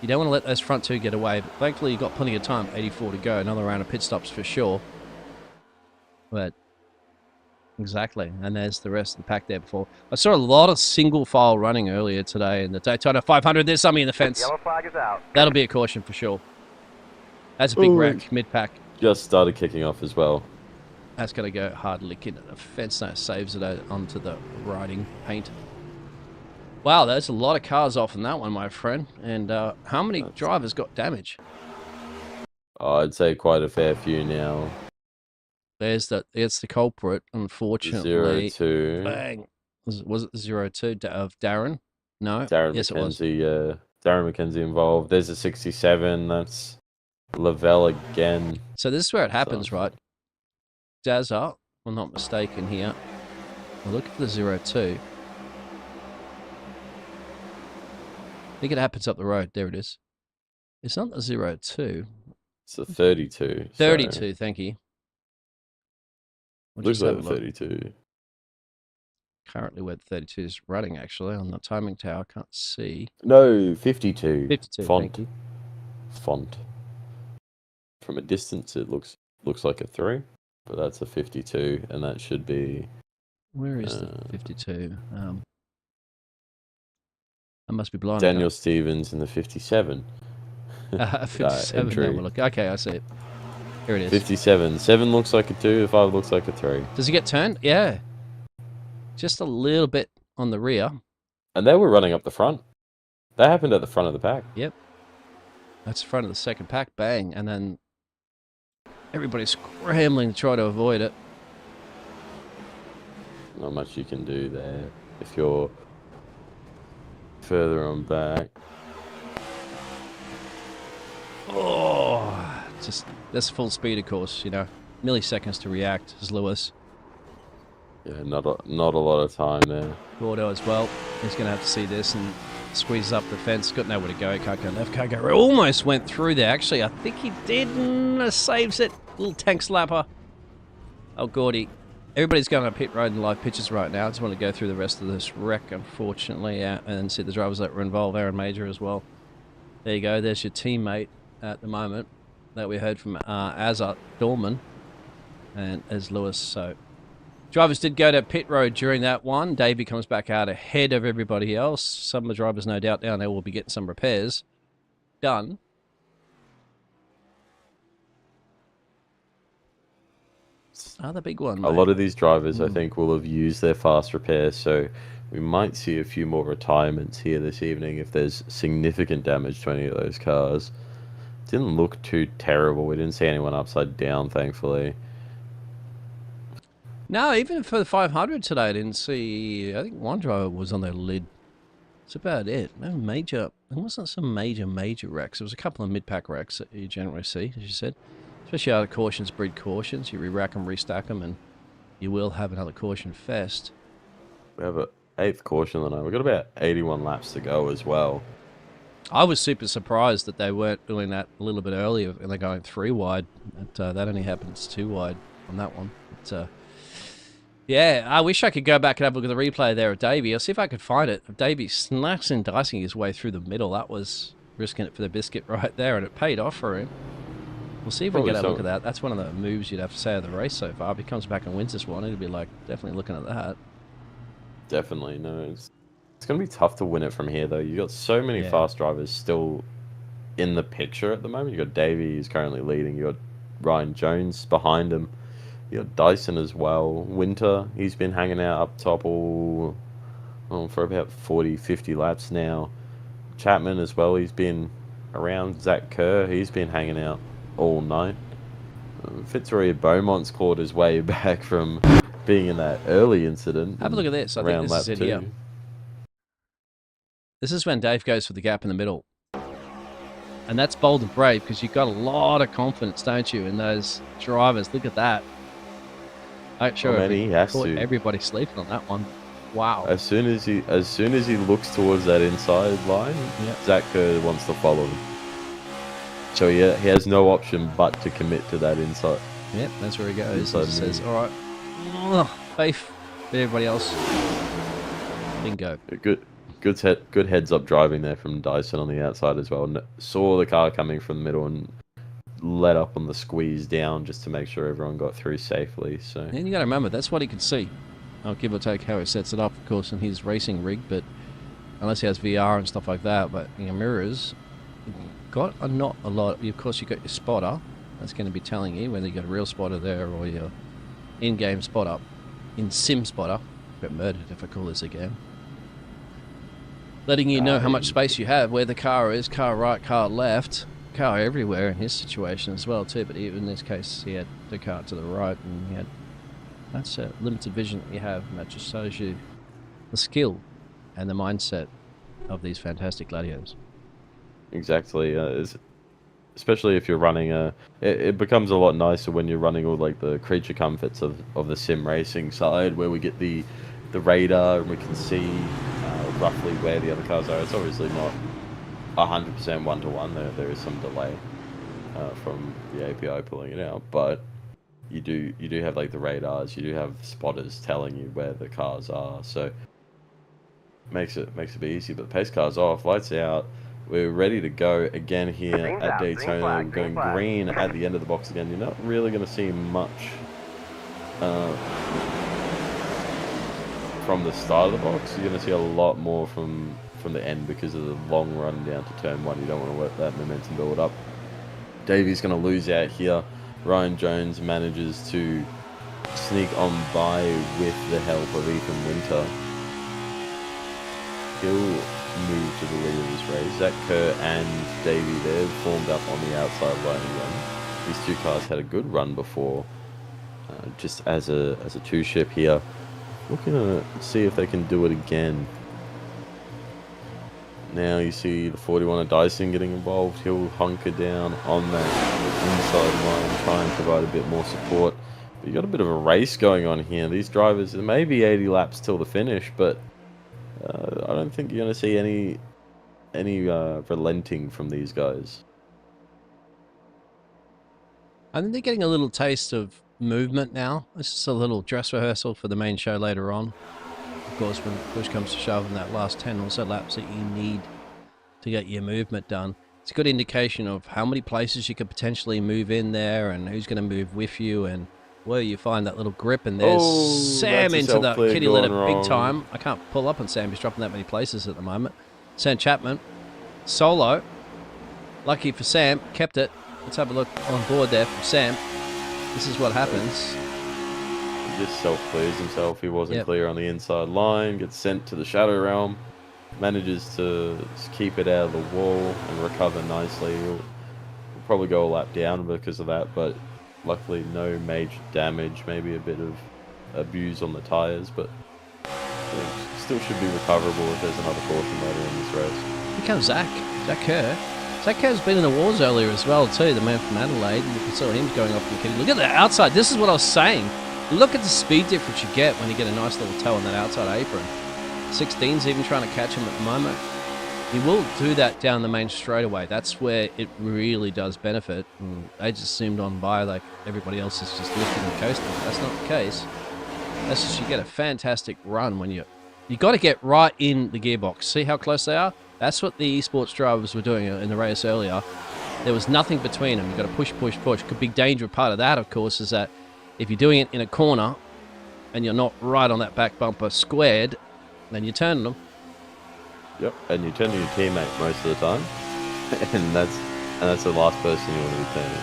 You don't want to let those front 2 get away, but thankfully you've got plenty of time, 84 to go. Another round of pit stops for sure. But, exactly, and there's the rest of the pack there before. I saw a lot of single file running earlier today in the Daytona 500. There's somebody in the fence. Yellow flag is out. That'll be a caution for sure. That's a big wreck, mid-pack. Just started kicking off as well. That's going to go hard lick into the fence. Now saves it out onto the riding paint. Wow, there's a lot of cars off in that one, my friend. And how many drivers got damage? I'd say quite a fair few now. It's the culprit, unfortunately. 0-2. Bang. Was it 0-2 of Darren? No. Darren yes, McKenzie, it was. Darren McKenzie involved. There's a 67. That's Lavelle again. So this is where it happens, right? Dazza, if I'm not mistaken here. We're looking for the 0-2. I think it happens up the road. There it is. It's not the 0-2. It's a 32. 32, thank you. Looks like a 32. Currently where the 32 is running, actually, on the timing tower. I can't see. No, 52. 52, Font. thank you. Font. From a distance, it looks like a 3, but that's a 52, and that should be... Where is the 52? I must be blind. Daniel Stevens in the 57. 57. Now we'll look. Okay, I see it. Here it is. 57. 7 looks like a 2. 5 looks like a 3. Does he get turned? Yeah. Just a little bit on the rear. And they were running up the front. That happened at the front of the pack. Yep. That's the front of the second pack. Bang. And then everybody's scrambling to try to avoid it. Not much you can do there if you're further on back. Oh, just that's full speed, of course. You know, milliseconds to react as Lewis. Yeah, not a lot of time there. Gordo as well. He's going to have to see this and squeezes up the fence. Got nowhere to go. Can't go left. Can't go right. Almost went through there. Actually, I think he did. Saves it. Little tank slapper. Oh, Gordy. Everybody's going on pit road and live pitches right now. I just want to go through the rest of this wreck, unfortunately, and see the drivers that were involved. Aaron Major as well. There you go. There's your teammate at the moment that we heard from Azar Dorman. and as Lewis. So drivers did go to pit road during that one. Davey comes back out ahead of everybody else. Some of the drivers, no doubt, down there will be getting some repairs done. Another big one, mate. A lot of these drivers, I think, will have used their fast repairs, so we might see a few more retirements here this evening if there's significant damage to any of those cars. Didn't look too terrible. We didn't see anyone upside down, thankfully. No, even for the 500 today, I didn't see. I think one driver was on their lid. That's about it. No major. There wasn't some major wrecks. There was a couple of mid-pack wrecks that you generally see, as you said. Especially out of cautions breed cautions. You re-rack them, restack them, and you will have another caution fest. We have an 8th caution tonight. We've got about 81 laps to go as well. I was super surprised that they weren't doing that a little bit earlier, and they're going 3 wide. But, that only happens 2 wide on that one. But, yeah, I wish I could go back and have a look at the replay there of Davey. I'll see if I could find it. Davey snacks and dicing his way through the middle. That was risking it for the biscuit right there, and it paid off for him. We'll see if we can get a look at that. That's one of the moves you'd have to say of the race so far. If he comes back and wins this one, it'll be like definitely looking at that. Definitely, no. It's going to be tough to win it from here, though. You've got so many fast drivers still in the picture at the moment. You've got Davey, who's currently leading. You've got Ryan Jones behind him. You got Dyson as well. Winter, he's been hanging out up top for about 40, 50 laps now. Chapman as well, he's been around. Zach Kerr, he's been hanging out all night. Fitzroy Beaumont's clawed his way back from being in that early incident. Have a look at this. I think this is it here. This is when Dave goes for the gap in the middle. And that's bold and brave because you've got a lot of confidence, don't you, in those drivers. Look at that. I'm sure everybody's sleeping on that one. Wow. As soon as he looks towards that inside line, Zach Kerr wants to follow him. So he has no option but to commit to that inside. Yep, that's where he goes. He says, all right, faith for everybody else. Bingo. Good heads up driving there from Dyson on the outside as well. Saw the car coming from the middle and let up on the squeeze down just to make sure everyone got through safely. So, and you got to remember that's what he can see. I'll give or take how he sets it up, of course, in his racing rig. But unless he has VR and stuff like that, but mirrors. Got not a lot. Of course, you've got your spotter. That's going to be telling you whether you got a real spotter there or your in-game spotter. In-sim spotter. Got murdered if I call this a game. Letting you know how much space you have, where the car is, car right, car left. Car everywhere in his situation as well, too. But even in this case, he had the car to the right, and he had... That's a limited vision that you have, and that just shows you the skill and the mindset of these fantastic gladiators. Exactly, especially if you're running it becomes a lot nicer when you're running all like the creature comforts of the sim racing side, where we get the radar and we can see roughly where the other cars are. It's obviously not 100% one-to-one. There is some delay from the API pulling it out, but you do have like the radars, you do have spotters telling you where the cars are, so makes it a bit easy. But the pace car's off, lights out. We're ready to go again here at Daytona. We're going green at the end of the box again. You're not really going to see much from the start of the box. You're going to see a lot more from the end because of the long run down to turn 1. You don't want to let that momentum build up. Davey's going to lose out here. Ryan Jones manages to sneak on by with the help of Ethan Winter. He'll move to the lead of this race. Zach Kerr and Davey there formed up on the outside line again. These two cars had a good run before, just as a two-ship here. Looking to see if they can do it again. Now you see the 41 of Dyson getting involved. He'll hunker down on that inside line, try and provide a bit more support. But you've got a bit of a race going on here. These drivers, there may be 80 laps till the finish, but I don't think you're going to see any relenting from these guys. I think they're getting a little taste of movement now. It's just a little dress rehearsal for the main show later on. Of course, when push comes to shove in that last 10 or so laps that you need to get your movement done. It's a good indication of how many places you could potentially move in there and who's going to move with you and where you find that little grip, and there's Oh, Sam that's a into the self-clear kitty litter going big wrong. time. I can't pull up on Sam. He's dropping that many places at the moment. Sam Chapman, solo. Lucky for Sam, kept it. Let's have a look on board there from Sam. This is what happens. He just self-clears himself. He wasn't Yep. clear on the inside line. Gets sent to the Shadow Realm. Manages to keep it out of the wall and recover nicely. He'll probably go a lap down because of that, but luckily no major damage. Maybe a bit of abuse on the tyres, but still should be recoverable if there's another caution later in this race. Here comes Zach Kerr. Zach Kerr's been in the wars earlier as well too, the man from Adelaide. You saw him going off in the kitty. Look at the outside. This is what I was saying. Look at the speed difference you get when you get a nice little toe on that outside apron. 16's even trying to catch him at the moment. He will do that down the main straightaway. That's where it really does benefit. And they just zoomed on by like everybody else is just lifting and coasting. That's not the case. That's just you get a fantastic run when you got to get right in the gearbox. See how close they are? That's what the esports drivers were doing in the race earlier. There was nothing between them. You've got to push, push, push. A big danger part of that, of course, is that if you're doing it in a corner and you're not right on that back bumper squared, then you're turning them. Yep, and you turn to your teammate most of the time, and that's the last person you want to be turning.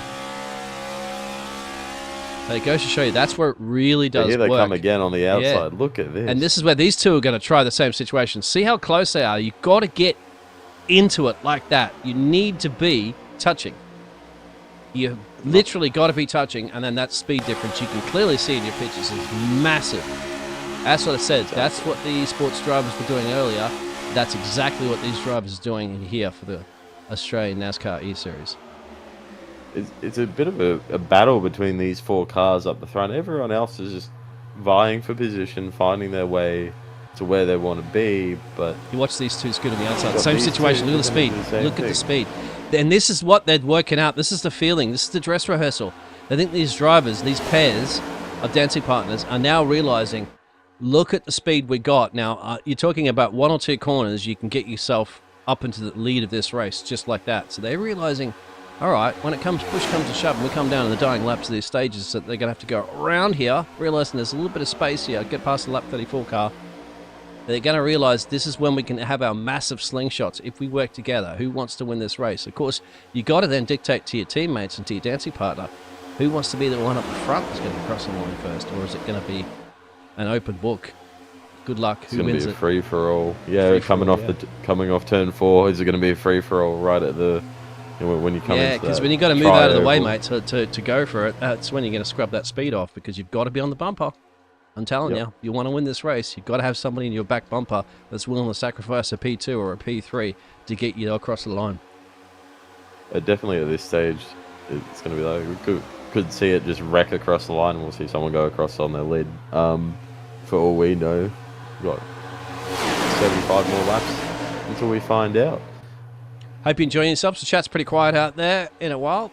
But it goes to show you that's where it really does Here they work. come again on the outside. Yeah. Look at this. And this is where these two are going to try the same situation. See how close they are. You've got to get into it like that. You need to be touching. You literally got to be touching, and then that speed difference you can clearly see in your pictures is massive. That's what it said. That's what the esports drivers were doing earlier. That's exactly what these drivers are doing here for the Australian NASCAR eSeries. It's a bit of a battle between these four cars up the front. Everyone else is just vying for position, finding their way to where they want to be. But you watch these two scoot on the outside. Got Same these situation. two Look at the speed. doing the same Look at the thing. speed. And this is what they're working out. This is the feeling. This is the dress rehearsal. I think these drivers, these pairs of dancing partners, are now realizing, look at the speed we got. Now, you're talking about one or two corners. You can get yourself up into the lead of this race just like that. So they're realizing, all right, when it comes, push comes to shove, and we come down in the dying laps of these stages, that they're going to have to go around here, realizing there's a little bit of space here, get past the lap 34 car. They're going to realize this is when we can have our massive slingshots if we work together. Who wants to win this race? Of course, you got to then dictate to your teammates and to your dancing partner who wants to be the one up the front that's going to cross the line first, or is it going to be an open book? Good luck. it's Who going to wins be a it? free for all. Yeah, Free-for-all, coming off turn 4. Is it going to be a free for all right at the when you come? Yeah, because when you got to move out of the way, mate, to go for it, that's when you're going to scrub that speed off because you've got to be on the bumper. I'm telling you want to win this race, you've got to have somebody in your back bumper that's willing to sacrifice a P2 or a P3 to get you across the line. Definitely at this stage, it's going to be like we could see it just wreck across the line, and we'll see someone go across on their lid. For all we know, we've got 75 more laps until we find out. Hope you're enjoying yourselves. The chat's pretty quiet out there in a while.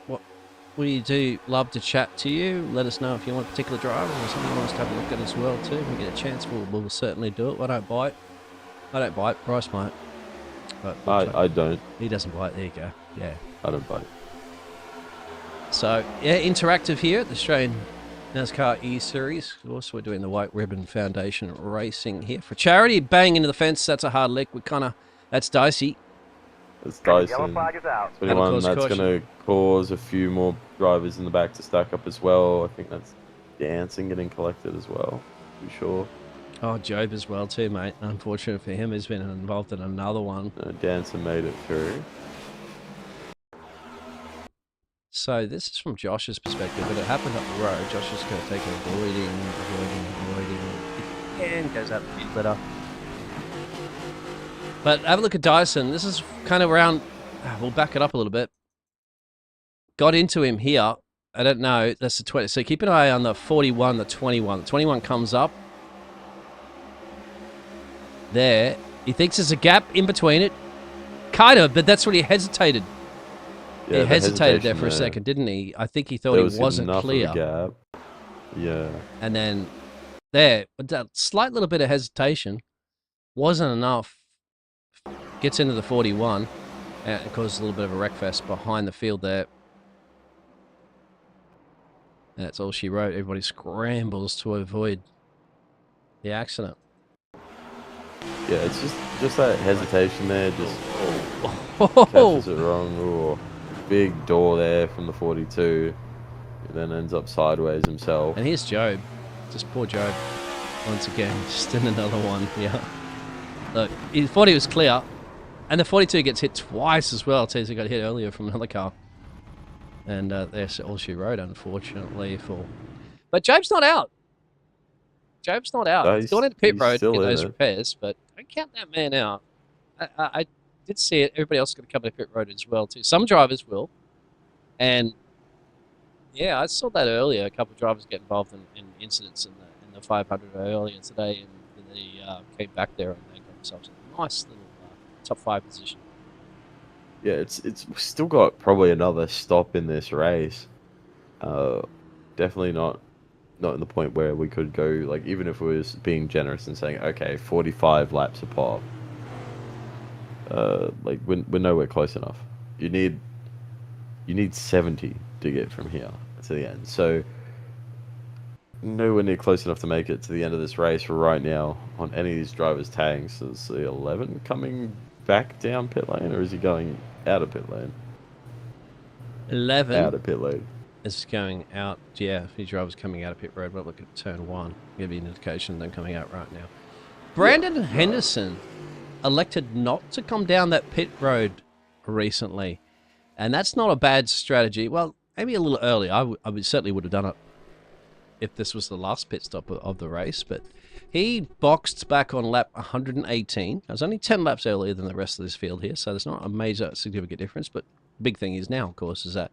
We do love to chat to you. Let us know if you want a particular driver or something you want us to have a look at as well too. If we get a chance, we'll certainly do it. I don't bite. Bryce might. But I don't. He doesn't bite. There you go. Yeah. I don't bite. So, yeah, interactive here at the Australian NASCAR eSeries. Of course, we're doing the White Ribbon Foundation racing here for charity. Bang into the fence. That's a hard lick. That's dicey. It's dicey. Yellow flag is out. 21, cause that's caution. going to cause a few more drivers in the back to stack up as well. I think that's dancing getting collected as well. I'm sure. Oh, Job as well too, mate. Unfortunate for him, he's been involved in another one. Dancer made it through. So this is from Josh's perspective, but it happened up the road. Josh is going to take it avoiding, and goes out the pit litter. But have a look at Dyson. This is kind of around, we'll back it up a little bit. Got into him here. I don't know, that's the 20. So keep an eye on the 41, the 21. The 21 comes up. There. He thinks there's a gap in between it. Kind of, but that's what he hesitated. Yeah, he the hesitated there hesitation for a there. second, didn't he? I think he thought There he wasn't enough clear. Of a gap. Yeah. And then there, with that slight little bit of hesitation, wasn't enough. Gets into the 41 and causes a little bit of a wreck fest behind the field there. That's all she wrote. Everybody scrambles to avoid the accident. Yeah, it's just that hesitation there, just Oh, catches it wrong. Ooh, big door there from the 42. He then ends up sideways himself. and here's Job. Just poor Job. Once again, just in another one. Yeah. Look, he thought he was clear. And the 42 gets hit twice as well. Teza got hit earlier from another car. And that's all she wrote, unfortunately. But Job's not out. Job's not out. No, He's gone into pit he's road to still get in those it. repairs, but don't count that man out. I did see it. Everybody else is going to come into pit road as well, too. Some drivers will. And, yeah, I saw that earlier. A couple of drivers get involved in incidents in the 500 earlier today, and they came back there and they got themselves a nice little top 5 position. Yeah, it's we've still got probably another stop in this race. Definitely not in the point where we could go, like, even if we was being generous and saying, okay, 45 laps a pop. Like we're nowhere close enough. You need 70 to get from here to the end. So nowhere near close enough to make it to the end of this race right now on any of these drivers' tags. So is the 11 coming back down pit lane, or is he going out of pit lane? 11 Out of pit lane. is going out. Yeah, if your driver's coming out of pit road, we'll look at turn 1. Give you an indication they're coming out right now. Brandon Henderson elected not to come down that pit road recently, and that's not a bad strategy. Well, maybe a little early. I certainly would have done it if this was the last pit stop of the race, but he boxed back on lap 118. I was only 10 laps earlier than the rest of this field here, so there's not a major significant difference, but the big thing is now, of course, is that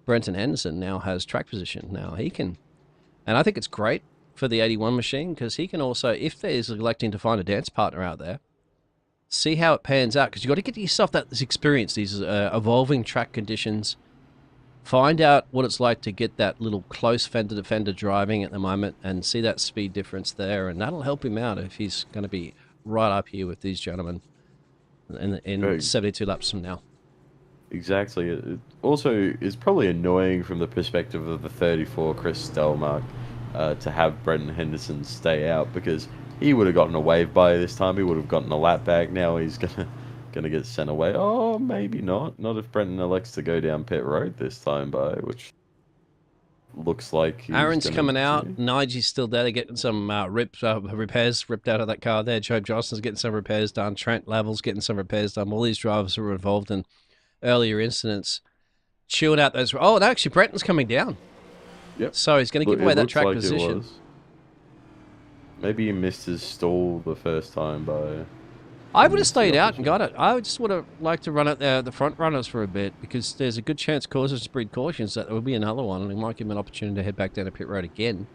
Brenton Henderson now has track position. Now he can, and I think it's great for the 81 machine, because he can also, if there's electing to find a dance partner out there, see how it pans out, because you've got to get yourself this experience, these evolving track conditions. Find out what it's like to get that little close fender to fender driving at the moment and see that speed difference there, and that'll help him out if he's going to be right up here with these gentlemen in 72 laps from now. Exactly. It also is probably annoying from the perspective of the 34 Chris Stelmark to have Brenton Henderson stay out, because he would have gotten a wave by this time. He would have gotten a lap back. Now he's gonna get sent away. Oh, maybe not. Not if Brenton elects to go down pit road this time by, which looks like he's Aaron's coming out. continue. Nigel's still there. They're getting some repairs ripped out of that car there. Job Johnson's getting some repairs done. Trent Lavel's getting some repairs done. All these drivers who were involved in earlier incidents chewing out those. Oh, no, actually, Brenton's coming down. Yep. So he's going to give away that track position. Maybe he missed his stall the first time by... I would have stayed out and got it. I just would have liked to run at the front runners for a bit, because there's a good chance causes to breed cautions that there will be another one, and it might give him an opportunity to head back down to pit road again.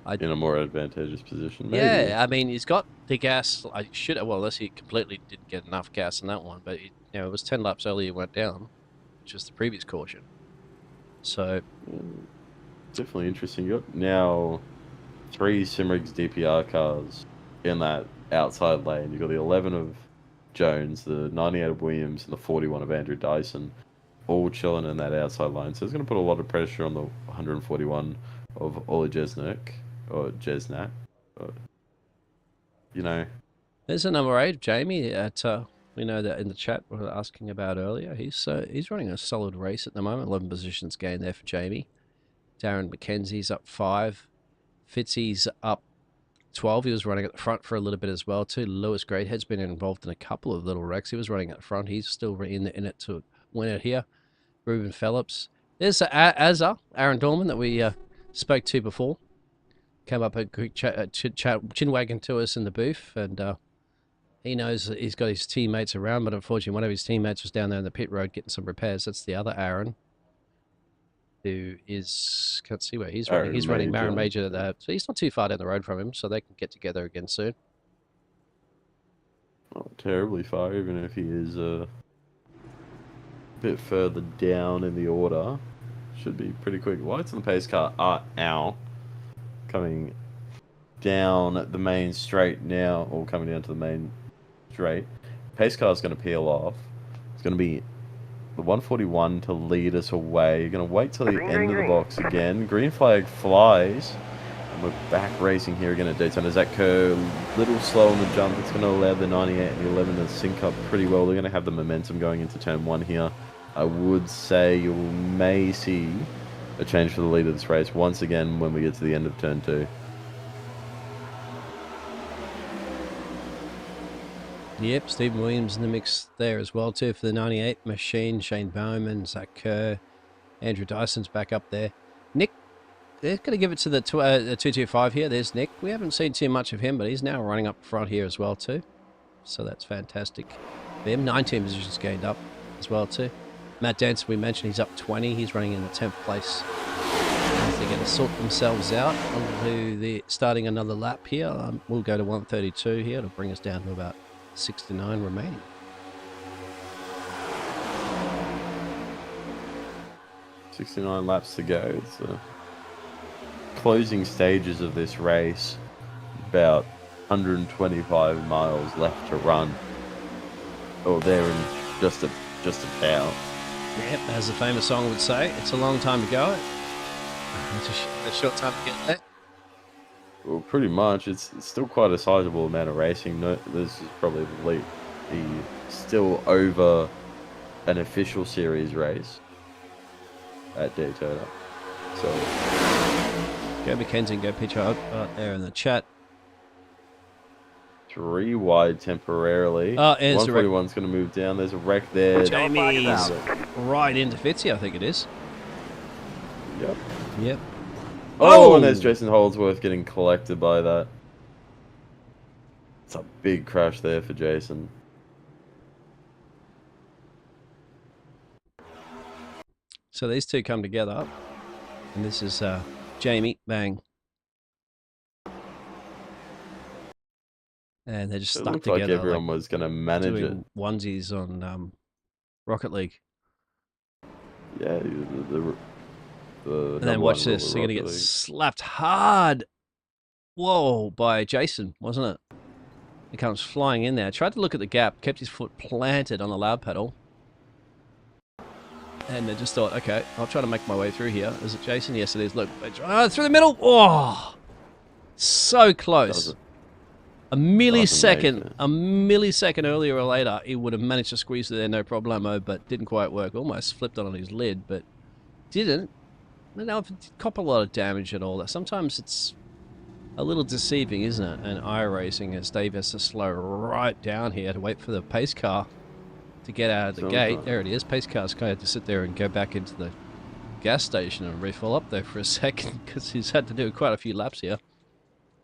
In a more advantageous position, maybe. Yeah, I mean, he's got the gas. I should have, well, unless he completely didn't get enough gas in that one, but it was 10 laps earlier he went down, which was the previous caution. So... Definitely interesting. You got now 3 Simrigs DPR cars in that outside lane. You've got the 11 of Jones, the 98 of Williams, and the 41 of Andrew Dyson, all chilling in that outside line. So it's going to put a lot of pressure on the 141 of Ola Jesnak, or Jesnak. You know. There's a number 8, Jamie, at we know that in the chat we were asking about earlier. He's running a solid race at the moment. 11 positions gained there for Jamie. Darren McKenzie's up 5. Fitzy's up 12. He was running at the front for a little bit as well too. Lewis Greathead's been involved in a couple of little wrecks. He was running at the front. He's still in it to win it here. Ruben Phillips. There's Azza, Aaron Dorman, that we spoke to before. Came up a quick chin wagging to us in the booth, and he knows that he's got his teammates around, but unfortunately one of his teammates was down there in the pit road getting some repairs. That's the other Aaron, who is, can't see where he's running. He's running Marin Major there, so he's not too far down the road from him, so they can get together again soon. Not terribly far, even if he is a bit further down in the order. Should be pretty quick. Lights on the pace car are out. Coming down the main straight now, or coming down to the main straight. Pace car is going to peel off. It's going to be the 141 to lead us away. You're going to wait till the Green, end green, of the green. box again. Green flag flies. And we're back racing here again at Daytona. Zach Kerr, little slow on the jump. It's going to allow the 98 and the 11 to sync up pretty well. They're going to have the momentum going into turn 1 here. I would say you may see a change for the lead of this race once again when we get to the end of turn 2. Yep, Stephen Williams in the mix there as well too for the 98 machine. Shane Bowman, Zach Kerr, Andrew Dyson's back up there. Nick, they're going to give it to the 225 here. There's Nick. We haven't seen too much of him, but he's now running up front here as well too. So that's fantastic. Them 19 positions gained up as well too. Matt Dance, we mentioned, he's up 20. He's running in the 10th place. They're going to sort themselves out onto the starting another lap here. We'll go to 132 here to bring us down to about 69 remaining. $69 laps to go. It's the closing stages of this race. About 125 miles left to run. Oh, they're in just about. Yep, as the famous song would say, it's a long time to go. It's a short time to get there. Well, pretty much. It's still quite a sizable amount of racing. No, this is probably the still over an official series race at Daytona. So Go Mackenzie and go pitch out there in the chat. 3 wide temporarily. Oh, there's a wreck. 141's going to move down. There's a wreck there. Jamie's right into Fitzy, I think it is. Yep. Yep. Oh, and there's Jason Holdsworth getting collected by that. It's a big crash there for Jason. So these two come together, and this is Jamie, bang. And they're just It stuck looked together. like everyone was going to manage it. doing onesies on Rocket League. Yeah, And then watch this. They're going to get slapped hard. Whoa, by Jason, wasn't it? He comes flying in there. Tried to look at the gap, kept his foot planted on the loud pedal. And they just thought, okay, I'll try to make my way through here. Is it Jason? Yes, it is. Look, through the middle. Oh, so close. A millisecond earlier or later, he would have managed to squeeze through there, no problemo, but didn't quite work. Almost flipped on his lid, but didn't. I don't know if it did cop a lot of damage at all. Sometimes it's a little deceiving, isn't it? And iRacing, as Dave has to slow right down here to wait for the pace car to get out of the gate. There it is. Pace car's kind of had to sit there and go back into the gas station and refill up there for a second because he's had to do quite a few laps here.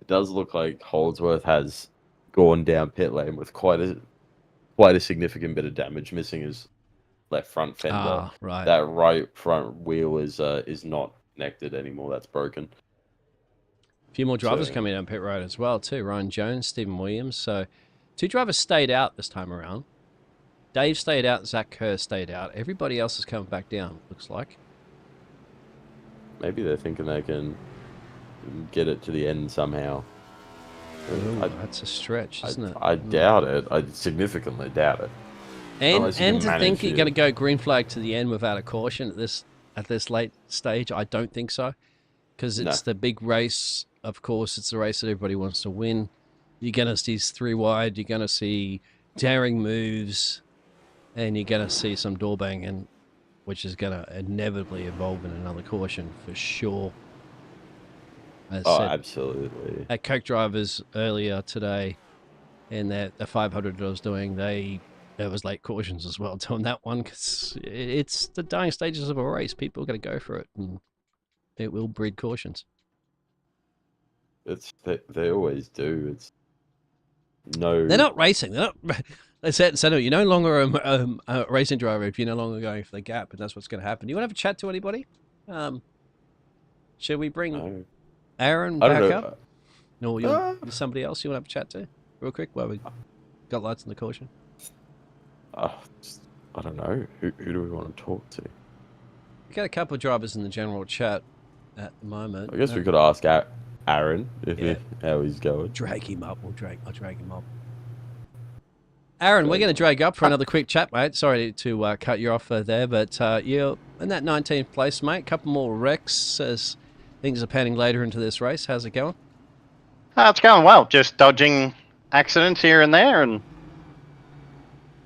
It does look like Holdsworth has gone down pit lane with quite a significant bit of damage, missing his left front fender. Ah, right. That right front wheel is not connected anymore. That's broken. A few more drivers coming down pit road as well too. Ryan Jones, Stephen Williams. So 2 drivers stayed out this time around. Dave stayed out, Zach Kerr stayed out. Everybody else is coming back down, looks like. Maybe they're thinking they can get it to the end somehow. Ooh, that's a stretch, isn't it? I doubt it. I significantly doubt it. And to think you're going to go green flag to the end without a caution at this late stage, I don't think so. Because it's the big race. Of course, it's the race that everybody wants to win. You're going to see 3 wide. You're going to see daring moves. And you're going to see some door banging, which is going to inevitably evolve in another caution for sure. As said, absolutely. At Coke Drivers earlier today, and the 500 I was doing, there was late cautions as well doing that one because it's the dying stages of a race. People are going to go for it, and it will breed cautions. They always do. It's no. They're not racing. They're not. They said, so no, you're no longer a racing driver if you're no longer going for the gap, and that's what's going to happen. Do you want to have a chat to anybody? Should we bring Aaron back up? No, you're somebody else you want to have a chat to real quick while we got lights on the caution? I don't know. Who do we want to talk to? We got a couple of drivers in the general chat at the moment. I guess we could ask Aaron how he's going. Drag him up. I'll drag him up. Aaron, we're going to drag up for another quick chat, mate. Sorry to cut you off there, but you're in that 19th place, mate. Couple more wrecks as things are panning later into this race. How's it going? It's going well. Just dodging accidents here and there, and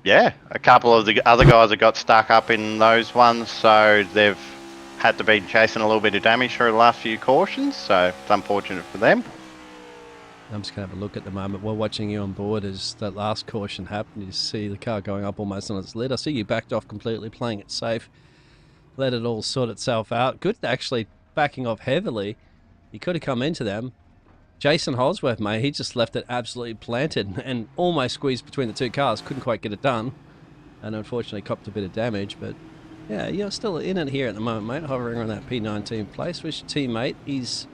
yeah, a couple of the other guys have got stuck up in those ones, so they've had to be chasing a little bit of damage through the last few cautions, so it's unfortunate for them. I'm just going to have a look at the moment. We're watching you on board as that last caution happened. You see the car going up almost on its lid. I see you backed off completely, playing it safe. Let it all sort itself out. Good, actually backing off heavily. You could have come into them. Jason Holsworth, mate, he just left it absolutely planted and almost squeezed between the two cars. Couldn't quite get it done. And unfortunately copped a bit of damage. But yeah, you're still in it here at the moment, mate. Hovering around that P19 place. Where's your teammate? He's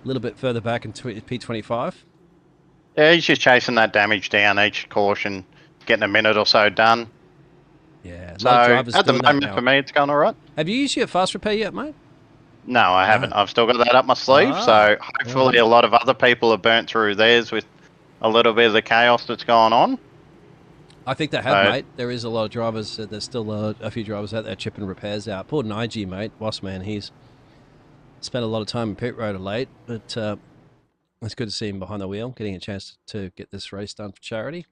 a little bit further back in P25. Yeah, he's just chasing that damage down each caution, getting a minute or so done. Yeah, So at the moment for me, it's going all right. Have you used your fast repair yet, mate? No, I haven't. I've still got that up my sleeve, so hopefully a lot of other people have burnt through theirs with a little bit of the chaos that's going on. I think they have, mate. There is a lot of drivers. There's still a few drivers out there chipping repairs out. Poor Nige, mate, boss man. He's spent a lot of time in pit road of late, but it's good to see him behind the wheel, getting a chance to get this race done for charity.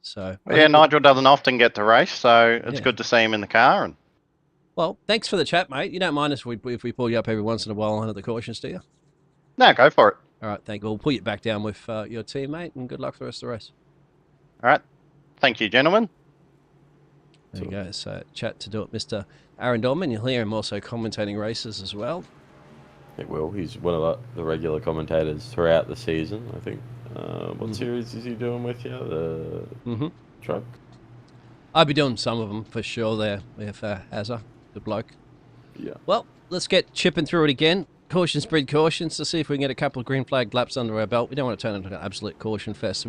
So yeah, Nigel doesn't often get to race, so it's good to see him in the car. And well, thanks for the chat, mate. You don't mind if we pull you up every once in a while under the cautions, do you? No, go for it. All right, thank you. We'll pull you back down with your teammate, and good luck for the rest of the race. All right. Thank you, gentlemen. There you go. So chat to do it, Mr. Aaron Dolman. You'll hear him also commentating races as well. It will. He's one of the regular commentators throughout the season, I think. What series is he doing with you? The truck? I'll be doing some of them for sure there with Azza, the bloke. Yeah. Well, let's get chipping through it again. Cautions breed cautions to see if we can get a couple of green flag laps under our belt. We don't want to turn it into an absolute caution fest.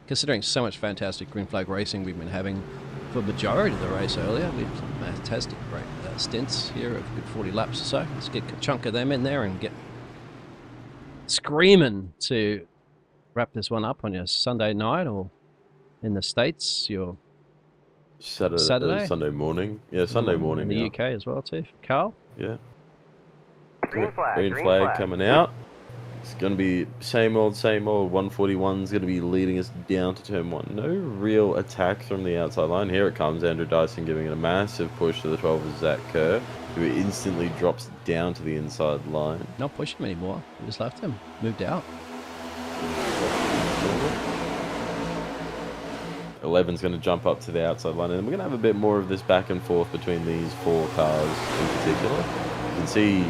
Considering so much fantastic green flag racing we've been having for the majority of the race earlier. We have some fantastic great stints here of good 40 laps or so. Let's get a chunk of them in there and get screaming to wrap this one up on your Sunday night, or in the States, your Saturday? Sunday morning. Yeah, Sunday morning. In the UK as well too. Carl? Yeah. Green Green flag. flag coming out. It's going to be same old, same old. 141's going to be leading us down to turn 1. No real attack from the outside line. Here it comes. Andrew Dyson giving it a massive push to the 12 of Zach Kerr, who instantly drops down to the inside line. Not pushing him anymore. We just left him. Moved out. 11's going to jump up to the outside line, and we're going to have a bit more of this back and forth between these 4 cars in particular. You can see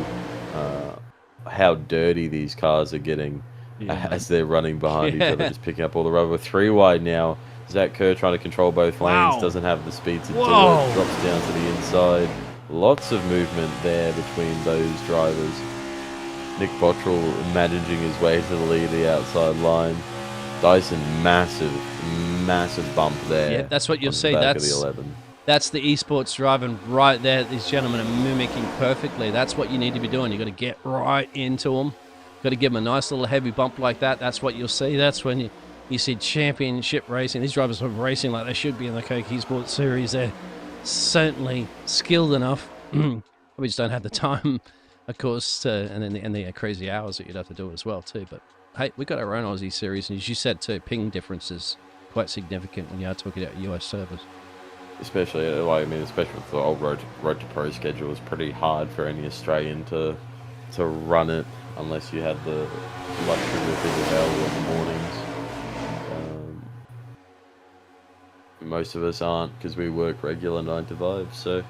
how dirty these cars are getting as they're running behind each other, just picking up all the rubber. 3 wide now. Zach Kerr trying to control both lanes, doesn't have the speed to do it, drops down to the inside. Lots of movement there between those drivers. Nick Bottrell managing his way to the lead of the outside line. Dyson, massive bump there. Yeah, that's what you'll see. That's the esports driving right there. These gentlemen are mimicking perfectly. That's what you need to be doing. You've got to get right into them. Got to give them a nice little heavy bump like that. That's what you'll see. That's when you see championship racing. These drivers are racing like they should be in the Coke eSports series. They're certainly skilled enough. We just don't have the time, of course, and the crazy hours that you'd have to do it as well too. But hey, we've got our own Aussie series, and as you said too, ping difference is quite significant when you are talking about US servers. Especially with the old Road to Pro schedule, it's pretty hard for any Australian to run it unless you had the luxury of being available in the mornings. Most of us aren't, because we work regular 9 to 5, so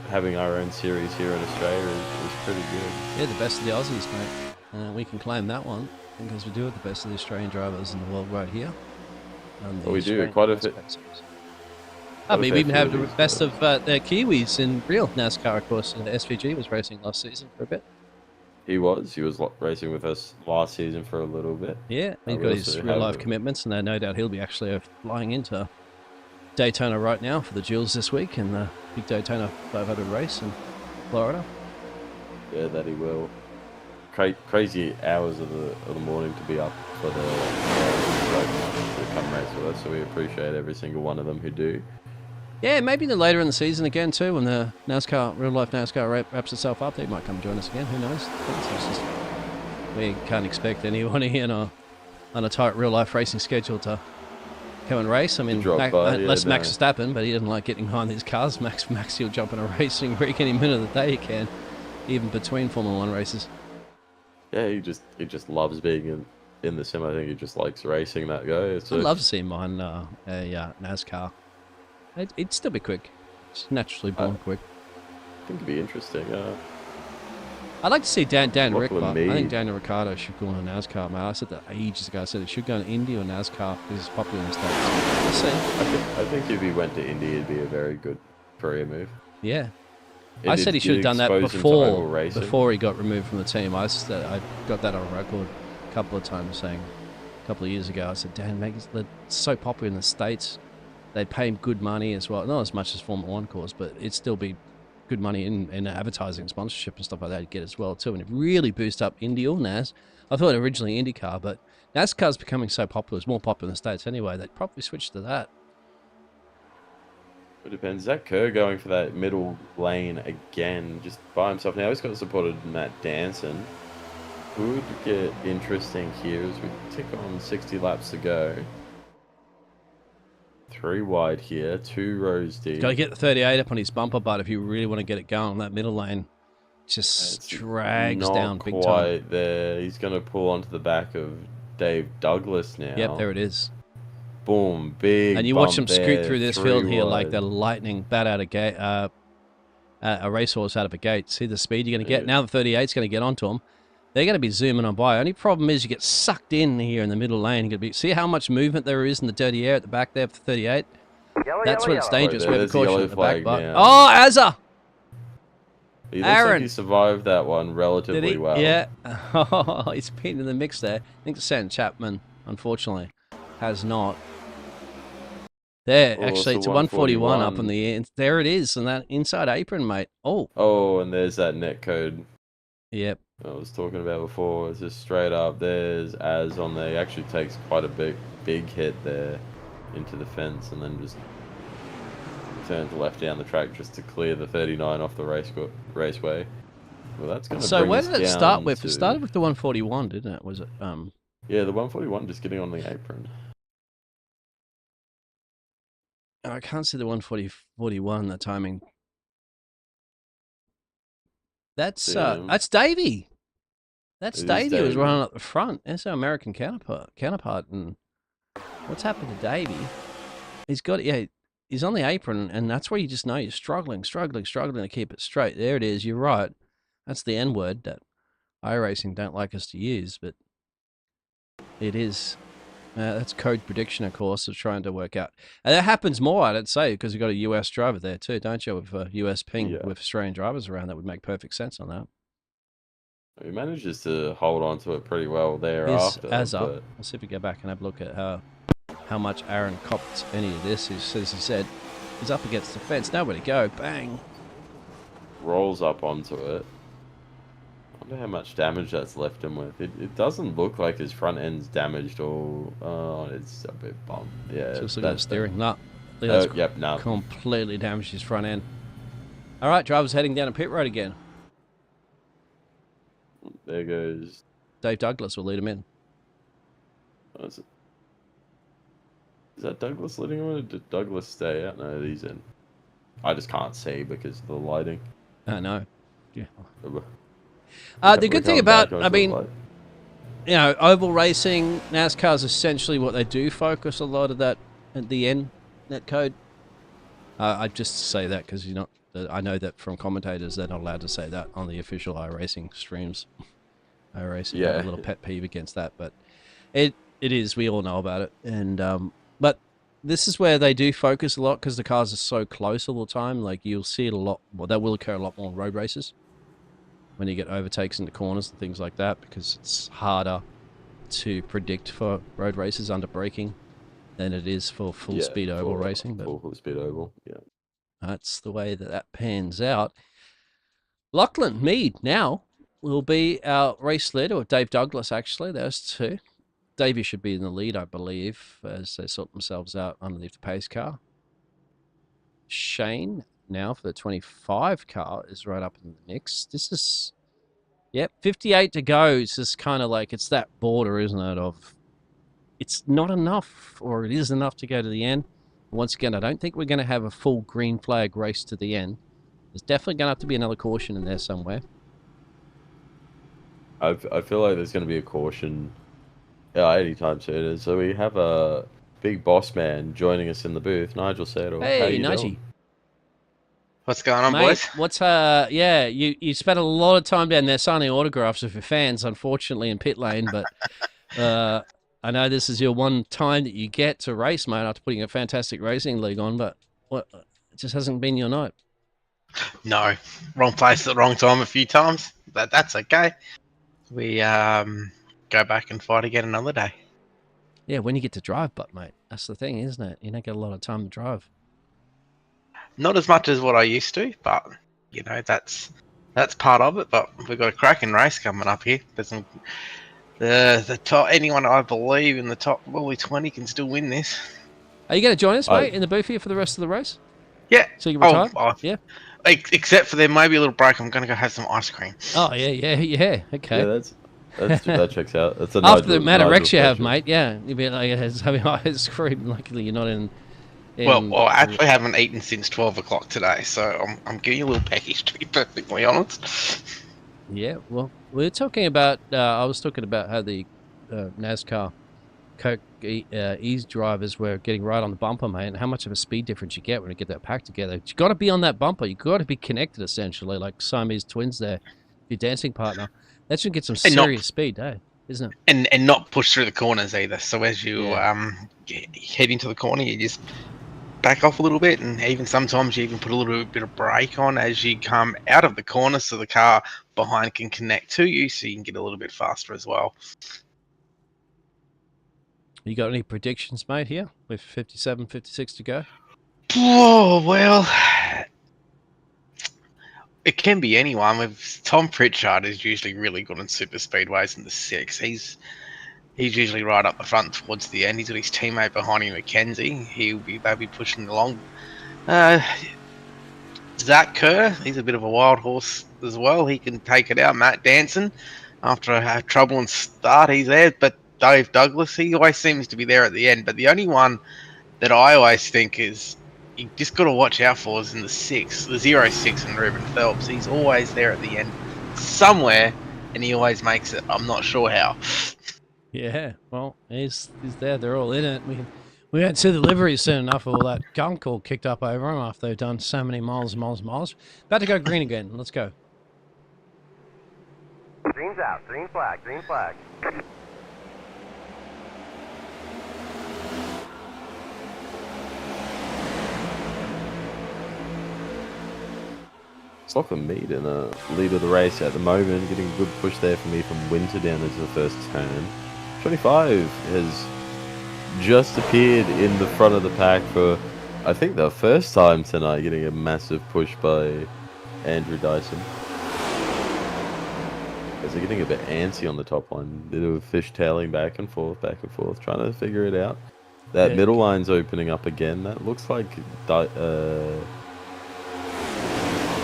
having our own series here in Australia is pretty good. Yeah, the best of the Aussies, mate. We can claim that one because we do have the best of the Australian drivers in the world right here. Well, we do quite a bit. We even have the best of the Kiwis in real NASCAR, of course. SVG was racing last season for a bit. He was racing with us last season for a little bit. Yeah, he's got his real-life commitments, and no doubt he'll be actually flying into Daytona right now for the Jewels this week in the big Daytona 500 race in Florida. Yeah, that he will. Crazy hours of the morning to be up for the so much to come race with us, so we appreciate every single one of them who do. Yeah, maybe later in the season again too, when the NASCAR, real life NASCAR wraps itself up, they might come join us again. Who knows? We can't expect anyone here on a tight real life racing schedule to come and race. I mean, unless Max Verstappen, but he doesn't like getting behind these cars. Max, he'll jump in a racing rig any minute of the day he can, even between Formula One races. Yeah, he just loves being in the sim. I think he just likes racing, that guy. I'd love to see him on a NASCAR. It'd still be quick. It's naturally born quick. I think it'd be interesting. I'd like to see Dan Ricciardo. I think Daniel Ricciardo should go on a NASCAR, man. I said that ages ago. I said it should go on Indy or NASCAR because it's popular in the States. Let's see. I think if he went to Indy, it'd be a very good career move. Yeah. I said he should have done that before he got removed from the team. I got that on record a couple of times saying, a couple of years ago, I said, Dan, it's so popular in the States. They'd pay him good money as well. Not as much as Formula One, of course, but it'd still be good money in advertising, sponsorship and stuff like that to get as well too, and it really boost up Indy or NAS. I thought originally IndyCar, but NASCAR's becoming so popular, it's more popular in the States anyway, they'd probably switch to that. It depends. Zach Kerr going for that middle lane again, just by himself. Now he's got supported Matt Danson. Could get interesting here as we tick on 60 laps to go. 3 wide here, 2 rows deep. Got to get the 38 up on his bumper, but if you really want to get it going, that middle lane just drags down big time. Not quite there. He's going to pull onto the back of Dave Douglas now. Yep, there it is. Boom, big. And you watch him scoot through this field here like the lightning bat out of gate, a racehorse out of a gate. See the speed you're going to get. Now the 38's going to get onto him. They're going to be zooming on by. Only problem is you get sucked in here in the middle lane. You're going to see how much movement there is in the dirty air at the back there for 38. That's when it's dangerous. We have a caution at the back. Oh, Azza! He looks like he survived that one relatively well. Yeah. Oh, he's been in the mix there. I think Sam Chapman, unfortunately, has not. There, actually, it's a 141 up in the air. There it is, and that inside apron, mate. Oh, and there's that net code. Yep. I was talking about before. It's just straight up. There's Az on there. He actually takes quite a big hit there into the fence, and then just turns left down the track just to clear the 39 off the raceway. Well, that's going to. So where did it start with? It started with the 141, didn't it? Was it? Yeah, the 141 just getting on the apron. I can't see the 141. The timing. That's Davey. That's Davey who was running up the front. That's our American counterpart. And what's happened to Davey? He's got he's on the apron, and that's where you just know you're struggling to keep it straight. There it is. You're right. That's the N word that iRacing don't like us to use, but it is. That's code prediction, of course, of trying to work out. And that happens more, I'd say, because you've got a US driver there too, don't you? With US ping with Australian drivers around, that would make perfect sense on that. He manages to hold on to it pretty well thereafter. Let's see if we go back and have a look at how much Aaron copped any of this. He said he's up against the fence. Nowhere to go. Bang. Rolls up onto it. I wonder how much damage that's left him with. It doesn't look like his front end's damaged or... Oh, it's a bit bumped. Yeah, just looking at the steering. No. Yep, no. Completely damaged his front end. All right, driver's heading down a pit road again. There goes... Dave Douglas will lead him in. Oh, is that Douglas leading him in, or did Douglas stay out? No, he's in. I just can't see because of the lighting. I know. Yeah. The good thing about, I mean, you know, oval racing, NASCAR is essentially what they do focus a lot of that at the end, net code. I just say that because you're not, I know that from commentators they're not allowed to say that on the official iRacing streams. iRacing have a little pet peeve against that, but it is, we all know about it. And but this is where they do focus a lot because the cars are so close all the time. Like you'll see it a lot, well, that will occur a lot more on road races when you get overtakes into corners and things like that, because it's harder to predict for road races under braking than it is for full speed oval racing. But full speed oval, yeah. That's the way that pans out. Lachlan Mead now will be our race leader, or Dave Douglas actually. There's two. Davey should be in the lead, I believe, as they sort themselves out underneath the pace car. Shane, now for the 25 car, is right up in the mix. This is, yep, 58 to go. It's just kind of like, it's that border, isn't it, of it's not enough, or it is enough to go to the end. Once again, I don't think we're going to have a full green flag race to the end. There's definitely going to have to be another caution in there somewhere. I feel like there's going to be a caution anytime soon. So we have a big boss man joining us in the booth. Nigel Saddle. Hey, how you Nigel. doing? What's going on, Mate, boys? what's yeah, you spent a lot of time down there signing autographs with your fans, unfortunately, in pit lane, but I know this is your one time that you get to race, mate, after putting a fantastic racing league on, but it just hasn't been your night. No, wrong place at the wrong time a few times, but that's okay. We go back and fight again another day. Yeah, when you get to drive, but mate, that's the thing, isn't it? You don't get a lot of time to drive. Not as much as what I used to, but you know that's part of it. But we've got a cracking race coming up here. There's some, the top anyone I believe in the top probably 20 can still win this. Are you going to join us, mate, in the booth here for the rest of the race? Yeah. So you can retire? Yeah. Except for there may be a little break. I'm going to go have some ice cream. Oh yeah. Okay. Yeah, that checks out. That's a after the amount of Nigel wrecks you have, special. mate. Yeah, you'd be like having ice cream. Luckily, you're not in. Well, I actually haven't eaten since 12 o'clock today, so I'm getting a little peckish, to be perfectly honest. Yeah, well, we're talking about. I was talking about how the NASCAR Coke Ease drivers were getting right on the bumper, mate, and how much of a speed difference you get when you get that pack together. You got to be on that bumper. You got to be connected, essentially, like Siamese twins. There, your dancing partner. That should get some serious speed, isn't it? And not push through the corners either. So as you head into the corner, you just back off a little bit, and even sometimes you even put a little bit of brake on as you come out of the corner, so the car behind can connect to you, so you can get a little bit faster as well. You got any predictions, mate, here with 57, 56 to go? Oh, well, it can be anyone. With Tom Pritchard is usually really good in super speedways in the 6. He's usually right up the front towards the end. He's got his teammate behind him, Mackenzie. They'll be pushing along. Zach Kerr, he's a bit of a wild horse as well. He can take it out. Matt Danson, after a troubling start, he's there. But Dave Douglas, he always seems to be there at the end. But the only one that I always think is you just got to watch out for is in the 6, the 06 and Ruben Phelps. He's always there at the end somewhere, and he always makes it. I'm not sure how. Yeah, well, he's there. They're all in it. We won't see the livery soon enough. All that gum call kicked up over them after they've done so many miles. About to go green again. Let's go. Green's out. Green flag. It's Lachlan Mead in the lead of the race at the moment, getting a good push there for me from Winter down into the first turn. 25 has just appeared in the front of the pack for, I think, the first time tonight, getting a massive push by Andrew Dyson. As they're getting a bit antsy on the top line, bit of fishtailing back and forth, trying to figure it out. That middle line's opening up again. That looks like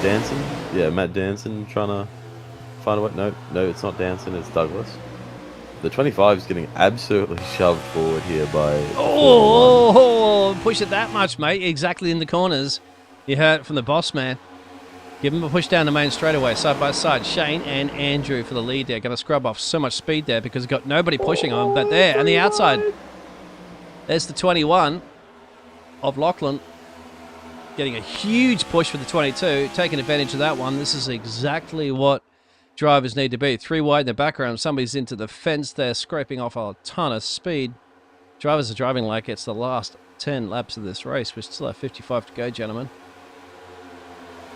Danson? Yeah, Matt Danson trying to find a way. No, it's not Danson, it's Douglas. The 25 is getting absolutely shoved forward here by... Push it that much, mate. Exactly in the corners. You heard it from the boss man. Give him a push down the main straightaway, side by side. Shane and Andrew for the lead there. Going to scrub off so much speed there because he's got nobody pushing on. But there, and the outside. There's the 21 of Lachlan. Getting a huge push for the 22, taking advantage of that one. This is exactly what drivers need to be. 3 wide in the background. Somebody's into the fence there, scraping off a ton of speed. Drivers are driving like it's the last 10 laps of this race. We still have 55 to go, gentlemen.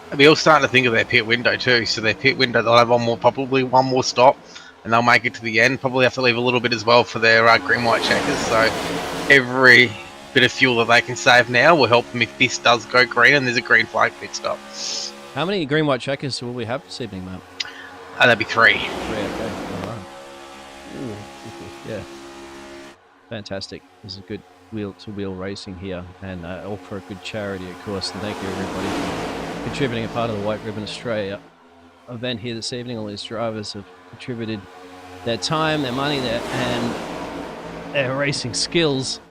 And we're all starting to think of their pit window too. So their pit window, they'll have probably one more stop, and they'll make it to the end. Probably have to leave a little bit as well for their green-white checkers. So every bit of fuel that they can save now will help them if this does go green and there's a green flag pit stop. How many green-white checkers will we have this evening, mate? That'd be 3. 3, okay. All right. Ooh, yeah. fantastic. This is good wheel-to-wheel racing here, and all for a good charity, of course. And thank you, everybody, for contributing a part of the White Ribbon Australia event here this evening. All these drivers have contributed their time, their money, and their racing skills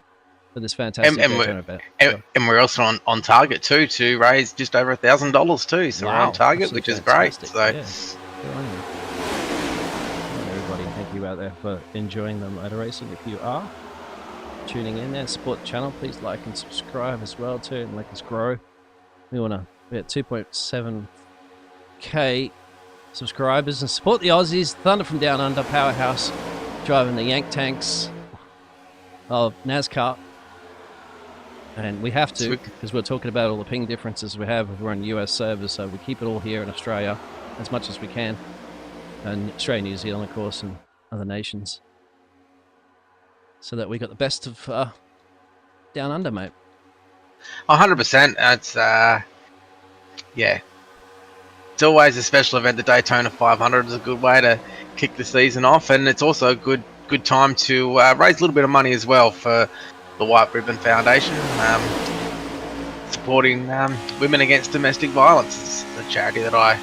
for this fantastic Daytona event. And we're also on target too to raise just over $1,000 too. So we're on target, which is great. So yeah. Good on you. Good on everybody. Thank you out there for enjoying the motor racing. If you are tuning in there, support the channel. Please like and subscribe as well too, and let us grow. We're at 2.7k subscribers, and support the Aussies. Thunder from Down Under, powerhouse, driving the Yank tanks of NASCAR. And we have to, because we're talking about all the ping differences we have if we're on US servers, so we keep it all here in Australia as much as we can, and Australia, New Zealand, of course, and other nations, so that we got the best of Down Under, mate. 100%. It's yeah. It's always a special event. The Daytona 500 is a good way to kick the season off, and it's also a good time to raise a little bit of money as well for the White Ribbon Foundation, supporting women against domestic violence. It's a charity that I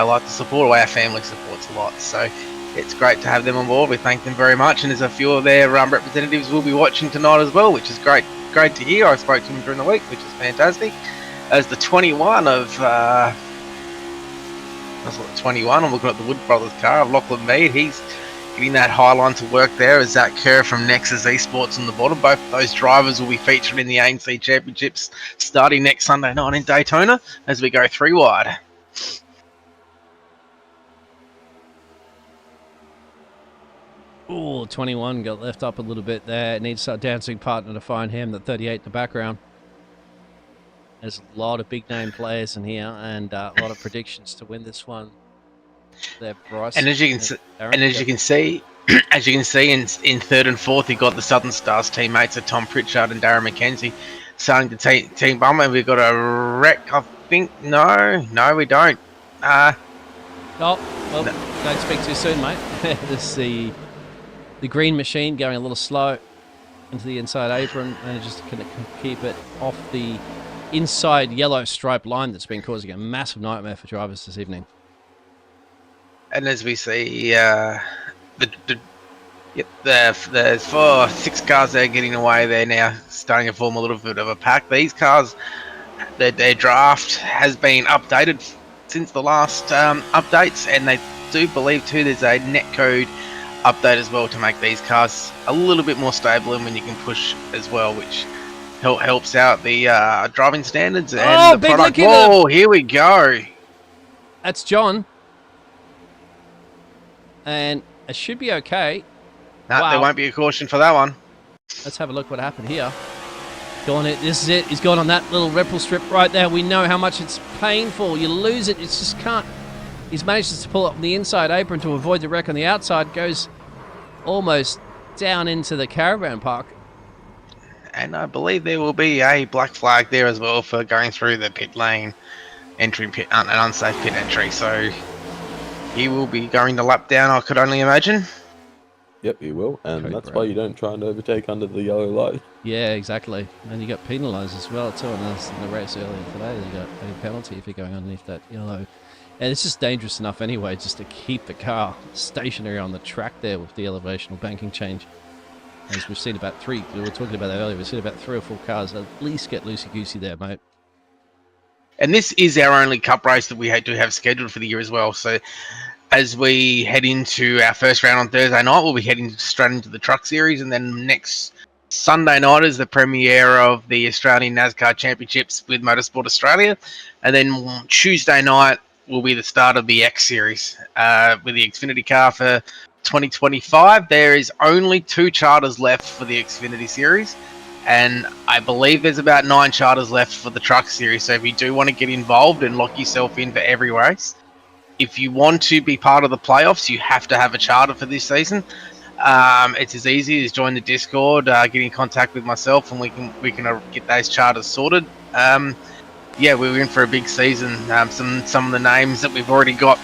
like to support. Our family supports a lot, so it's great to have them on board. We thank them very much, and there's a few of their representatives will be watching tonight as well, which is great to hear. I spoke to them during the week, which is fantastic. As the 21 of 21, I'm looking at the Wood Brothers car of Lachlan Mead. He's getting that high line to work there, as Zach Kerr from Nexus Esports on the bottom. Both of those drivers will be featured in the ANC Championships starting next Sunday night in Daytona as we go 3 wide. Oh, 21 got left up a little bit there. Needs a dancing partner to find him. The 38 in the background. There's a lot of big name players in here, and a lot of predictions to win this one. There, Bryce. And as you can see, in third and fourth, you got the Southern Stars teammates of Tom Pritchard and Darren McKenzie starting to team bump. And we've got a wreck, I think. No, we don't. Oh, well, no. Don't speak too soon, mate. This is the green machine going a little slow into the inside apron, and just going to keep it off the inside yellow stripe line that's been causing a massive nightmare for drivers this evening. And as we see, there's 6 cars there getting away. They're now starting to form a little bit of a pack. These cars, their draft has been updated since the last updates, and they do believe too there's a netcode update as well to make these cars a little bit more stable, and when you can push as well, which helps out the driving standards and the product. Whoa, here we go. That's John. And it should be okay. No, wow. There won't be a caution for that one. Let's have a look what happened here. This is it. He's gone on that little ripple strip right there. We know how much it's painful. You lose it. It's just can't. He's managed to pull up the inside apron to avoid the wreck on the outside. Goes almost down into the caravan park. And I believe there will be a black flag there as well for going through the pit lane, entering an unsafe pit entry. So he will be going the lap down, I could only imagine. Yep, he will, and that's why you don't try and overtake under the yellow light. Yeah, exactly. And you got penalised as well too. And in the race earlier today, they got a penalty if you're going underneath that yellow. And it's just dangerous enough anyway, just to keep the car stationary on the track there with the elevational banking change. As we've seen about 3, we were talking about that earlier, we've seen about 3 or 4 cars at least get loosey-goosey there, mate. And this is our only cup race that we do have scheduled for the year as well. So as we head into our first round on Thursday night, we'll be heading straight into the Truck Series. And then next Sunday night is the premiere of the Australian NASCAR Championships with Motorsport Australia. And then Tuesday night will be the start of the X Series with the Xfinity car for 2025. There is only 2 charters left for the Xfinity Series, and I believe there's about 9 charters left for the Truck Series. So if you do want to get involved and lock yourself in for every race, if you want to be part of the playoffs, you have to have a charter for this season. It's as easy as join the Discord, get in contact with myself, and we can get those charters sorted. Yeah, we're in for a big season. Some of the names that we've already got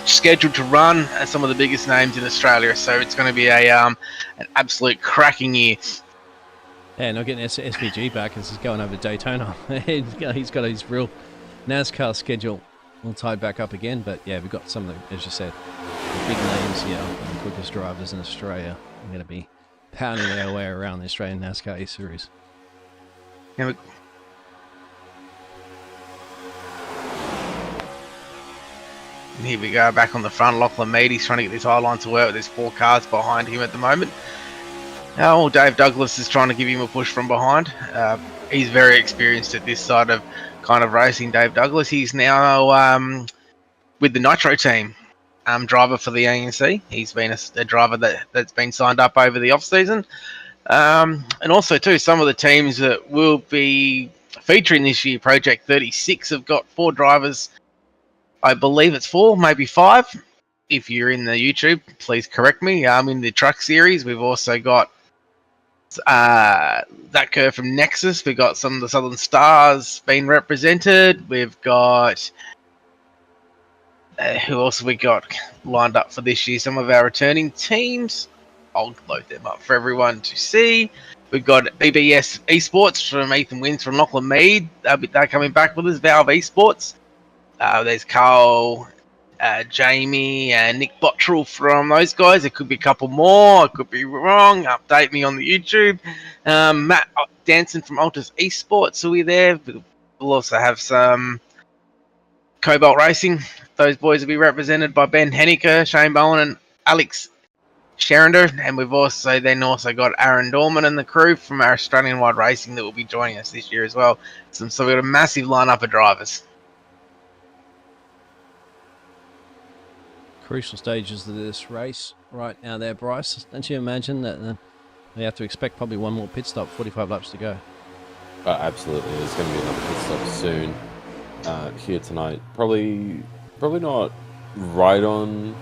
scheduled to run some of the biggest names in Australia. So it's going to be an absolute cracking year. Yeah, not getting SVG back as he's going over to Daytona. He's got his real NASCAR schedule all tied back up again. But yeah, we've got some of the, as you said, the big names here, the quickest drivers in Australia. Are going to be pounding their way around the Australian NASCAR eSeries. Yeah, here we go, back on the front. Lachlan Mead, he's trying to get this eye line to work with his 4 cars behind him at the moment. Now Dave Douglas is trying to give him a push from behind. He's very experienced at this side of kind of racing, Dave Douglas. He's now with the Nitro team, driver for the ANC. He's been a driver that's been signed up over the off-season. And also, too, some of the teams that will be featuring this year, Project 36, have got 4 drivers. I believe it's 4, maybe 5. If you're in the YouTube, please correct me. In the truck series, we've also got that curve from Nexus. We've got some of the Southern Stars being represented. We've got who else have we got lined up for this year? Some of our returning teams. I'll load them up for everyone to see. We've got BBS Esports from Ethan Wins from Lachlan Mead. They're coming back with us. Valve Esports. There's Carl, Jamie, and Nick Bottrell from those guys. There could be a couple more. I could be wrong. Update me on the YouTube. Matt Danson from Altus Esports will be there. We'll also have some Cobalt Racing. Those boys will be represented by Ben Henniker, Shane Bowen, and Alex Sherrinder. And we've also got Aaron Dorman and the crew from our Australian-wide racing that will be joining us this year as well. So we've got a massive lineup of drivers. Crucial stages of this race right now there, Bryce. Don't you imagine that we have to expect probably one more pit stop, 45 laps to go? Absolutely. There's going to be another pit stop soon here tonight. Probably not right on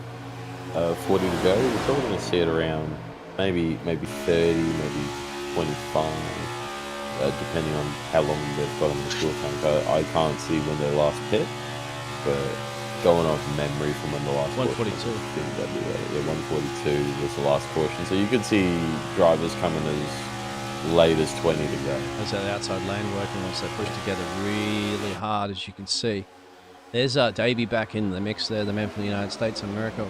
40 to go. We're probably going to see it around maybe 30, maybe 25, depending on how long they've got on the fuel tank. I can't see when their last pit, but going off memory from when the last 142. Yeah, 142 was the last caution. So you could see drivers coming as late as 20 to go. As that outside lane working, once they push together really hard, as you can see. There's Davey back in the mix there, the man from the United States of America.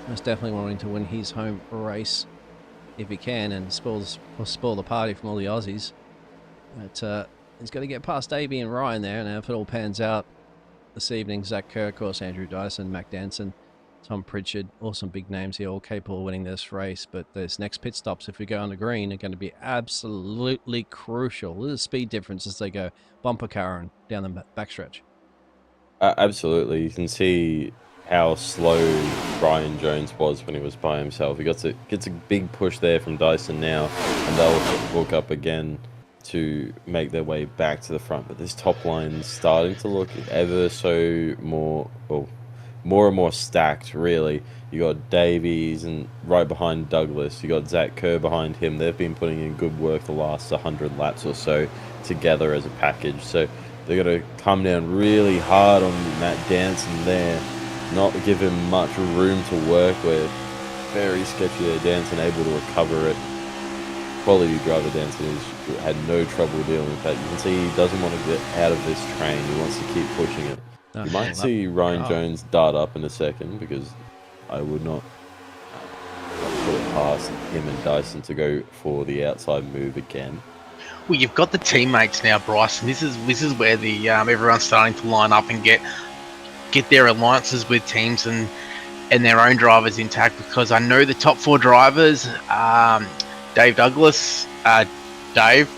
Most definitely wanting to win his home race if he can and spoil the party from all the Aussies. But he's got to get past Davey and Ryan there, and if it all pans out this evening, Zach Kerr, of course, Andrew Dyson, Mac Danson, Tom Pritchard, all some big names here, all capable of winning this race. But those next pit stops, if we go on the green, are going to be absolutely crucial. Look at the speed difference as they go bumper car down the backstretch. Absolutely. You can see how slow Brian Jones was when he was by himself. He gets a big push there from Dyson now, and they'll hook up again to make their way back to the front. But this top line's starting to look ever so more and more stacked, really. You got Davies and right behind Douglas. You got Zach Kerr behind him. They've been putting in good work the last 100 laps or so together as a package. So they're going to come down really hard on Matt Danson there, not give him much room to work with. Very sketchy there. Danson able to recover it. Quality driver Danson had no trouble dealing with that. You can see he doesn't want to get out of this train. He wants to keep pushing it. You might see Ryan Jones dart up in a second, because I would not put it past him and Dyson to go for the outside move again. Well, you've got the teammates now, Bryce, and this is where the everyone's starting to line up and get their alliances with teams and their own drivers intact. Because I know the top 4 drivers, Dave Douglas, Dave,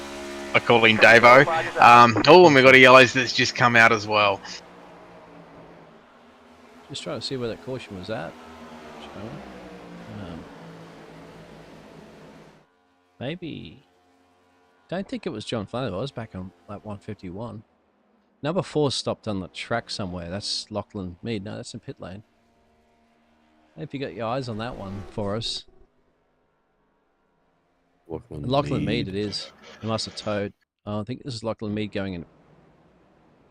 I call him Davo. And we've got a yellows that's just come out as well. Just trying to see where that caution was at. Maybe. Don't think it was John Flanagan. I was back on lap 151. Number 4 stopped on the track somewhere. That's Lachlan Mead. No, that's in pit lane. If you got your eyes on that one for us. Lachlan Mead it is. He must have towed. I think this is Lachlan Mead going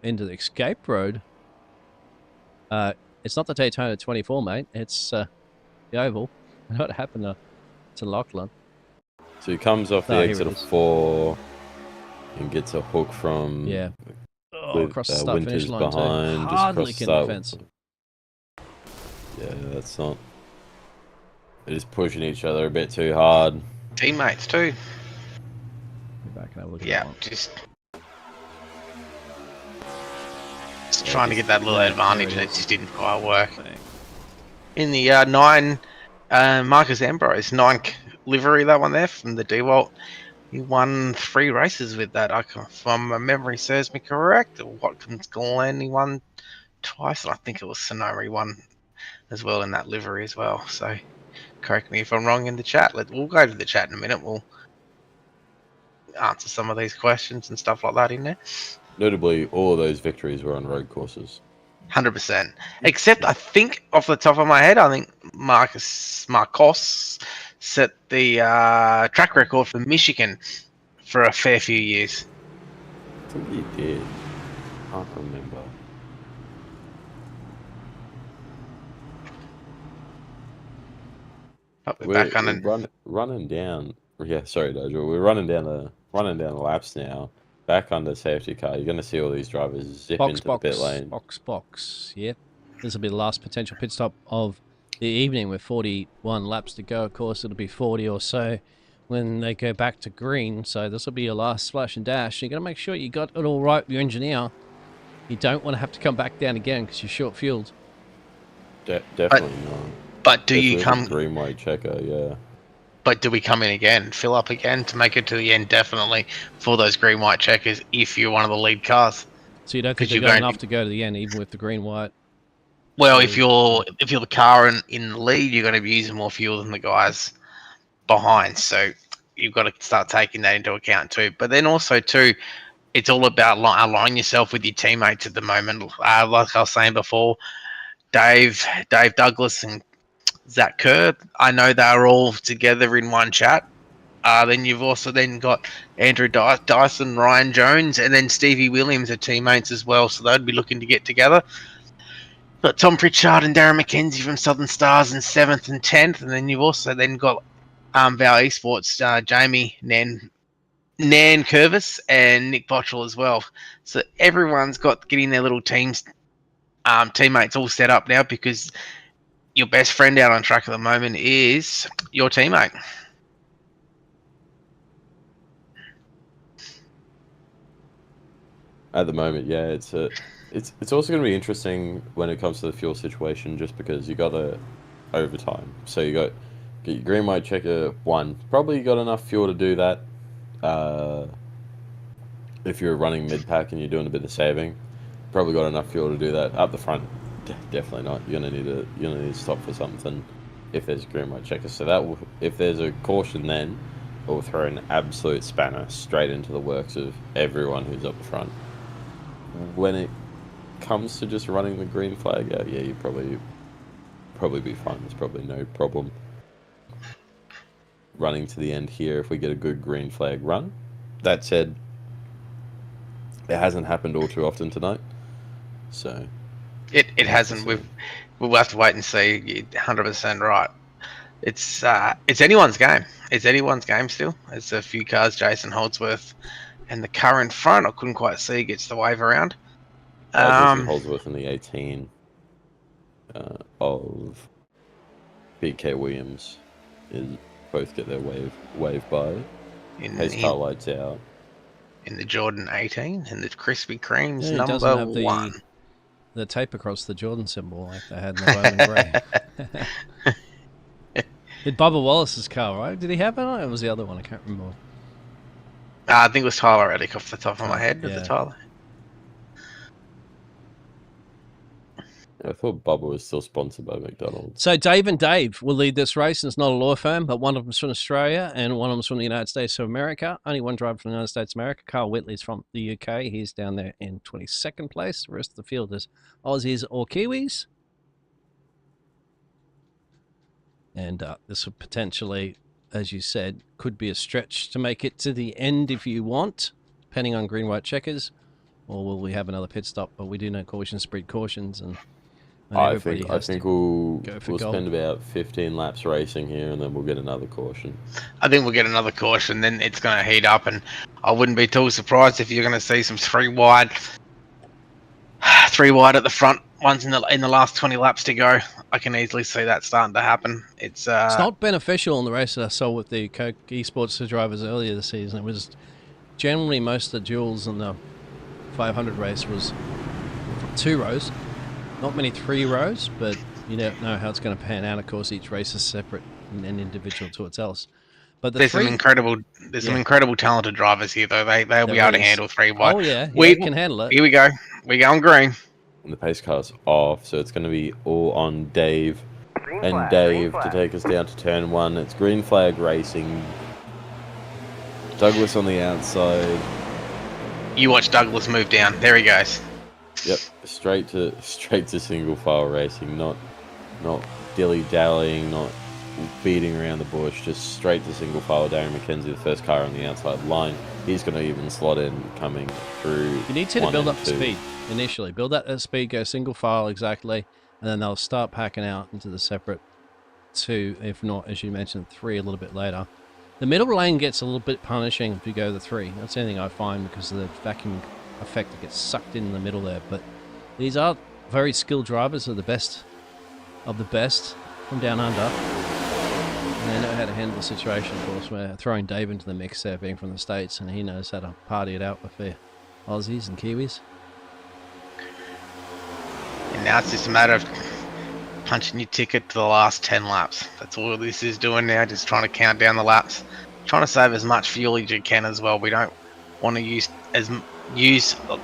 into the escape road. It's not the Daytona 24, mate. It's the oval. What happened to Lachlan? So he comes off the Oh, here exit it of is. 4 and gets a hook from Yeah. Oh, with across the start finish Winters line behind, too. just Hardly across the can the start. fence. Yeah, that's not. They're just pushing each other a bit too hard. Teammates too. Go back and have a look at Yeah, that one. just Yeah, trying to just- get that little there advantage it that is. just didn't quite work. Bang. In the 9, Marcus Ambrose 9 livery, that one there from the DeWalt. He won 3 races with that. If my memory serves me correct. Watkins Glen he won twice, and I think it was Sonoma he won as well in that livery as well. So correct me if I'm wrong in the chat. We'll go to the chat in a minute. We'll answer some of these questions and stuff like that in there. Notably, all of those victories were on road courses. 100%. Except I think off the top of my head, I think Marcos set the track record for Michigan for a fair few years. I think he did. Can't remember. We're back on running down. Yeah, sorry, Dojo. We're running down the laps now. Back under safety car. You're going to see all these drivers zip into the pit lane. Box. Yep. This will be the last potential pit stop of the evening with 41 laps to go. Of course, it'll be 40 or so when they go back to green. So this will be your last splash and dash. You're going to make sure you got it all right with your engineer. You don't want to have to come back down again because you're short fueled. Definitely not. But do Definitely you come? green white checker? Yeah. But do we come in again, fill up again to make it to the end? Definitely for those green white checkers. If you're one of the lead cars, So you don't think because they've you're got going enough to go to the end, even with the green white? well. If you're the car in the lead, you're going to be using more fuel than the guys behind. So you've got to start taking that into account too. But then also too, it's all about aligning yourself with your teammates at the moment. Like I was saying before, Dave Douglas and Zach Kerr, I know they're all together in one chat. Then you've also then got Andrew Dyson, Ryan Jones, and then Stevie Williams are teammates as well. So they'd be looking to get together. Got Tom Pritchard and Darren McKenzie from Southern Stars in 7th and 10th. And then you've also then got Val Esports, Jamie Nan Curvis and Nick Botchell as well. So everyone's got getting their little teams, teammates all set up now because your best friend out on track at the moment is your teammate. At the moment, yeah, it's also going to be interesting when it comes to the fuel situation, just because you got the overtime. So you get your green white checker 1. Probably got enough fuel to do that. If you're running mid pack and you're doing a bit of saving, probably got enough fuel to do that. Up the front, definitely not. You're gonna need to stop for something if there's a green white checker. So that will, if there's a caution, then it will throw an absolute spanner straight into the works of everyone who's up the front. When it comes to just running the green flag out, yeah, you probably be fine. There's probably no problem running to the end here if we get a good green flag run. That said, it hasn't happened all too often tonight, so it hasn't. We'll have to wait and see. You're 100% right. It's anyone's game. It's anyone's game still. There's a few cars, Jason Holdsworth and the car in front. I couldn't quite see. Gets the wave around. Jason Holdsworth in the 18 of BK Williams is both get their wave by. Pace car lights out. In the Jordan 18 and the Krispy Kreme's Yeah, it number doesn't have 1. the tape across the Jordan symbol like they had in the Bowman Grey. Did Bubba Wallace's car, right? Did he have it? Or it was the other one. I can't remember. I think it was Tyler Reddick off the top of my head. Yeah. Was it Tyler? I thought Bubba was still sponsored by McDonald's. So Dave and Dave will lead this race, and it's not a law firm, but one of them's from Australia and one of them's from the United States of America. Only one driver from the United States of America. Carl Whitley's from the UK. He's down there in 22nd place. The rest of the field is Aussies or Kiwis. And this would potentially, as you said, could be a stretch to make it to the end if you want, depending on green-white checkers. Or will we have another pit stop? But we do know cautions breed cautions, and And I everybody think has to we'll go for spend gold. about 15 laps racing here, and then we'll get another caution. I think we'll get another caution, then it's going to heat up, and I wouldn't be too surprised if you're going to see some three wide at the front ones in the last 20 laps to go. I can easily see that starting to happen. It's not beneficial in the race that I saw with the Coke Esports drivers earlier this season. It was generally most of the duels in the 500 race was 2 rows. Not many 3 rows, but you don't know how it's going to pan out. Of course, each race is separate and individual to itself. But there's some incredible talented drivers here, though. They'll be able to handle 3 wide. Oh yeah, we can handle it. Here we go. We're going green. And the pace car's off, so it's going to be all on Dave. Green And flag, Dave green to flag. take us down to turn 1. It's green flag racing. Douglas on the outside. You watch Douglas move down. There he goes. Yep, straight to single file racing, not dilly dallying, not beating around the bush, just straight to single file. Darren McKenzie, the first car on the outside line. He's going to even slot in coming through. You need to build up the 2. speed initially. Build up that speed, go single file exactly, and then they'll start packing out into the separate 2, if not, as you mentioned, 3 a little bit later. The middle lane gets a little bit punishing if you go the 3. That's anything I find because of the vacuum effect that gets sucked in the middle there. But these are very skilled drivers, are the best of the best from down under. And they know how to handle the situation, of course. We're throwing Dave into the mix there, being from the States, and he knows how to party it out with the Aussies and Kiwis. And now it's just a matter of punching your ticket to the last 10 laps. That's all this is doing now, just trying to count down the laps. Trying to save as much fuel as you can as well. We don't want to use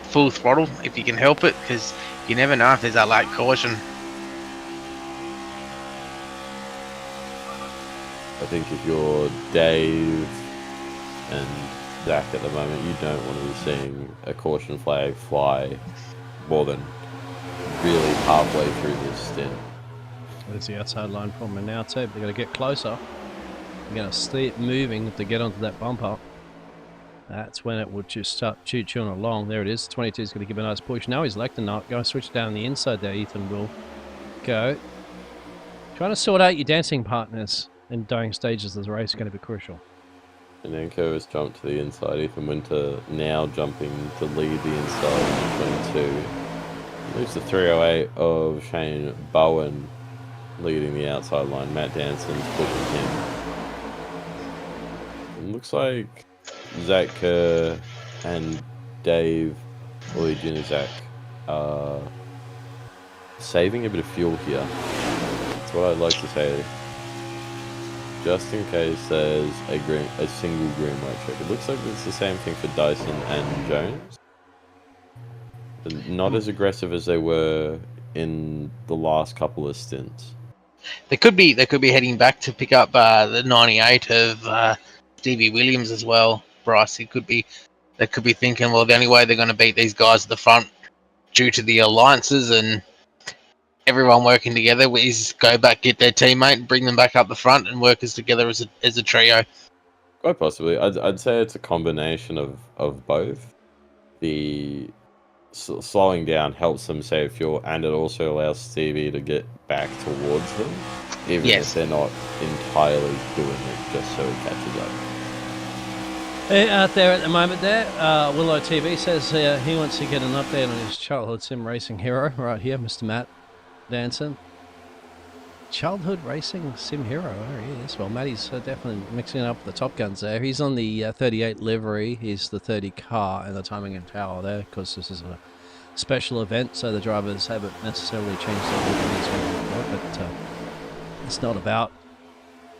full throttle if you can help it, because you never know if there's that late caution. I think if you're Dave and Zach at the moment, you don't want to be seeing a caution flag fly more than really halfway through this stint. There's the outside line from now too. They've got to get closer. They're going to see it moving to get onto that bumper. That's when it would just start chewing along. There it is. 22 is going to give a nice push. Now he's electing up. Going to switch down the inside there. Ethan will go. Trying to sort out your dancing partners in dying stages of the race is going to be crucial. And then Kerr jumped to the inside. Ethan Winter now jumping to lead the inside 22. Leaves the 308 of Shane Bowen leading the outside line. Matt Danson's pushing him. It looks like Zach Kerr and Dave, or Junior Zach, are saving a bit of fuel here. That's what I'd like to say. Just in case there's a single green light check. It looks like it's the same thing for Dyson and Jones. But not as aggressive as they were in the last couple of stints. They could be heading back to pick up the 98 of Stevie Williams as well. Bryce, they could be thinking, well, the only way they're going to beat these guys at the front, due to the alliances and everyone working together, is go back, get their teammate, and bring them back up the front and work as together as a trio. Quite possibly. I'd say it's a combination of both. The slowing down helps them save fuel, and it also allows Stevie to get back towards them, even if they're not entirely doing it just so he catches up. Out there at the moment there, Willow TV says he wants to get an update on his childhood sim racing hero right here, Mr. Matt Danson. Childhood racing sim hero, there he is. Well, Matty's definitely mixing up the Top Guns there. He's on the 38 livery, he's the 30 car and the timing and tower there, because this is a special event, so the drivers haven't necessarily changed their liveries, but it's not about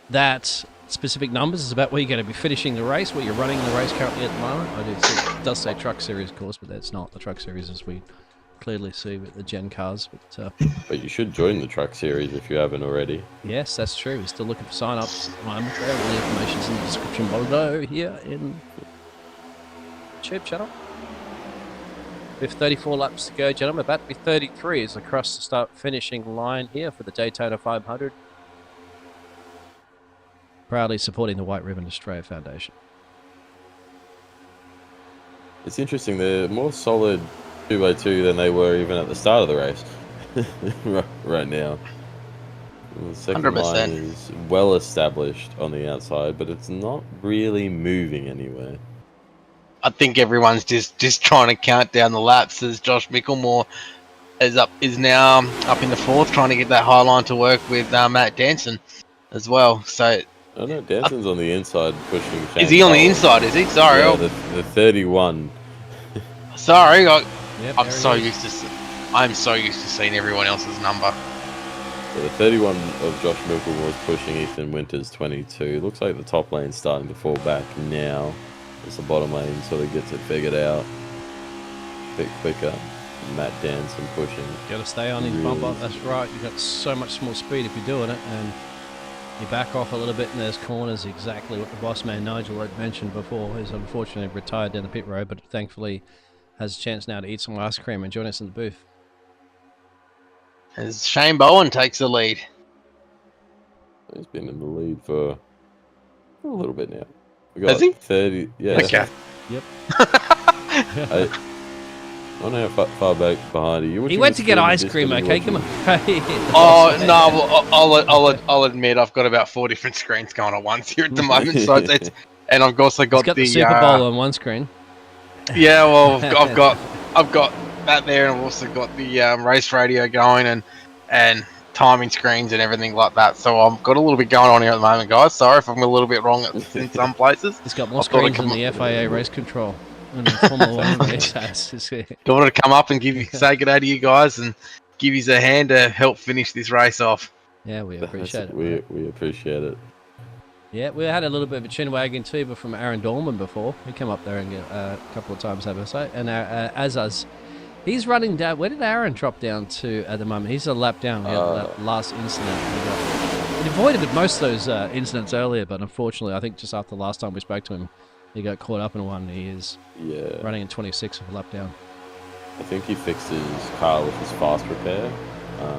that specific numbers. It's about where you're going to be finishing the race, where you're running the race currently at the moment. It does say Truck Series, of course, but that's not the Truck Series as we clearly see with the Gen cars. But you should join the Truck Series if you haven't already. Yes, that's true. We're still looking for sign-ups. All the information's in the description below here in YouTube channel. With 34 laps to go, gentlemen, about to be 33 is across the start-finishing line here for the Daytona 500. Proudly supporting the White Ribbon Australia Foundation. It's interesting, they're more solid 2x2 than they were even at the start of the race. right now. The second 100%. line is well established on the outside, but it's not really moving anywhere. I think everyone's just trying to count down the laps as Josh Micklemore is now up in the fourth, trying to get that high line to work with Matt Danson as well. So Oh no, Danson's on the inside pushing. Shane is he on the Powell. inside? Is he? Sorry, Yeah, the 31. sorry. Yep, I'm there so he is. I'm so used to seeing everyone else's number. So the 31 of Josh Mickle was pushing Ethan Winters 22. Looks like the top lane's starting to fall back now. As the bottom lane sort of gets it figured out a bit quicker. Matt Danson pushing. Got to stay on his bumper. That's right. You've got so much more speed if you're doing it, and you back off a little bit, and there's corners. Exactly what the boss man Nigel had mentioned before. He's unfortunately retired down the pit road, but thankfully has a chance now to eat some ice cream and join us in the booth. As Shane Bowen takes the lead. He's been in the lead for a little bit now. We Has got he? 30. Yeah. Okay. Yep. I don't know how far back behind are you. He went to get ice cream, okay? Come on. Oh no! Well, I'll admit I've got about 4 different screens going on once here at the moment. So it's and I've also He's got the Super Bowl on one screen. Yeah, well, I've got that there, and I've also got the race radio going and timing screens and everything like that. So I've got a little bit going on here at the moment, guys. Sorry if I'm a little bit wrong in some places. He's got more screens than the FIA race control. And the Formula 1 race has. Got to come up and say good day to you guys and give you a hand to help finish this race off. Yeah, we appreciate it. We appreciate it. Yeah, we had a little bit of a chin wagging too, but from Aaron Dorman before. He came up there and a couple of times, have I say. And as us, he's running down. Where did Aaron drop down to at the moment? He's a lap down. He had that last incident. He avoided most of those incidents earlier, but unfortunately, I think just after the last time we spoke to him, he got caught up in one. He is running in 26 of a lap down. I think he fixed his car with his fast repair.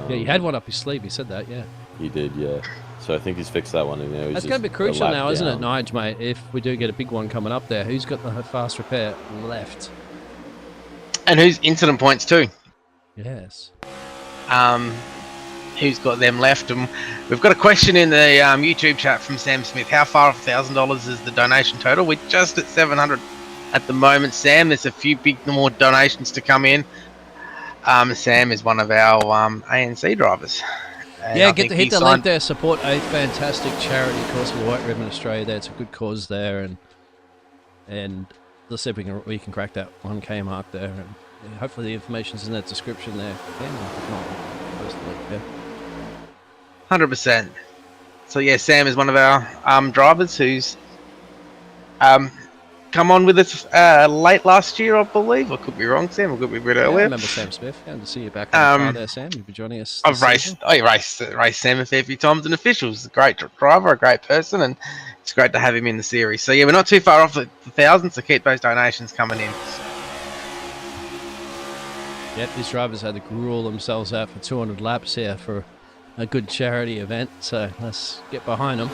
Yeah, he had one up his sleeve. He said that, yeah. He did, yeah. So I think he's fixed that one. And now That's going to be crucial now, isn't it, Nige, mate? If we do get a big one coming up there, who's got the fast repair left? And who's incident points too? Yes. Who's got them left? And we've got a question in the YouTube chat from Sam Smith. How far off $1,000 is the donation total? We're just at 700 at the moment, Sam. There's a few big more donations to come in. Sam is one of our ANC drivers. And yeah, get to hit the link there. Support a fantastic charity, of course, for the White Ribbon Australia. There, it's a good cause there, and let's see if we can crack that 1K mark there. And hopefully, the information's in that description there. Yeah, post the link there. 100%. So yeah, Sam is one of our drivers who's come on with us late last year, I believe. I could be wrong, Sam. I could be a bit earlier. I remember Sam Smith. Good to see you back on the car there, Sam. You'll be joining us. I've raced Sam a fair few times in officials. A great driver, a great person, and it's great to have him in the series. So yeah, we're not too far off the 1,000, so keep those donations coming in. Yep, these drivers had to gruel themselves out for 200 laps here for a good charity event, so let's get behind them.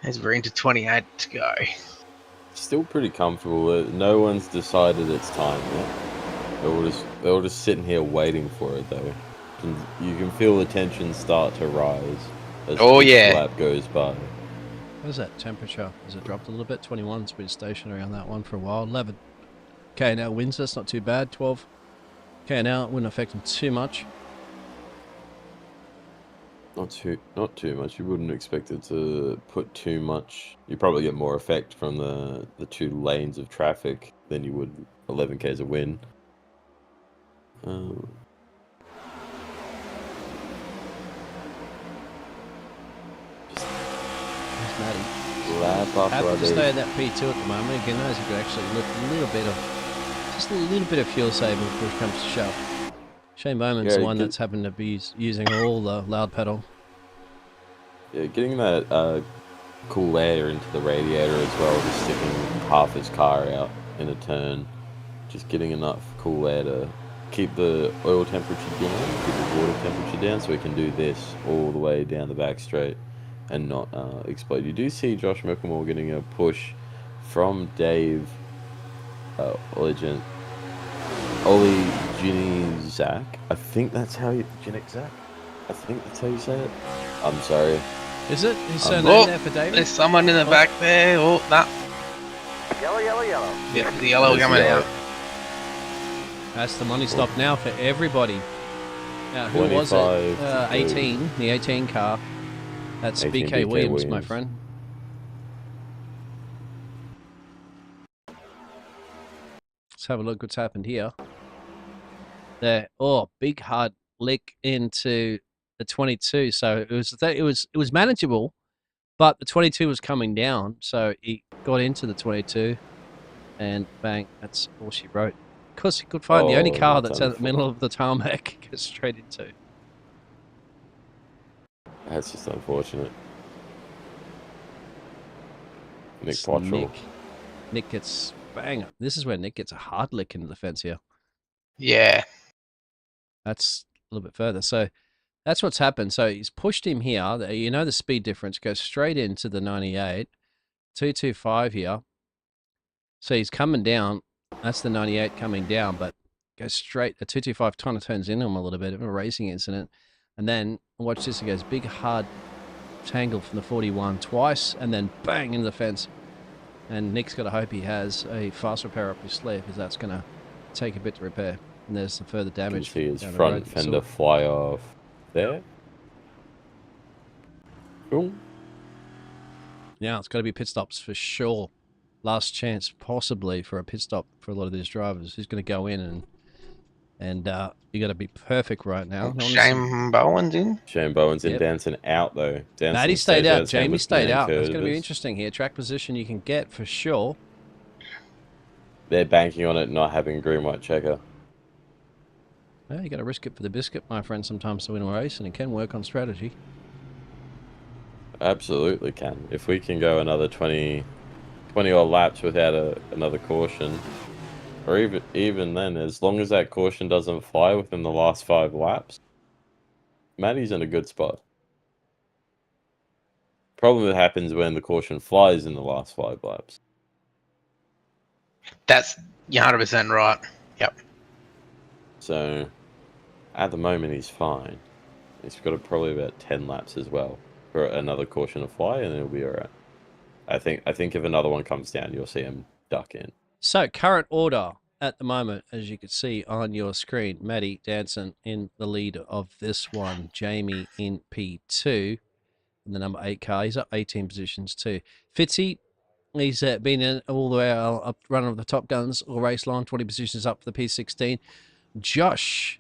As we're into 28 to go. Still pretty comfortable. No one's decided it's time yet. They're all just sitting here waiting for it, though. You can feel the tension start to rise as each lap goes by. What's that temperature? Has it dropped a little bit? 21. It's been stationary on that one for a while. 11 k/h winds. That's not too bad. 12 k/h. It wouldn't affect them too much. Not too much. You wouldn't expect it to put too much. You probably get more effect from the 2 lanes of traffic than you would 11 k's of wind. Happy to stay at that P2 at the moment. Again, those could actually look a little bit of fuel saving before it comes to shove. Shane Bowman's the one that's happened to be using all the loud pedal. Yeah, getting that cool air into the radiator as well, just sticking half his car out in a turn, just getting enough cool air to keep the oil temperature down, keep the water temperature down, so we can do this all the way down the back straight and not explode. You do see Josh Micklemore getting a push from Dave Origin. Ollie Ginny Zach. I think that's how you Ginic Zach. I think that's how you say it. I'm sorry. Is it his surname Oh, there for David? there's someone in the back there. Oh, no. Yellow, yellow, yellow. Yeah, the yellow There's coming yellow. out. That's the money stop now for everybody. Now, who was it? 25 to 18, the 18 car. That's 18 BK BK Williams, my Williams. friend. Let's have a look what's happened here. There, big hard lick into the 22. So it was manageable, but the 22 was coming down, so he got into the 22, and bang, that's all she wrote. Because he could find the only Oh, car that's that's at the middle of the tarmac goes straight into. That's just unfortunate. Nick It's Quattro. Nick gets bang. This is where Nick gets a hard lick into the fence here. Yeah. That's a little bit further. So that's what's happened. So he's pushed him here. You know the speed difference goes straight into the 98. 225 here. So he's coming down. That's the 98 coming down, but goes straight. The 225 kind of turns into him a little bit of a racing incident. And then watch this. It goes big, hard tangle from the 41 twice, and then bang into the fence. And Nick's got to hope he has a fast repair up his sleeve, because that's going to take a bit to repair. And there's some further You can damage. see his down the front road. fender fly off there. Cool. Yeah, it's got to be pit stops for sure. Last chance, possibly, for a pit stop for a lot of these drivers. Who's going to go in and you got to be perfect right now. Shane Bowen's in. Shane Bowen's in. Yep. Danson out though. Danson Maddie stayed out. outside Jamie with stayed Ian out. That's going to be Curtis. interesting here. Track position you can get for sure. They're banking on it not having green white checker. Well, you got to risk it for the biscuit, my friend, sometimes to win a race, and it can work on strategy. Absolutely can. If we can go another 20 odd laps without another caution, or even then, as long as that caution doesn't fly within the last 5 laps, Matty's in a good spot. Problem that happens when the caution flies in the last 5 laps. That's 100% right. Yep. So, at the moment, he's fine. He's got probably about 10 laps as well for another caution to fly, and it'll be alright. I think if another one comes down, you'll see him duck in. So, current order at the moment, as you can see on your screen, Maddie Danson in the lead of this one, Jamie in P2, in the number 8 car. He's up 18 positions too. Fitzy, he's been in all the way up running of the Top Guns all race long, 20 positions up for the P16. Josh,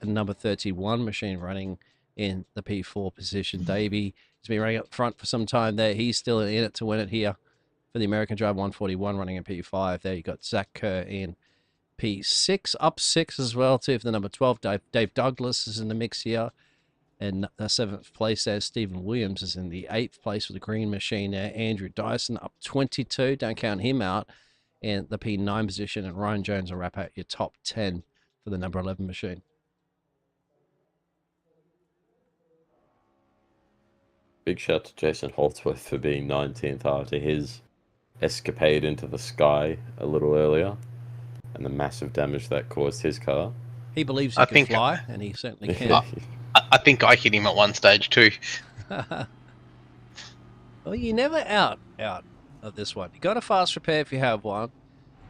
number 31 machine, running in the P4 position. Davey has been running up front for some time there. He's still in it to win it here for the American Drive 141, running in P5. There you got Zach Kerr in P6, up 6 as well too for the number 12. Dave Douglas is in the mix here. And the 7th place there, Stephen Williams is in the 8th place with the green machine there. Andrew Dyson up 22, don't count him out, in the P9 position. And Ryan Jones will wrap out your top 10 for the number 11 machine. Big shout to Jason Holdsworth for being 19th after his escapade into the sky a little earlier, and the massive damage that caused his car. He believes he can fly, and he certainly can. I think I hit him at one stage too. Well, you're never out of this one. You got a fast repair if you have one.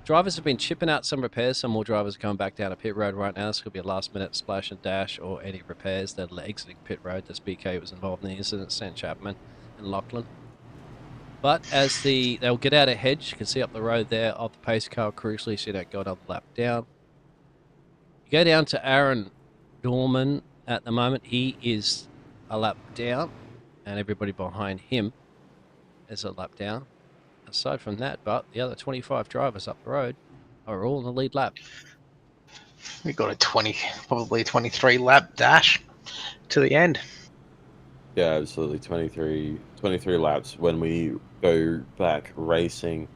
Drivers have been chipping out some repairs. Some more drivers are coming back down to pit road right now. This could be a last-minute splash and dash or any repairs. They're exiting pit road. This BK was involved in the incident, St. Chapman and Lachlan. But as they'll get out ahead, you can see up the road there of the pace car crucially, so you don't go another lap down. You go down to Aaron Dorman at the moment. He is a lap down, and everybody behind him is a lap down. Aside from that, but the other 25 drivers up the road are all in the lead lap. We got a probably 23 lap dash to the end. Yeah, absolutely. 23 laps when we go back racing.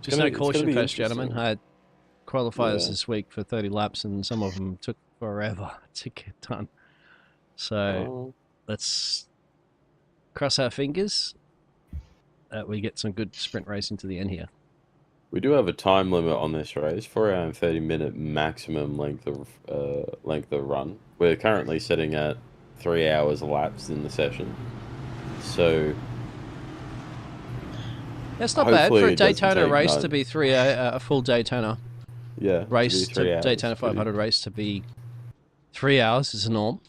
Just no caution first, gentlemen. I had qualifiers Yeah. this week for 30 laps, and some of them took forever to get done. So let's cross our fingers that we get some good sprint racing to the end here. We do have a time limit on this race, 4 hour and 30-minute maximum length of run. We're currently sitting at 3 hours elapsed in the session, so That's not bad for hopefully a it doesn't Daytona take race none. to be a full Daytona Yeah, race, to be 3 hours. Daytona 500 race to be 3 hours is the norm.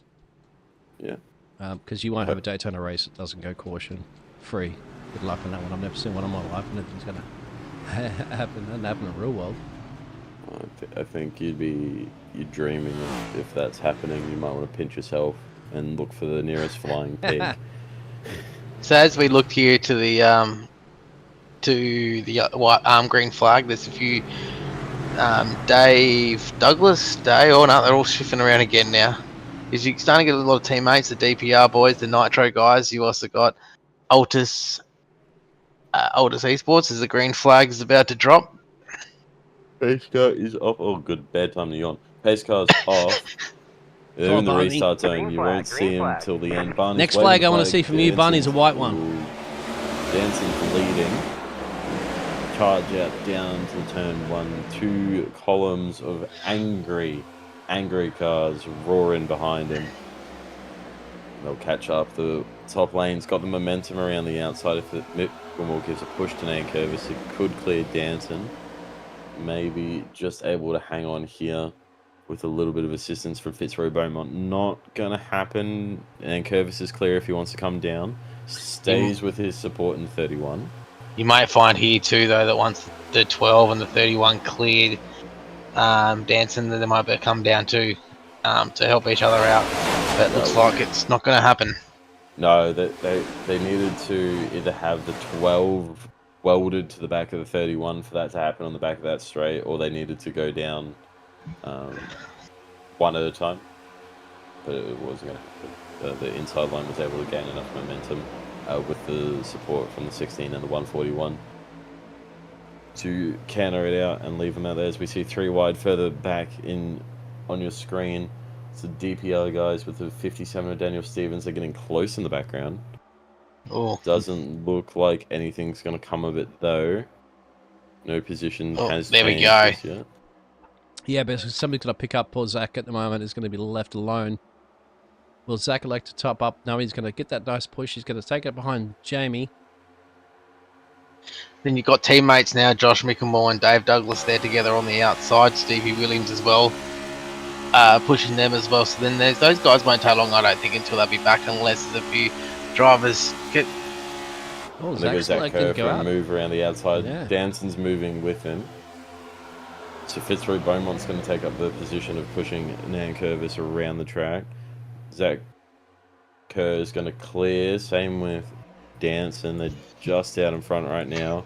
Yeah. Because you won't have a Daytona race that doesn't go caution free. Good luck on that one. I've never seen one in my life, and anything's going to happen. Doesn't happen in the real world. I think you're dreaming if that's happening. You might want to pinch yourself and look for the nearest flying pig. So as we look here to the white green flag, there's a few Dave Douglas, oh no, they're all shifting around again now. You're starting to get a lot of teammates, the DPR boys, the Nitro guys. You also got Altus Esports as the green flag is about to drop. Pace car is off. Oh, good. Bad time to yawn. Pace car's off. They're in the Barney. restart zone. Green You flag, won't green see him flag. till the end. Barney's Next waving flag I want to see from you, Barney's a white one. Danson's leading. Charge out down to turn 1. 2 columns of angry cars roaring behind him. They'll catch up. The top lane's got the momentum around the outside. If Micklemore gives a push to Nankervis, it could clear Danson. Maybe just able to hang on here with a little bit of assistance from Fitzroy Beaumont. Not going to happen. Nankervis is clear if he wants to come down. Stays with his support in 31. You might find here too, though, that once the 12 and the 31 cleared Danson, then they might come down to help each other out. But it looks like it's not going to happen. No, they needed to either have the 12 welded to the back of the 31 for that to happen on the back of that straight, or they needed to go down one at a time. But it wasn't going to happen. The inside line was able to gain enough momentum with the support from the 16 and the 141 to counter it out and leave them out there. As we see 3 wide further back on your screen, it's the DPR guys with the 57 of Daniel Stevens. They're getting close in the background. Oh, Doesn't look like anything's going to come of it, though. No position has there we changed go. just yet. Yeah, but somebody's got to pick up poor Zach at the moment. Is going to be left alone. Will Zach like to top up? No, he's going to get that nice push. He's going to take it behind Jamie. Then you've got teammates now, Josh Micklemore and Dave Douglas there together on the outside. Stevie Williams as well, pushing them as well. So then those guys won't take long, I don't think, until they'll be back, unless there's a few drivers get... Oh, There goes Zach's that like curve go for a out. move around the outside. Yeah. Danson's moving with him. So Fitzroy Beaumont's going to take up the position of pushing Nankervis around the track. Zach Kerr's going to clear. Same with Danson. They're just out in front right now.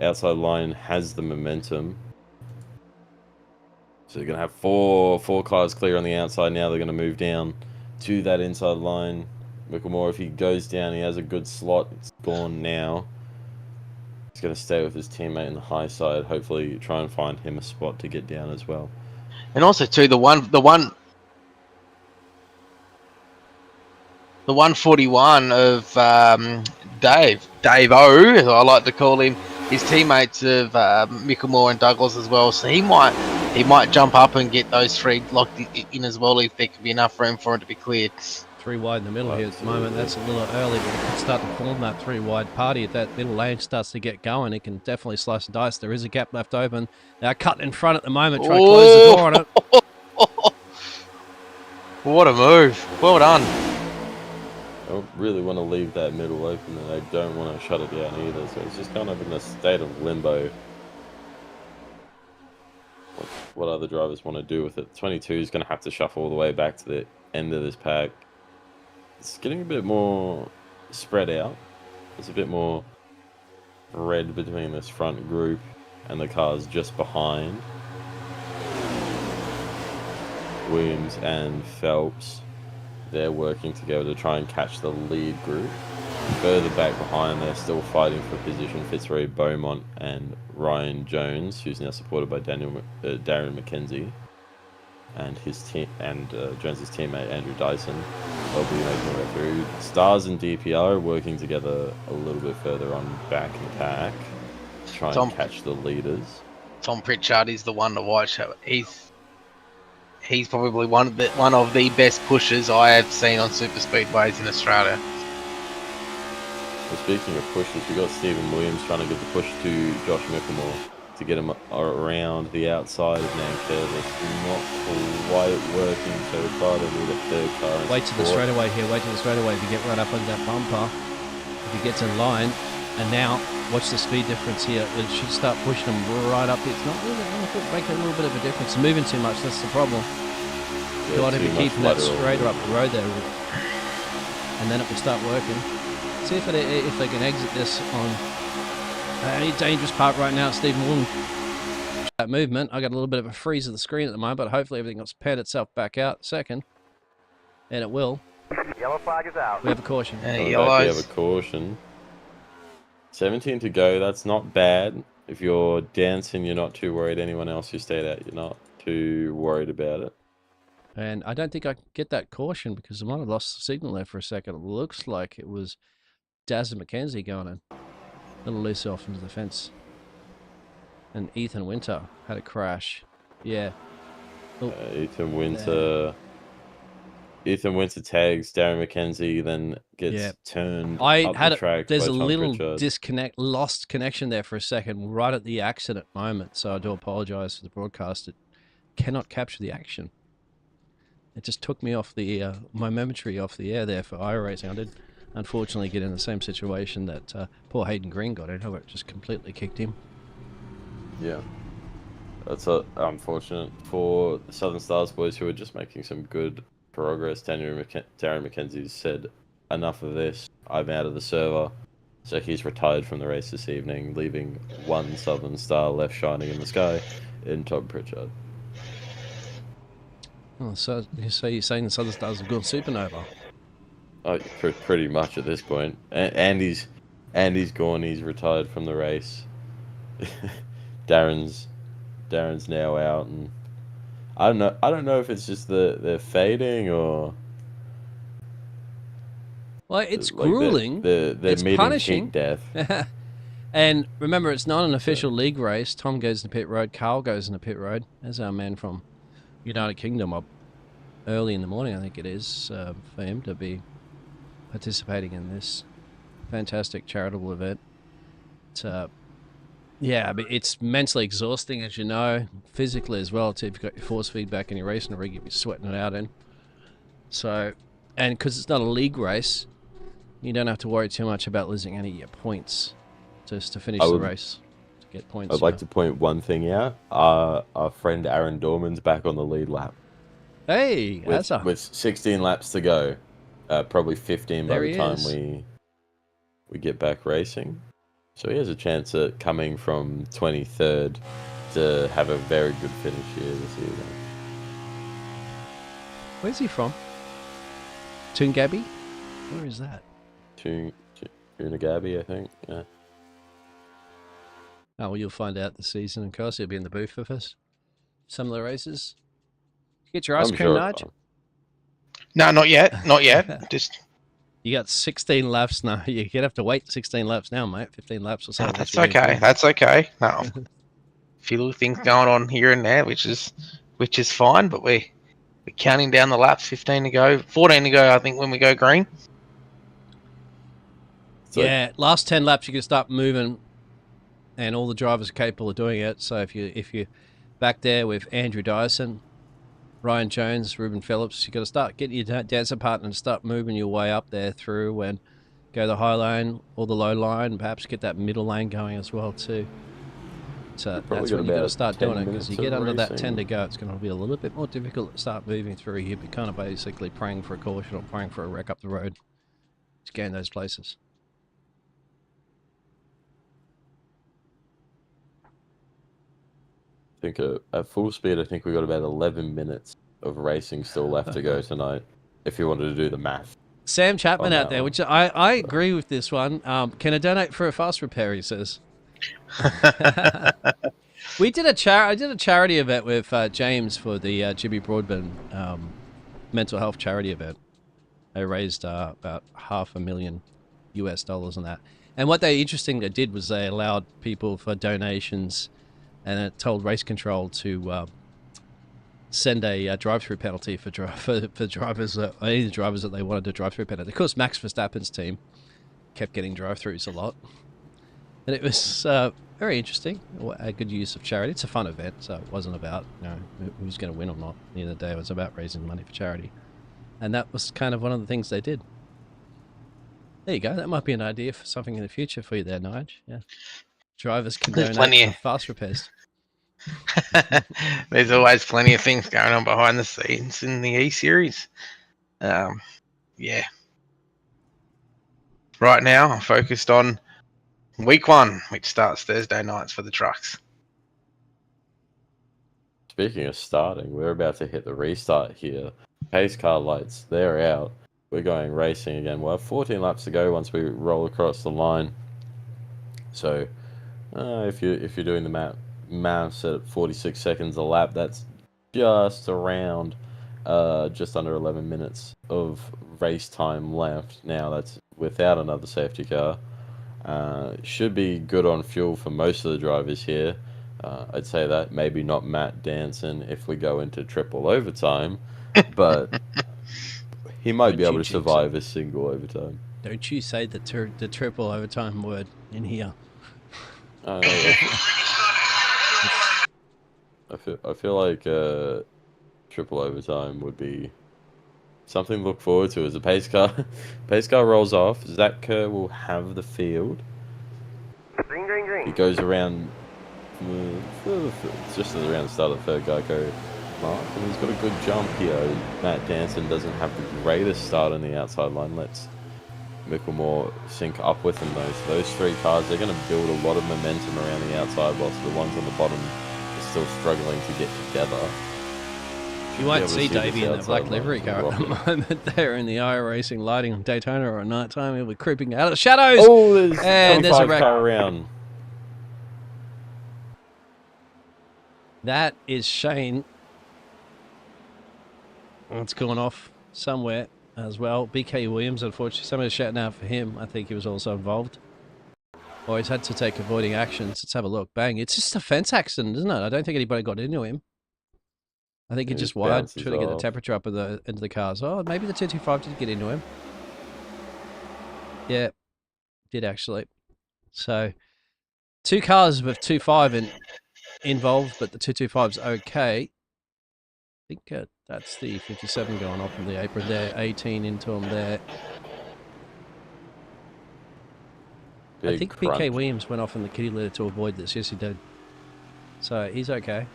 Outside line has the momentum. So they're going to have four cars clear on the outside now. They're going to move down to that inside line. Micklemore, if he goes down, he has a good slot. It's gone now. He's going to stay with his teammate in the high side. Hopefully try and find him a spot to get down as well. And also, too, the 141 of Dave O, as I like to call him, his teammates of Micklemore and Douglas as well. So he might jump up and get those 3 locked in as well if there could be enough room for him to be cleared. 3 wide in the middle here at the moment. That's a little early, but it can start to form that 3 wide party. If that little lane starts to get going, it can definitely slice and dice. There is a gap left open. They're cut in front at the moment. Try to close the door on it. What a move. Well done. I don't really want to leave that middle open, and I don't want to shut it down either. So it's just kind of in a state of limbo. What other drivers want to do with it? 22 is going to have to shuffle all the way back to the end of this pack. It's getting a bit more spread out. There's a bit more red between this front group and the cars just behind. Williams and Phelps, they're working together to try and catch the lead group. Further back behind, they're still fighting for position. Fitzroy Beaumont and Ryan Jones, who's now supported by Darren McKenzie, and his team and Jones's teammate Andrew Dyson. They'll be making their way through. Stars and DPR are working together a little bit further on back in the pack. try and catch the leaders. Tom Pritchard is the one to watch. He's probably one of the best pushers I have seen on super speedways in Australia. Well, speaking of pushes, we got Stephen Williams trying to give the push to Josh Mickelmore to get him around the outside of Nankervis. It's not quite working so far. They need a third car. Wait to the straightaway here. Wait to the straightaway. If you get right up under that bumper, if he gets in line, and now watch the speed difference here. It should start pushing him right up. It's not really making a little bit of a difference. It's moving too much. That's the problem. Yeah, Got to be keeping that straighter up the road there, and then it will start working. See if they can exit this on a dangerous part right now. Stephen Williams. That movement. I got a little bit of a freeze of the screen at the moment, but hopefully everything will pad itself back out second, and it will. Yellow flag is out. We have a caution. We have a caution. 17 to go. That's not bad. If you're dancing, you're not too worried. Anyone else who stayed out, you're not too worried about it. And I don't think I can get that caution because I might have lost the signal there for a second. It looks like it was Daz and McKenzie going in. A little loose off into the fence. And Ethan Winter had a crash. Yeah. Ethan Winter tags Darren McKenzie, then gets turned up the track. There's by a Tom little Pritchard. lost connection there for a second, right at the accident moment. So I do apologise for the broadcast. It cannot capture the action. It just took me off the my memory off the air there for iRacing. I did unfortunately get in the same situation that poor Hayden Green got in, where it just completely kicked him. Yeah. That's unfortunate for the Southern Stars boys who are just making some good progress. Darren McKenzie said, enough of this. I'm out of the server. So he's retired from the race this evening, leaving one Southern Star left shining in the sky in Tom Pritchard. Oh, so you're saying the Southern Stars have gone supernova? Oh, pretty much at this point. Andy's gone. He's retired from the race. Darren's now out, and I don't know if it's just they're fading or. Well, it's like grueling. They're it's meeting punishing. peak death. And remember, it's not an official league race. Tom goes into pit road. Carl goes into pit road. There's our man from United Kingdom up early in the morning, I think it is, for him to be participating in this fantastic charitable event. Yeah, I mean, it's mentally exhausting, as you know, physically as well, too. If you've got your force feedback in your racing rig, you'll be sweating it out in. So, and because it's not a league race, you don't have to worry too much about losing any of your points just to finish the race, to get points. I'd like to point one thing out. Our friend Aaron Dorman's back on the lead lap. Hey, with 16 laps to go. Probably 15 by the time we get back racing. So he has a chance at coming from 23rd to have a very good finish here this evening. Where's he from? Toongabbie? Where is that? Toongabbie, I think. Yeah. Oh, well, you'll find out this season, of course. He'll be in the booth with us. Some of the races. Get your ice cream, sure. Nige? No, not yet. Not yet. Just. You got 16 laps now. You're gonna have to wait 16 laps now, mate. 15 laps or so. That's okay. That's okay. No, a few little things going on here and there, which is fine. But we're counting down the laps. 15 to go, 14 to go. I think when we go green. Yeah, last 10 laps you can start moving, and all the drivers are capable of doing it. So if you're back there with Andrew Dyson, Ryan Jones, Ruben Phillips, you've got to start getting your dancer partner to start moving your way up there through and go the high lane or the low line, and perhaps get that middle lane going as well too. So that's when you've got to start doing it, because you get under that 10 to go, it's going to be a little bit more difficult to start moving through. You'd be kind of basically praying for a caution or praying for a wreck up the road to gain those places. I think at full speed, I think we got about 11 minutes of racing still left to go tonight, if you wanted to do the math. Sam Chapman out there, which I agree with this one. Can I donate for a fast repair, he says. I did a charity event with James for the Jimmy Broadbent mental health charity event. They raised about $500,000 US on that. And what they interestingly did was they allowed people for donations, and it told race control to send a drive-through penalty for drivers, any of the drivers that they wanted to drive-through penalty. Of course, Max Verstappen's team kept getting drive-throughs a lot, and it was very interesting. A good use of charity. It's a fun event, so it wasn't about who's going to win or not. At the end of the day, it was about raising money for charity, and that was kind of one of the things they did. There you go. That might be an idea for something in the future for you there, Nige. Yeah, drivers can There's donate plenty for of- fast repairs. There's always plenty of things going on behind the scenes in the eSeries. Yeah. Right now, I'm focused on week 1, which starts Thursday nights for the trucks. Speaking of starting, we're about to hit the restart here. Pace car lights, they're out. We're going racing again. We'll have 14 laps to go once we roll across the line. So, if you're doing the maths at 46 seconds a lap, that's just around just under 11 minutes of race time left. Now that's without another safety car. Should be good on fuel for most of the drivers here. I'd say that maybe not Matt Danson if we go into triple overtime, but he might be able to survive a single overtime. Don't you say the triple overtime word in here. I feel like triple overtime would be something to look forward to as a pace car. Pace car rolls off. Zach Kerr will have the field. Green, green, green. He goes around just around the start of the third Geico mark, and he's got a good jump here. Matt Danson doesn't have the greatest start on the outside line. Let's Micklemore sync up with him though. So those 3 cars, they're going to build a lot of momentum around the outside, whilst the ones on the bottom are still struggling to get together. You won't see Davey in the black livery car at the moment. They're in the iRacing lighting on Daytona or at night time. He'll be creeping out of the shadows. Oh, there's a wreck. car around. That is Shane. It's gone off somewhere as well. BK Williams, unfortunately, somebody's shouting out for him. I think he was also involved. Or he's had to take avoiding actions. Let's have a look. Bang. It's just a fence accident, isn't it? I don't think anybody got into him. I think he just wired trying to get the temperature up into the cars. Oh, maybe the 225 did get into him. Yeah, did actually. So 2 cars with 2.5 involved, but the 225's okay. I think that's the 57 going off from the apron there. 18 into him there. I think BK Williams went off in the kitty litter to avoid this. Yes, he did. So he's okay.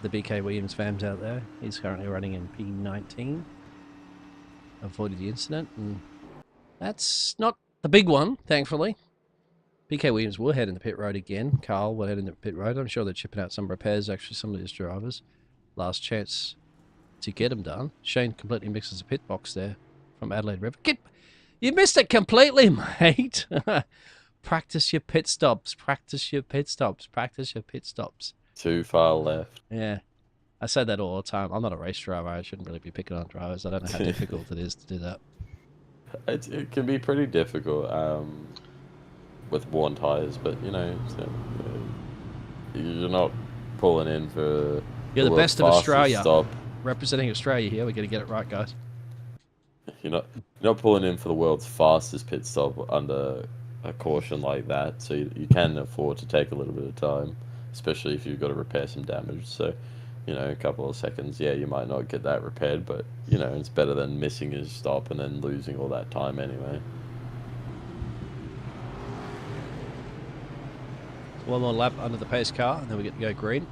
The BK Williams fans out there. He's currently running in P19. Avoided the incident, and that's not the big one, thankfully. BK Williams will head in the pit road again. Carl will head in the pit road. I'm sure they're chipping out some repairs, actually, some of these drivers. Last chance to get them done. Shane completely mixes the pit box there from Adelaide River. You missed it completely, mate. Practice your pit stops. Practice your pit stops. Practice your pit stops. Too far left. Yeah. I say that all the time. I'm not a race driver. I shouldn't really be picking on drivers. I don't know how difficult it is to do that. It can be pretty difficult with worn tires, but you know, you're not pulling in for. You're the best of Australia. Stop. Representing Australia here. We're going to get it right, guys. You're not pulling in for the world's fastest pit stop under a caution like that, so you can afford to take a little bit of time, especially if you've got to repair some damage. So, you know, a couple of seconds, yeah, you might not get that repaired, but, you know, it's better than missing his stop and then losing all that time anyway. One more lap under the pace car, and then we get to go green.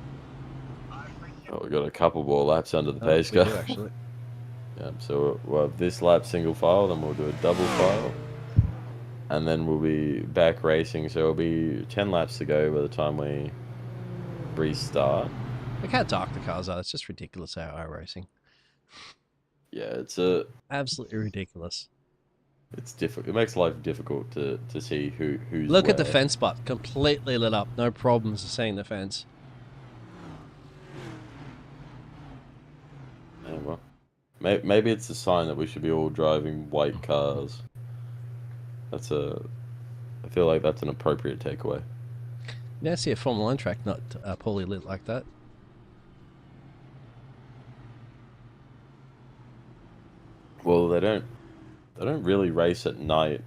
Oh, we've got a couple more laps under the pace car. We do, actually. Yeah, so we'll have this lap single file, then we'll do a double file, and then we'll be back racing. So it'll be 10 laps to go by the time we restart. Look how dark the cars are. It's just ridiculous how iRacing. Yeah, it's absolutely ridiculous. It's difficult. It makes life difficult to see who's. Look at the fence spot, completely lit up. No problems seeing the fence. Yeah, well, maybe it's a sign that we should be all driving white cars. That's a I feel like that's an appropriate takeaway. You don't see a Formula 1 track not poorly lit like that. Well, they don't really race at night.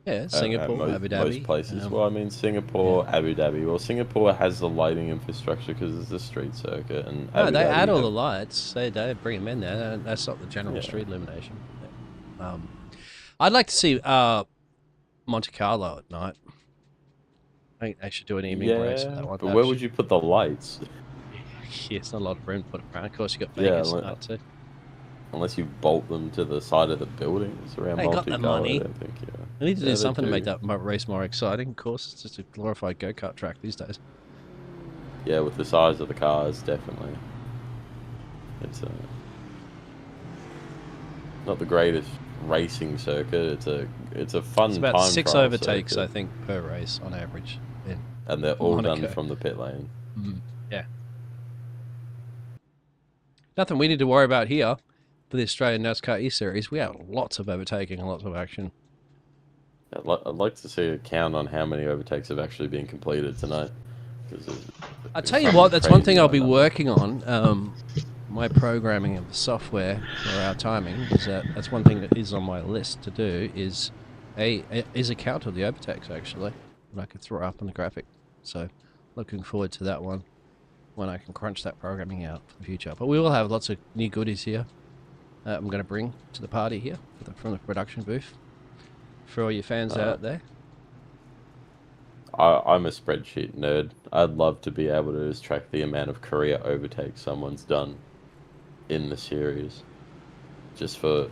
Yeah, Singapore, Abu Dhabi. Most places. Well, I mean, Singapore, yeah. Abu Dhabi. Well, Singapore has the lighting infrastructure because it's a street circuit, and No, Abu they Dhabi add all have- the lights. They bring them in there. That's not the general street illumination. I'd like to see Monte Carlo at night. I think they should do an evening race for that one. But where would you put the lights? Yeah, it's not a lot of room to put it around. Of course, you got Yeah, Vegas at night too. Unless you bolt them to the side of the buildings around They got Monte the Carlo, money. I don't think, They need to Yeah, do they something to make do. that race more exciting. Of course, it's just a glorified go-kart track these days. Yeah, with the size of the cars, definitely. It's not the greatest racing circuit. It's a fun It's about time 6 trial overtakes, circuit, I think, per race on average. and they're all Monaco. done from the pit lane. Yeah. Nothing we need to worry about here for the Australian NASCAR eSeries. We have lots of overtaking and lots of action. I'd like to see a count on how many overtakes have actually been completed tonight. I'll tell you what, that's one thing I'll be working on. My programming of the software for our timing is that's one thing that is on my list to do is a count of the overtakes actually, and I could throw up on the graphic. So looking forward to that one when I can crunch that programming out for the future. But we will have lots of new goodies here. I'm going to bring to the party here from the production booth for all your fans out there. I'm a spreadsheet nerd. I'd love to be able to just track the amount of career overtakes someone's done in the series, just for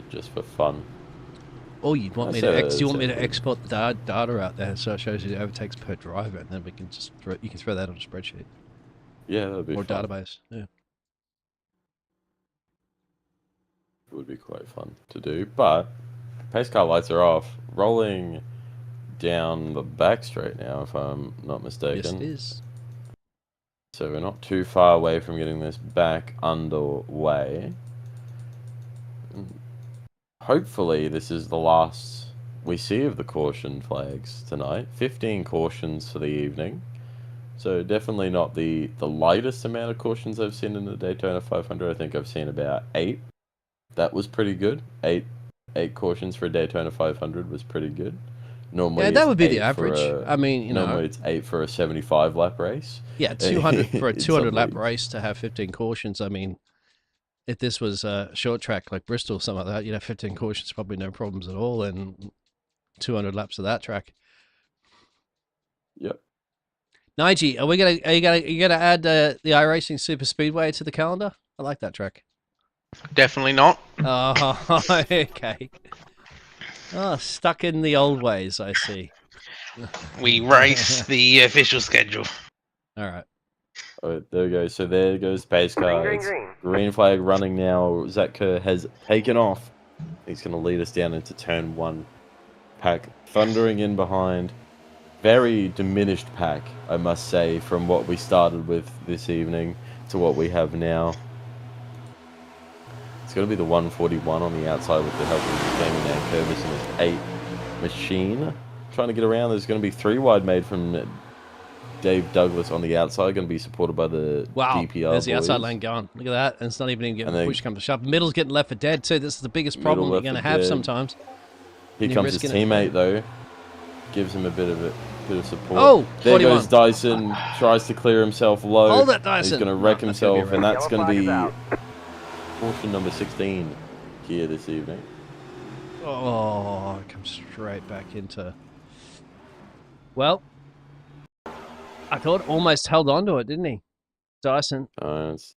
fun. Oh, you want me to export the data out there so it shows you the overtakes per driver, and then we can just you can throw that on a spreadsheet. Yeah, that'd be or fun. database. Yeah. It would be quite fun to do, but pace car lights are off. Rolling down the back straight now, if I'm not mistaken. Yes, it is. So we're not too far away from getting this back underway. Hopefully this is the last we see of the caution flags tonight. 15 cautions for the evening. So definitely not the lightest amount of cautions I've seen in the Daytona 500. I think I've seen about 8. That was pretty good. 8 cautions for a Daytona 500 was pretty good. Normally, that would be the 8 average. I mean, normally it's 8 for a 75 lap race. Yeah, 200 for a In 200 some lap leagues. race to have 15 cautions. I mean, if this was a short track like Bristol, something like that, you'd have 15 cautions, probably no problems at all, and 200 laps of that track. Yep. Nige, are you gonna add the iRacing Super Speedway to the calendar? I like that track. Definitely not. Oh, okay. Oh, stuck in the old ways, I see. We race the official schedule. All right. Oh, there we go. So there goes pace car. Green, It's green. green flag running now. Zach Kerr has taken off. He's going to lead us down into turn 1. Pack thundering in behind. Very diminished pack, I must say, from what we started with this evening to what we have now. It's going to be the 141 on the outside with the help of Jamie Nankervis and his 8 machine. Trying to get around. There's going to be 3 wide made from Dave Douglas on the outside, going to be supported by the DPR there's the outside boys. lane going. Look at that. And it's not even getting then push come to shove. Middle's getting left for dead too. This is the biggest problem Middle you're going to left for have dead. sometimes. Here You're comes his risking it. teammate though. Gives him a bit of support. Oh, there 41. goes Dyson. Tries to clear himself low. Hold it, Dyson. He's going to No, wreck that's gonna be himself, a and wreck. that's Yellow going to flag is be out. caution number 16 here this evening. Oh, it comes straight back into... Well, I thought almost held on to it, didn't he? Dyson. It's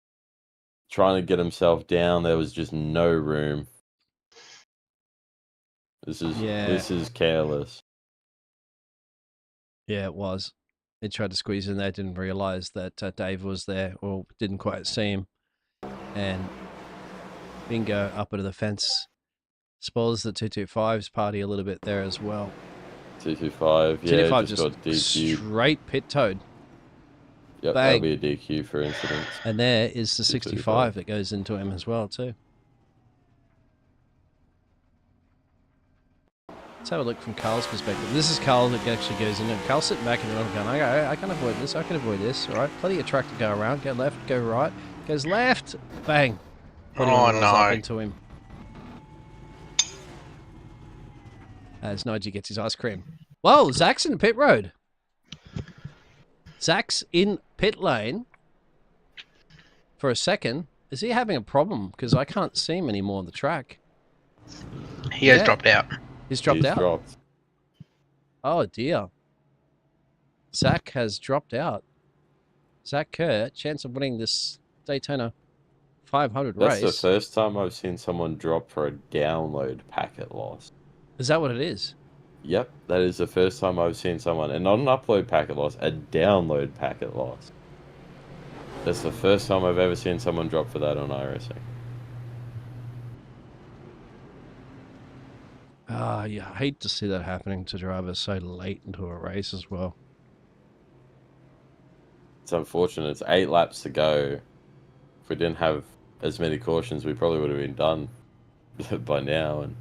trying to get himself down. There was just no room. This is careless. Yeah, it was. He tried to squeeze in there, didn't realise that Dave was there, or didn't quite see him. And bingo, up into the fence. Spoils the 225's party a little bit there as well. 225, yeah, 225 just got just DQ. straight pit toed. Yep, bang. that'll be a DQ for incidents. And there is the 65 225 that goes into him as well, too. Let's have a look from Carl's perspective. This is Carl that actually goes in. And Carl's sitting back in the middle going, I can avoid this. I can avoid this. All right, plenty of track to go around. Go left, go right. Goes left. Bang. Podium rolls up into him. As Nigel gets his ice cream. Whoa, Zach's in the pit road. Zach's in pit lane for a second. Is he having a problem? Because I can't see him anymore on the track. He has dropped out. He's dropped out? Dropped. Oh, dear. Zach has dropped out. Zach Kerr, chance of winning this Daytona 500 race. That's the first time I've seen someone drop for a download packet loss. Is that what it is? Yep, that is the first time I've seen someone, and not an upload packet loss, a download packet loss. That's the first time I've ever seen someone drop for that on iRacing. Yeah, I hate to see that happening to drivers so late into a race as well. It's unfortunate. It's 8 laps to go. If we didn't have as many cautions, we probably would have been done by now. And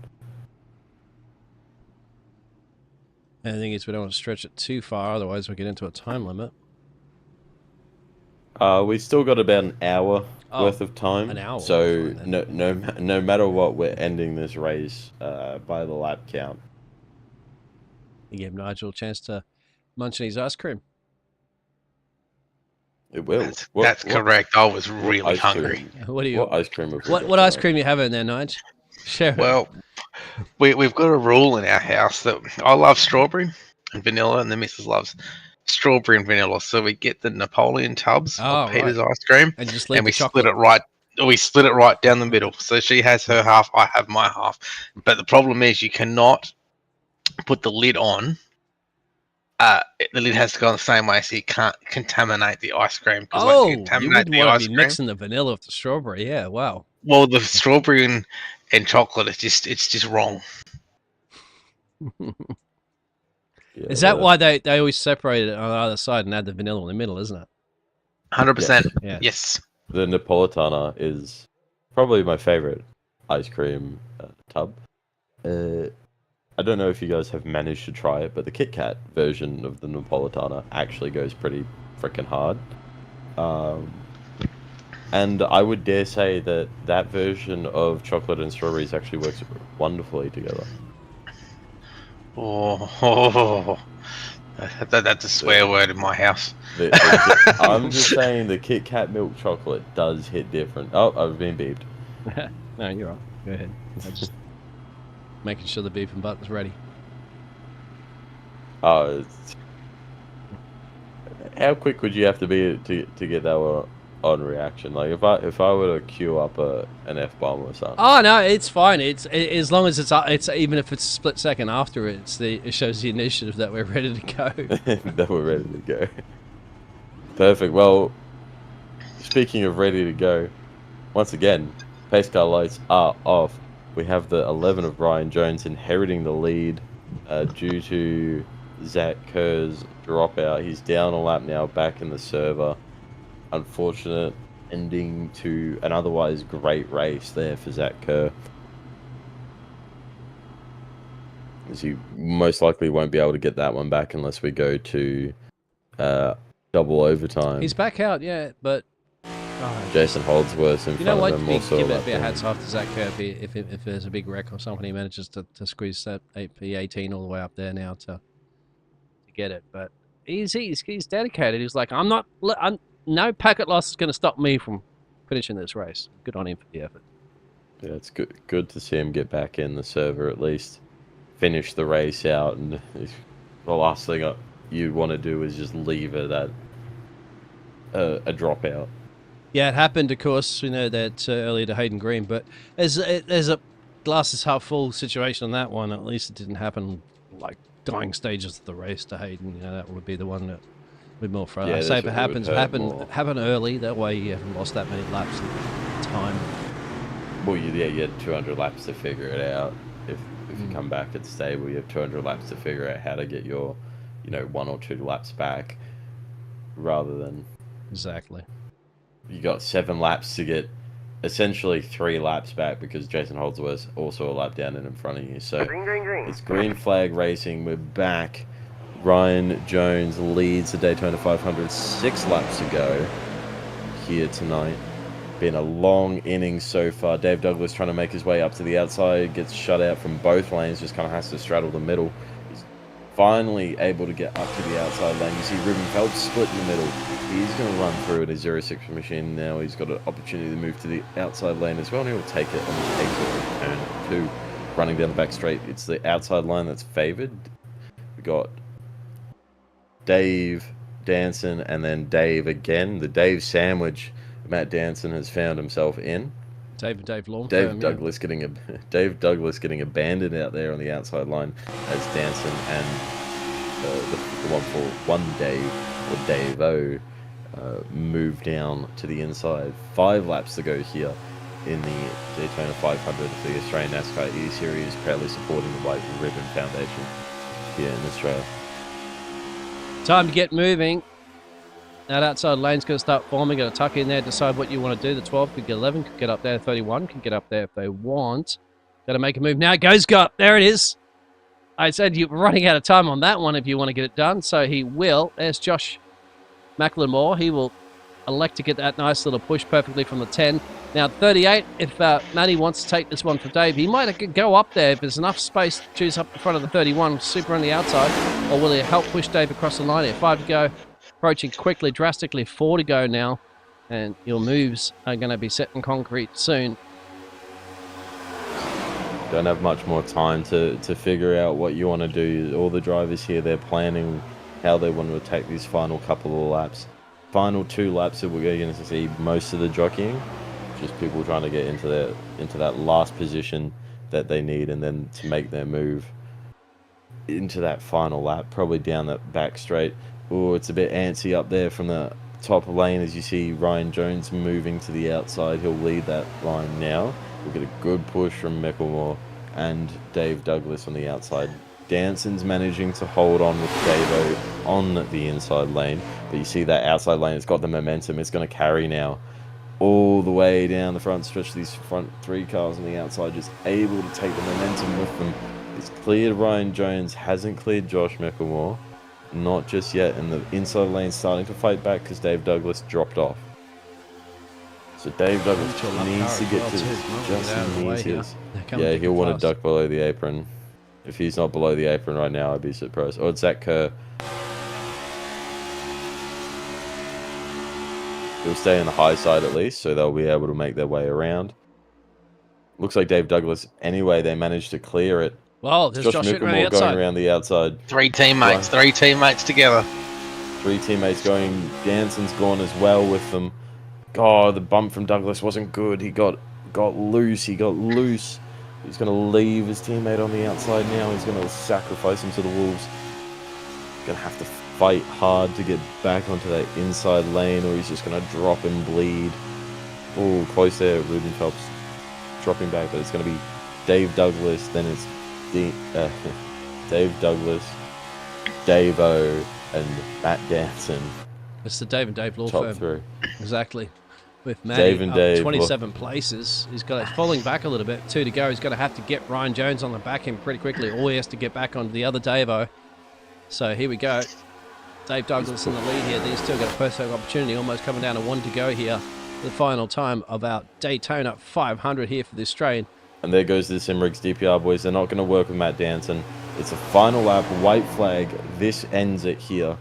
the thing is, we don't want to stretch it too far, otherwise we'll get into a time limit. we still got about an hour worth of time. An hour. So no matter what, we're ending this race by the lap count. You give Nigel a chance to munch on his ice cream. It will. That's correct. I was really hungry. What ice cream? What ice cream you having there, Nigel? Sure. Well, we've got a rule in our house that I love strawberry and vanilla, and the missus loves strawberry and vanilla. So we get the Napoleon tubs of Peter's ice cream, and just we split it right. We split it right down the middle. So she has her half, I have my half. But the problem is you cannot put the lid on. The lid has to go on the same way, so you can't contaminate the ice cream. You wouldn't want to be mixing the vanilla with the strawberry. Yeah, wow. Well, the strawberry and chocolate, it's just wrong. Is that why they always separate it on the other side and add the vanilla in the middle, isn't it? 100%. Yeah. Yes. The Napolitana is probably my favorite ice cream tub. I don't know if you guys have managed to try it, but the Kit Kat version of the Napolitana actually goes pretty freaking hard. And I would dare say that that version of chocolate and strawberries actually works wonderfully together. Oh, that's a swear word in my house. I'm just saying the Kit Kat milk chocolate does hit different. Oh, I've been beeped. No, you're right. Go ahead. I'm just making sure the beeping button's ready. How quick would you have to be to get that one on reaction? Like if I were to queue up an F-bomb or something. Oh no, it's fine. It's as long as it's even if it's a split second after it shows the initiative that we're ready to go. That we're ready to go. Perfect. Well, speaking of ready to go, once again, pace car lights are off. We have the 11 of Brian Jones inheriting the lead due to Zach Kerr's dropout. He's down a lap now, back in the server. Unfortunate ending to an otherwise great race there for Zach Kerr, as he most likely won't be able to get that one back unless we go to double overtime. He's back out, yeah, but Jason Holdsworth in front of him. Also, give it a bit of hats off to Zach Kerr if there's a big wreck or something. He manages to squeeze that P18 all the way up there now to get it. But he's dedicated. He's like, no packet loss is going to stop me from finishing this race. Good on him for the effort. Yeah, it's good to see him get back in the server at least, finish the race out, and the last thing you want to do is just leave it at a dropout. Yeah, it happened, of course, that earlier to Hayden Green, but there's a glass is half full situation on that one. At least it didn't happen like dying stages of the race to Hayden. That would be the one that would more frustrating. Yeah, I say if it happen early, that way you haven't lost that many laps of time. Well, you had 200 laps to figure it out. If you come back at stable, you have 200 laps to figure out how to get your, 1 or 2 laps back, rather than exactly. You got 7 laps to get essentially 3 laps back because Jason Holdsworth's also a lap down and in front of you. So Green. it's green flag racing. We're back. Ryan Jones leads the Daytona 500, 6 laps to go here tonight. Been a long inning so far. Dave Douglas trying to make his way up to the outside, gets shut out from both lanes, just kind of has to straddle the middle. He's finally able to get up to the outside lane. You see Ruben Phelps split in the middle. He's going to run through at a 06 machine now. He's got an opportunity to move to the outside lane as well, and he'll take it on the exit of turn 2. Running down the back straight, it's the outside line that's favoured. We got Dave, Danson, and then Dave again. The Dave sandwich Matt Danson has found himself in. Dave long Dave term, Douglas getting abandoned out there on the outside line as Danson and the one for one Dave or Dave-O move down to the inside. 5 laps to go here in the Daytona 500 for the Australian NASCAR eSeries, proudly supporting the White Ribbon Foundation here in Australia. Time to get moving. That outside lane's going to start forming. Got to tuck in there, decide what you want to do. The 12 could get 11, could get up there. 31 could get up there if they want. Got to make a move now. It goes up. There it is. I said you're running out of time on that one if you want to get it done. So he will. There's Josh McLemore. He will elect to get that nice little push perfectly from the 10. Now 38, if Matty wants to take this one from Dave, he might go up there if there's enough space to choose up in front of the 31, super on the outside, or will he help push Dave across the line here? 5 to go, approaching quickly, drastically, 4 to go now, and your moves are going to be set in concrete soon. Don't have much more time to figure out what you want to do. All the drivers here, they're planning how they want to attack these final couple of laps. Final 2 laps that we're going to see most of the jockeying, just people trying to get into that last position that they need, and then to make their move into that final lap, probably down that back straight. Oh, it's a bit antsy up there from the top lane as you see Ryan Jones moving to the outside. He'll lead that line now. We'll get a good push from Micklemore and Dave Douglas on the outside. Danson's managing to hold on with Davo on the inside lane, but you see that outside lane, it's got the momentum. It's going to carry now all the way down the front stretch. These front 3 cars on the outside just able to take the momentum with them. It's cleared Ryan Jones, hasn't cleared Josh Micklemore, not just yet, and the inside lane starting to fight back because Dave Douglas dropped off. So Dave Douglas needs to get to just needs his. Yeah, he'll want to duck below the apron. If he's not below the apron right now, I'd be surprised. Or it's Zach Kerr. He'll stay on the high side at least, so they'll be able to make their way around. Looks like Dave Douglas, anyway, they managed to clear it. Well, there's Josh Micklemore going around the outside. 3 teammates, 3 teammates together. 3 teammates going. Danson's gone as well with them. God, the bump from Douglas wasn't good. He got loose. He got loose. He's going to leave his teammate on the outside now. He's going to sacrifice him to the Wolves. He's going to have to fight hard to get back onto that inside lane, or he's just going to drop and bleed. Oh, close there. Ruben Phelps dropping back, but it's going to be Dave Douglas. Then it's Dave Douglas, Dave-O, and Matt Danson. It's the Dave and Dave law Top firm. 3. Exactly. With Matty Dave and Dave, 27 places. He's got it falling back a little bit. 2 to go. He's going to have to get Ryan Jones on the back end pretty quickly, or he has to get back onto the other Dave-O. So here we go. Dave Douglas in the lead here. These 2 got a perfect opportunity, almost coming down to 1 to go here. The final time of our Daytona 500 here for the Australian. And there goes the Simrigs DPR boys. They're not going to work with Matt Danson. It's a final lap, white flag. This ends it here.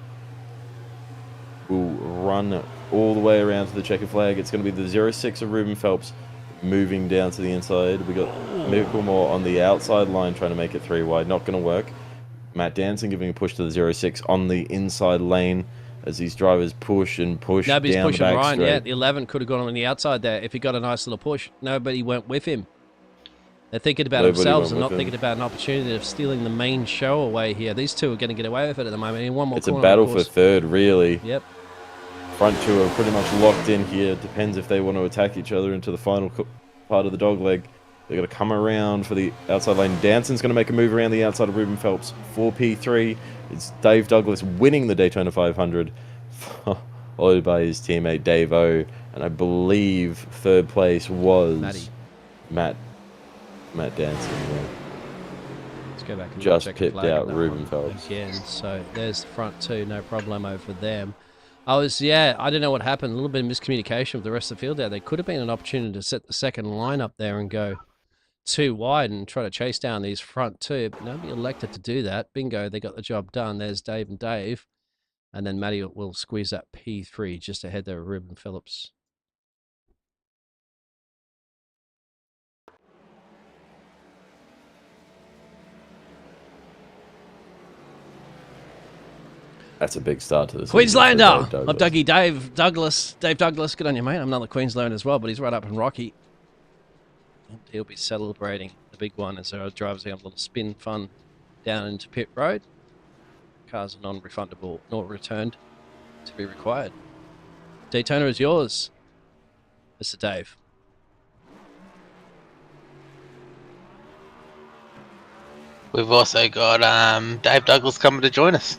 We'll run all the way around to the checkered flag. It's going to be the 06 of Ruben Phelps moving down to the inside. We got Micklemore on the outside line trying to make it 3 wide. Not going to work. Matt Danson giving a push to the 06 on the inside lane as these drivers push and push down the back pushing Ryan. straight. Yeah, the 11 could have gone on the outside there if he got a nice little push. Nobody went with him. They're thinking about themselves and not thinking about an opportunity of stealing the main show away here. These 2 are going to get away with it at the moment. In one more it's a corner, battle for 3rd, really. Yep. Front 2 are pretty much locked in here. Depends if they want to attack each other into the final part of the dogleg. They're going to come around for the outside lane. Danson's going to make a move around the outside of Ruben Phelps. 4P3. It's Dave Douglas winning the Daytona 500, followed by his teammate Dave-O And I believe third place was Matty. Matt Danson. Yeah. Let's go back and Just check the pipped flag out on that Ruben one Phelps. again. So there's the front two, no problemo for them. I don't know what happened. A little bit of miscommunication with the rest of the field there. There could have been an opportunity to set the second line up there and go too wide and try to chase down these front two, but nobody elected to do that. Bingo, they got the job done. There's Dave and Dave. And then Matty will squeeze that P3 just ahead there of Ruben Phillips. That's a big start to the season. Queenslander Dave of Dougie Dave Douglas. Dave Douglas, good on you, mate. I'm another Queenslander as well, but he's right up in Rocky. And he'll be celebrating the big one as our drivers have a little spin fun down into pit road. Cars are non-refundable nor returned to be required. Daytona is yours, Mr. Dave. We've also got Dave Douglas coming to join us.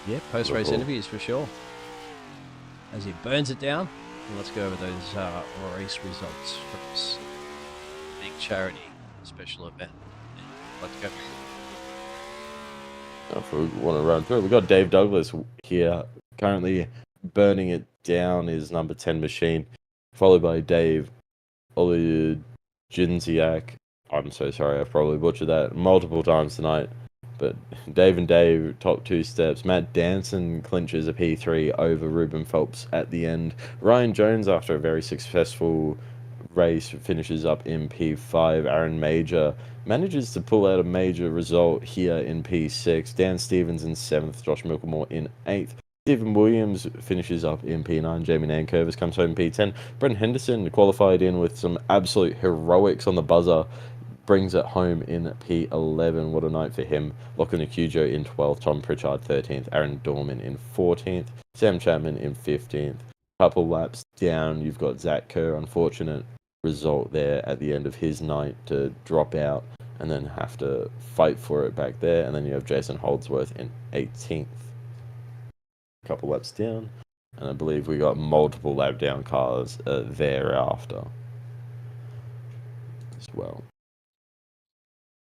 Yeah, post-race Cool. interviews for sure. As he burns it down, and let's go over those race results from this big charity special event. Let's go. If we want to run through it, we've got Dave Douglas here, currently burning it down his number 10 machine, followed by Dave Olejinziak. I'm so sorry, I've probably butchered that multiple times tonight. But Dave and Dave, top 2 steps. Matt Danson clinches a P3 over Ruben Phelps at the end. Ryan Jones, after a very successful race, finishes up in P5. Aaron Major manages to pull out a major result here in P6. Dan Stevens in 7th. Josh Milkmore in 8th. Stephen Williams finishes up in P9. Jamie Nankervis comes home in P10. Brendan Henderson qualified in with some absolute heroics on the buzzer. Brings it home in P11. What a night for him. Lachlan Acujo in 12th. Tom Pritchard 13th. Aaron Dorman in 14th. Sam Chapman in 15th. Couple laps down, you've got Zach Kerr. Unfortunate result there at the end of his night to drop out and then have to fight for it back there. And then you have Jason Holdsworth in 18th. Couple laps down. And I believe we got multiple lap down cars thereafter as well.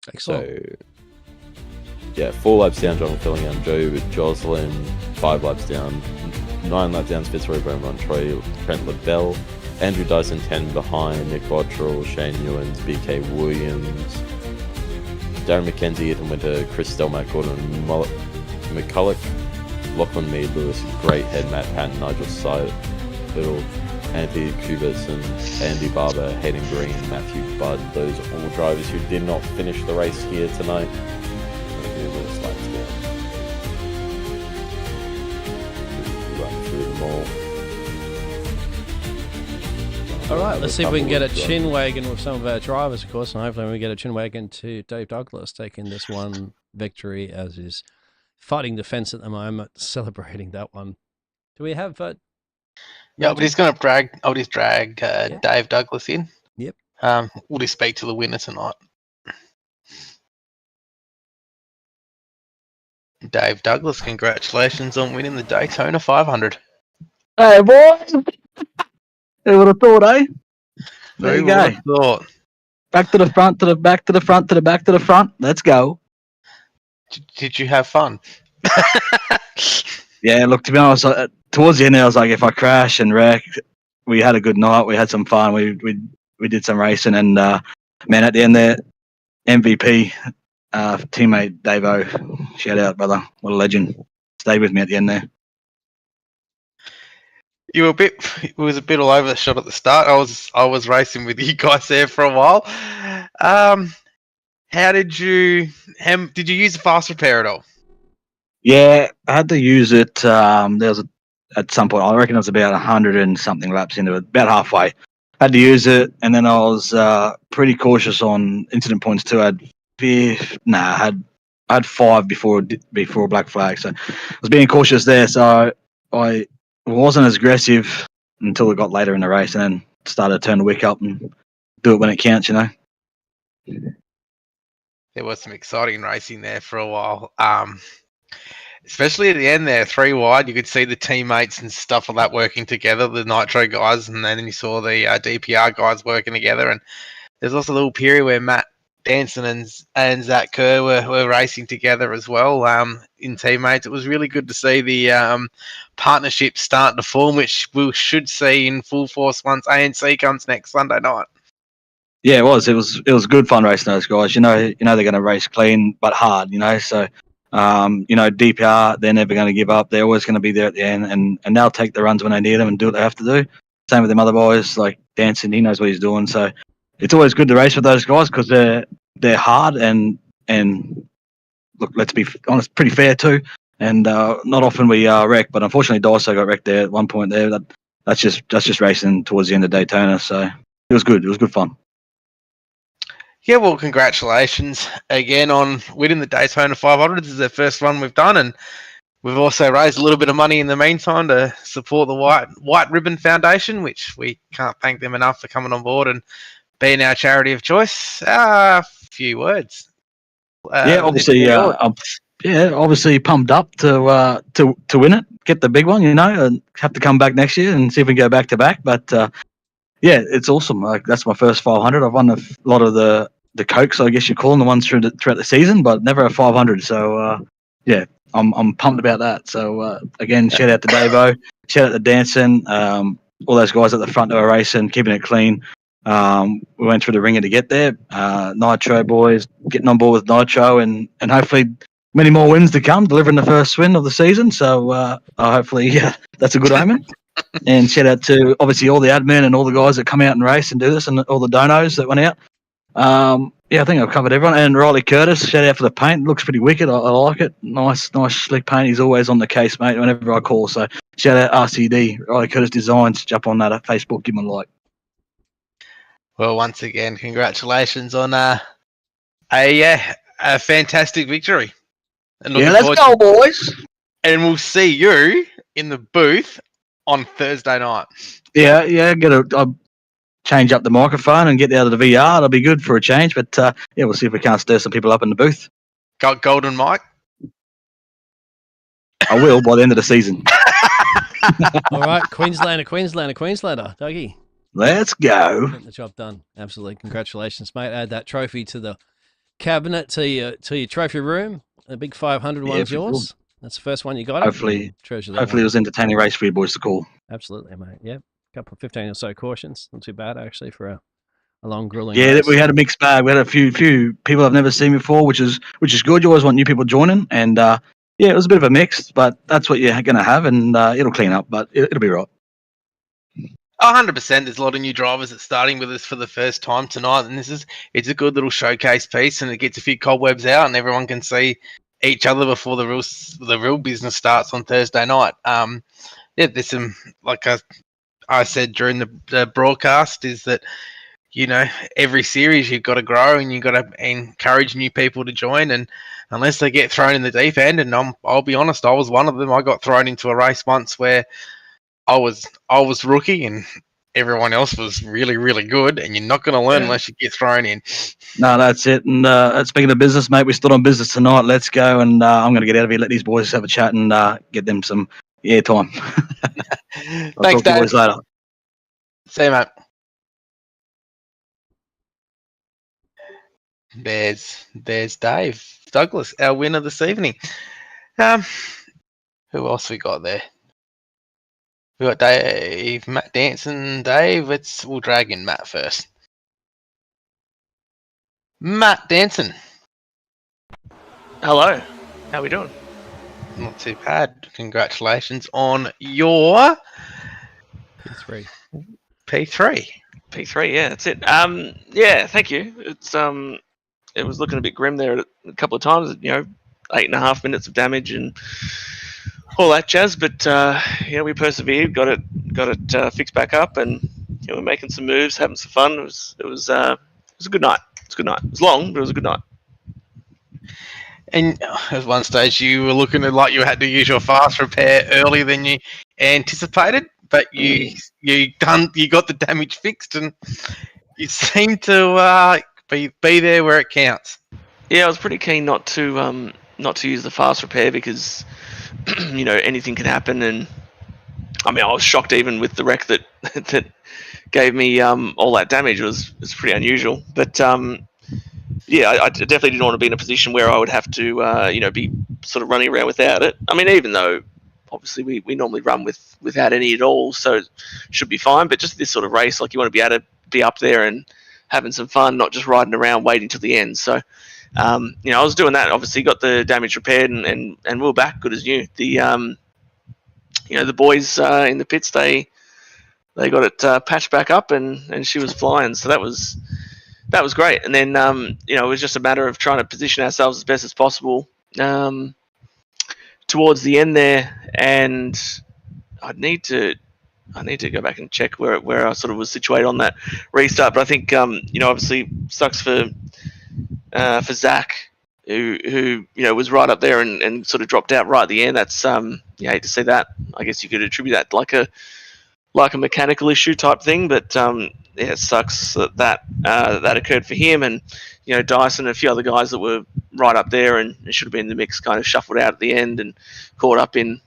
Excellent. So, yeah, 4 laps down, John Fillingham, Joe Jocelyn, 5 laps down, 9 lap downs, Fitzroy Beaumont, Troy, Trent LaBelle, Andrew Dyson 10 behind, Nick Bottrell, Shane Newens, BK Williams, Darren McKenzie, Ethan Winter, Chris Stelmack, Gordon McCulloch, Lachlan Mead, Lewis Great Head, Matt Patton, Nigel Seidel, Anthony Kubis and Andy Barber, Hayden Green, Matthew Budd. Those are all drivers who did not finish the race here tonight. Run through them all. All right, let's see if we can get a chin wagon with some of our drivers, of course, and hopefully we get a chin wagon to Dave Douglas taking this one victory as he's fighting defense at the moment, celebrating that one. Do we have Yeah, but he's going to drag. I'll just drag Yeah. Dave Douglas in. Yep. We'll just speak to the winner tonight. Dave Douglas, congratulations on winning the Daytona 500. Hey, boys! Who would have thought, eh? There you Who go. would have thought? Back to the front, to the back, to the front, to the back, to the front. Let's go. Did you have fun? Yeah, look, to be honest, towards the end, I was like, if I crash and wreck, we had a good night. We had some fun. We did some racing, and man, at the end there, MVP teammate Davo, shout out, brother, what a legend. Stayed with me at the end there. You were it was a bit all over the shot at the start. I was racing with you guys there for a while. How did you use the fast repair at all? Yeah, I had to use it. There was at some point, I reckon it was about 100 and something laps into it, about halfway. Had to use it, and then I was pretty cautious on incident points too. I had 5 before black flag, so I was being cautious there. So I wasn't as aggressive until it got later in the race, and then started to turn the wick up and do it when it counts, you know. There was some exciting racing there for a while. especially at the end there, 3 wide, you could see the teammates and stuff like that working together, the Nitro guys, and then you saw the DPR guys working together. And there's also a little period where Matt Danson and Zach Kerr were racing together as well in teammates. It was really good to see the partnership starting to form, which we should see in full force once ANC comes next Sunday night. Yeah, it was. It was good fun racing those guys. You know they're going to race clean but hard. So DPR, they're never going to give up. They're always going to be there at the end, and they'll take the runs when they need them and do what they have to do. Same with them other boys like Danson. He knows what he's doing. So it's always good to race with those guys because they're hard and look, let's be honest, pretty fair too. And not often we wreck, but unfortunately Daiso got wrecked there at one point there. That's just racing towards the end of Daytona. So it was good. It was good fun. Yeah, well, congratulations again on winning the Daytona 500. This is the first one we've done, and we've also raised a little bit of money in the meantime to support the White Ribbon Foundation, which we can't thank them enough for coming on board and being our charity of choice. A few words. Obviously pumped up to win it, get the big one, and have to come back next year and see if we can go back to back. But it's awesome. Like that's my first 500. I've won a lot of the Cokes, I guess you call them, the ones throughout the season, but never a 500. So I'm pumped about that. So again, shout out to Davo, shout out to Danson, all those guys at the front who are racing, keeping it clean. We went through the ringer to get there. Nitro boys getting on board with Nitro, and hopefully many more wins to come, delivering the first win of the season. So hopefully that's a good omen. And shout out to obviously all the admin and all the guys that come out and race and do this, and all the donos that went out. I think I've covered everyone. And Riley Curtis, shout out for the paint. It looks pretty wicked. I like it. Nice slick paint. He's always on the case, mate, whenever I call. So shout out RCD, Riley Curtis Designs. Jump on that at Facebook, give him a like. Well, once again, congratulations on a fantastic victory. And let's go, boys. And we'll see you in the booth on Thursday night. Yeah, I'll change up the microphone and get out of the VR. It'll be good for a change. But we'll see if we can't stir some people up in the booth. Got golden mic? I will by the end of the season. All right, Queenslander, Dougie. Let's go. Getting the job done. Absolutely. Congratulations, mate. Add that trophy to the cabinet, to your trophy room. The big 500 one's yours. Cool. That's the first one you got. Hopefully it was entertaining race for you boys to call. Absolutely, mate. Yeah. A couple of 15 or so cautions. Not too bad, actually, for a long grueling race. We had a mixed bag. We had a few people I've never seen before, which is good. You always want new people joining. And, it was a bit of a mix, but that's what you're going to have, and it'll clean up, but it'll be right. 100%. There's a lot of new drivers that's starting with us for the first time tonight, and it's a good little showcase piece, and it gets a few cobwebs out, and everyone can see each other before the real business starts on Thursday night. There's some, like I said during the broadcast, is that every series you've got to grow and you've got to encourage new people to join, and unless they get thrown in the deep end, and I'll be honest, I was one of them. I got thrown into a race once where I was rookie and everyone else was really, really good, and you're not going to learn unless you get thrown in. No, that's it. And speaking of business, mate, we stood on business tonight. Let's go, and I'm going to get out of here, let these boys have a chat, and get them some airtime. Thanks, Dave. You boys later. See you, mate. There's Dave Douglas, our winner this evening. Who else we got there? We got Dave, Matt Danson, Dave. We'll drag in Matt first. Matt Danson. Hello. How we doing? Not too bad. Congratulations on your P3. P3, yeah, that's it. Thank you. It was looking a bit grim there a couple of times. 8.5 minutes of damage and all that jazz, but we persevered, got it fixed back up, and we're making some moves, having some fun. It was a good night. It was long, but it was a good night. And at one stage, you were looking like you had to use your fast repair earlier than you anticipated, but you got the damage fixed, and you seem to be there where it counts. Yeah, I was pretty keen not to not to use the fast repair because anything can happen. And I mean, I was shocked even with the wreck that that gave me all that damage. It was pretty unusual. But yeah, I definitely didn't want to be in a position where I would have to be sort of running around without it. I mean, even though obviously we normally run without any at all, so it should be fine. But just this sort of race, like you want to be able to be up there and having some fun, not just riding around waiting till the end. So I was doing that. Obviously, got the damage repaired, and we were back good as new. The the boys in the pits, they got it patched back up, and she was flying. So that was great. And then it was just a matter of trying to position ourselves as best as possible towards the end there. And I need to go back and check where I sort of was situated on that restart. But I think obviously sucks for Zach, who was right up there and sort of dropped out right at the end. That's you hate to see that. I guess you could attribute that like a mechanical issue type thing, but it sucks that occurred for him. And Dyson and a few other guys that were right up there and should have been in the mix kind of shuffled out at the end and caught up in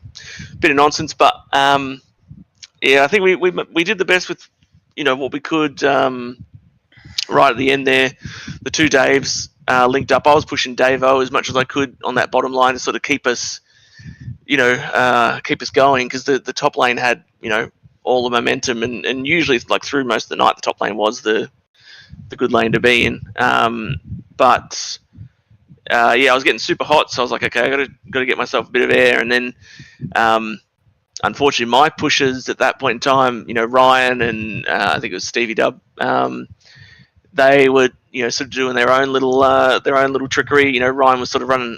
a bit of nonsense. But I think we did the best with what we could right at the end there. The two Daves linked up. I was pushing Dave-O as much as I could on that bottom line to sort of keep us going, because the top lane had all the momentum, and usually like through most of the night the top lane was the good lane to be in. But I was getting super hot, so I was like, okay, I got to get myself a bit of air. And then unfortunately my pushers at that point in time, Ryan and I think it was Stevie Dub, they were sort of doing their own little trickery. Ryan was sort of running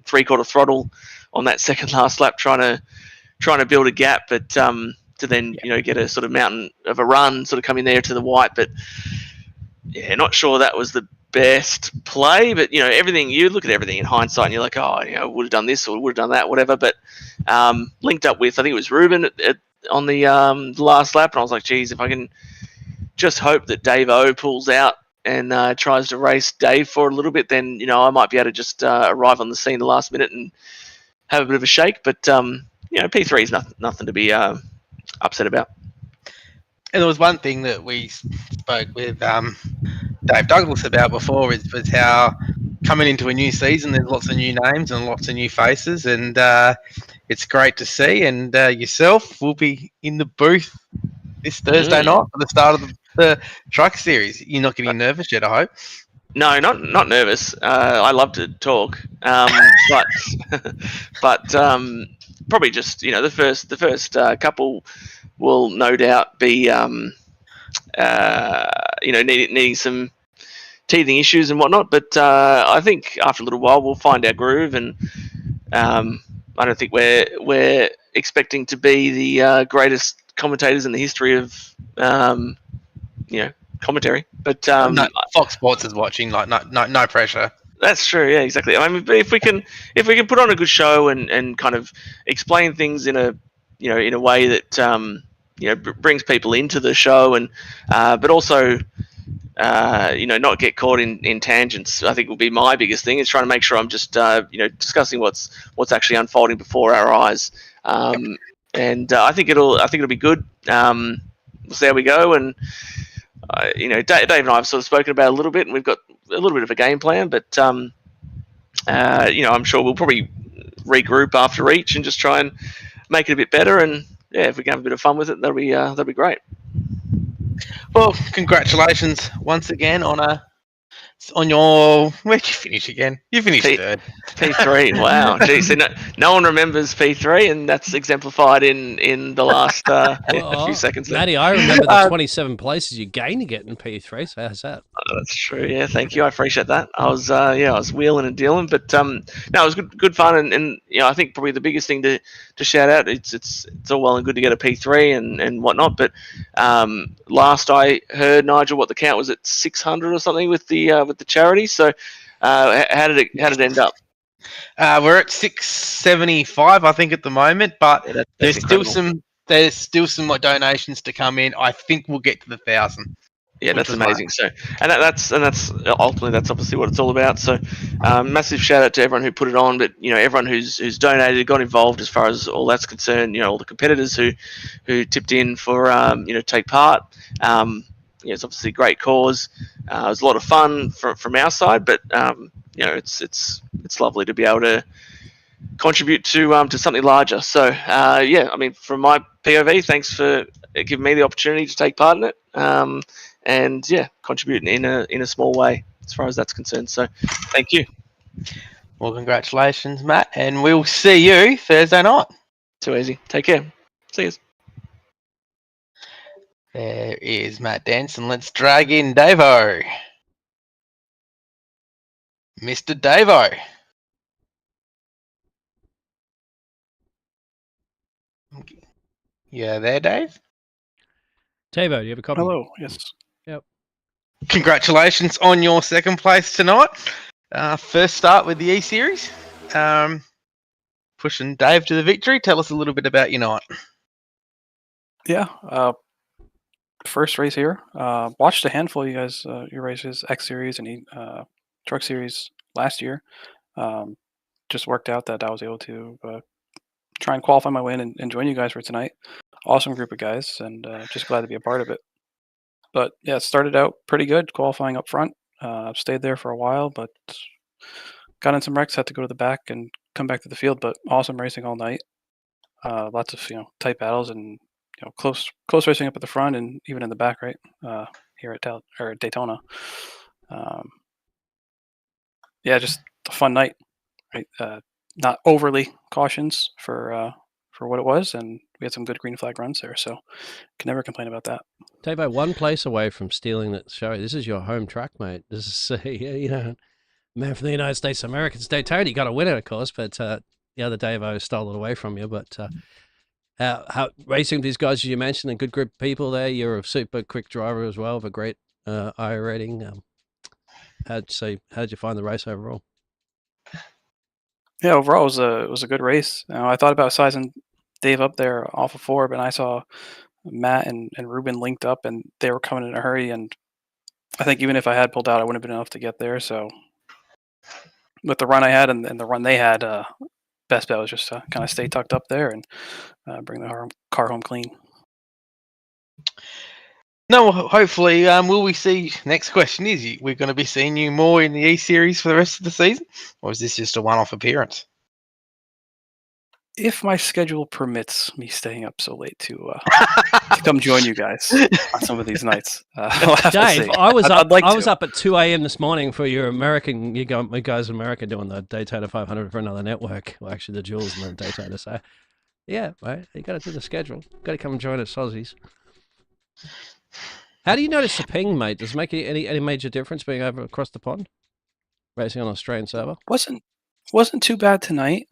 3/4 throttle on that second last lap, trying to build a gap, but to then get a sort of mountain of a run, sort of coming there to the white. But yeah, not sure that was the best play. But everything, you look at everything in hindsight and you're like, would have done this or would have done that, whatever. But linked up with, I think it was Ruben on the last lap, and I was like, geez, if I can just hope that Dave-O pulls out and tries to race Dave for a little bit, then I might be able to just arrive on the scene the last minute and have a bit of a shake. But P3 is nothing to be upset about. And there was one thing that we spoke with Dave Douglas about before, was how coming into a new season, there's lots of new names and lots of new faces, and it's great to see. And yourself will be in the booth this Thursday night for the start of the truck series. You're not getting nervous yet, I hope. No, not nervous. I love to talk, but probably just the first couple will no doubt be needing some teething issues and whatnot. But I think after a little while we'll find our groove, and I don't think we're expecting to be the greatest commentators in the history of commentary. But no, Fox Sports is watching. Like no pressure. That's true. Yeah, exactly. I mean, if we can put on a good show and kind of explain things in a way that brings people into the show, and but also not get caught in tangents, I think will be my biggest thing, is trying to make sure I'm just discussing what's actually unfolding before our eyes. And I think it'll be good. We'll see how we go. And Dave and I have sort of spoken about it a little bit, and we've got a little bit of a game plan. But I'm sure we'll probably regroup after each and just try and make it a bit better. And yeah, if we can have a bit of fun with it, that'll be great. Well, congratulations once again on your. Where'd you finish again? You finished third. P3. Wow. Geez, so no one remembers P3, and that's exemplified in the last few seconds there. Matty, I remember the 27 places you gained to get in P3. So how's that? That's true. Yeah, thank you. I appreciate that. I was wheeling and dealing, but no, it was good fun, and I think probably the biggest thing to shout out, it's all well and good to get a P3 and whatnot, but last I heard, Nigel, what the count was at 600 or something with the charity. So how did it end up? We're at 675, I think, at the moment, but Yeah, there's still some like donations to come in. I think we'll get to the 1,000. Yeah, which that's was amazing. So, and that's ultimately that's obviously what it's all about. So, massive shout out to everyone who put it on, but everyone who's donated, got involved as far as all that's concerned. All the competitors who tipped in for take part. It's obviously a great cause. It was a lot of fun from our side, but it's lovely to be able to contribute to something larger. So I mean, from my POV, thanks for giving me the opportunity to take part in it. And contributing in a small way as far as that's concerned. So, thank you. Well, congratulations, Matt, and we'll see you Thursday night. Too easy. Take care. See you. There is Matt Danson. Let's drag in Davo. Mr. Davo. Yeah, there, Dave? Tavo, do you have a copy? Hello. Yes. Yep. Congratulations on your second place tonight. First start with the eSeries. Pushing Dave to the victory. Tell us a little bit about your night. Yeah. First race here. Watched a handful of you guys, your races, X Series and Truck Series last year. Just worked out that I was able to try and qualify my win and join you guys for tonight. Awesome group of guys, and just glad to be a part of it. But yeah, it started out pretty good, qualifying up front. Stayed there for a while, but got in some wrecks. Had to go to the back and come back to the field. But awesome racing all night. Lots of tight battles and close racing up at the front and even in the back, right here at Daytona. Yeah, just a fun night. Right, not overly cautions for what it was, and we had some good green flag runs there, so can never complain about that. Tavo, one place away from stealing that show. This is your home track, mate. This is man from the United States of America. It's Daytona. You got to win it, of course, but the other Davo stole it away from you. But how racing with these guys, as you mentioned, a good group of people there. You're a super quick driver as well, with a great I rating. How'd you find the race overall? Yeah, overall it was a good race. I thought about sizing Dave up there off of 4, but I saw Matt and Ruben linked up, and they were coming in a hurry. And I think even if I had pulled out, I wouldn't have been enough to get there. So with the run I had and the run they had, best bet was just to kind of stay tucked up there and bring the car home clean. No, hopefully, will we see? Next question is: we're going to be seeing you more in the eSeries for the rest of the season, or is this just a one-off appearance? If my schedule permits me staying up so late to come join you guys on some of these nights, we'll have to Dave, see. I was I'd like I to. was up at 2 a.m. this morning for your American. You guys in America doing the Daytona 500 for another network. Well, actually, the Jules and the Daytona. So, yeah, right. You got to do the schedule. Got to come and join us, Aussies. How do you notice the ping, mate? Does it make any major difference being over across the pond, racing on an Australian server? Wasn't too bad tonight.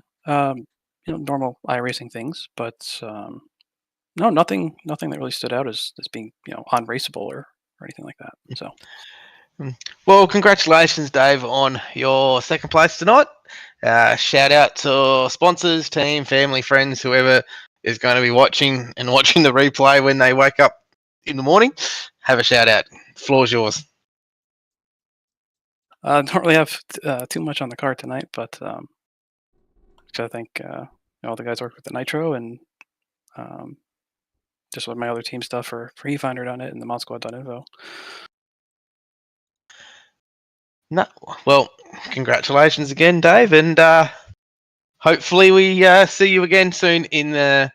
Normal iRacing things, but no, nothing that really stood out as being unraceable or anything like that. So, well, congratulations, Dave, on your second place tonight. Shout out to sponsors, team, family, friends, whoever is going to be watching the replay when they wake up in the morning. Have a shout out. Floor's yours. don't really have too much on the card tonight, but I think all the guys work with the Nitro and just with my other team stuff for eFinder.net and the ModSquad.info. No, well, congratulations again, Dave, and hopefully we see you again soon in the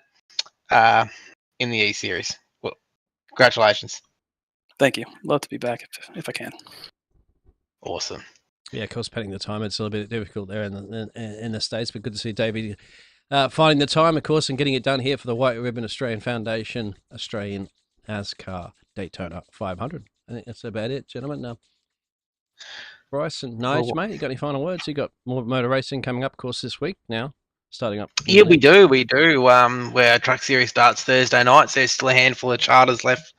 eSeries. Well, congratulations. Thank you. Love to be back if I can. Awesome. Yeah, of course, pending the time, it's a little bit difficult there in the States, but good to see Davey finding the time, of course, and getting it done here for the White Ribbon Australian Foundation, Australian NASCAR Daytona 500. I think that's about it, gentlemen. Bryce and Nige, mate, you got any final words? You got more motor racing coming up, of course, this week now, starting up. Yeah, we do. Where Truck Series starts Thursday night, so there's still a handful of charters left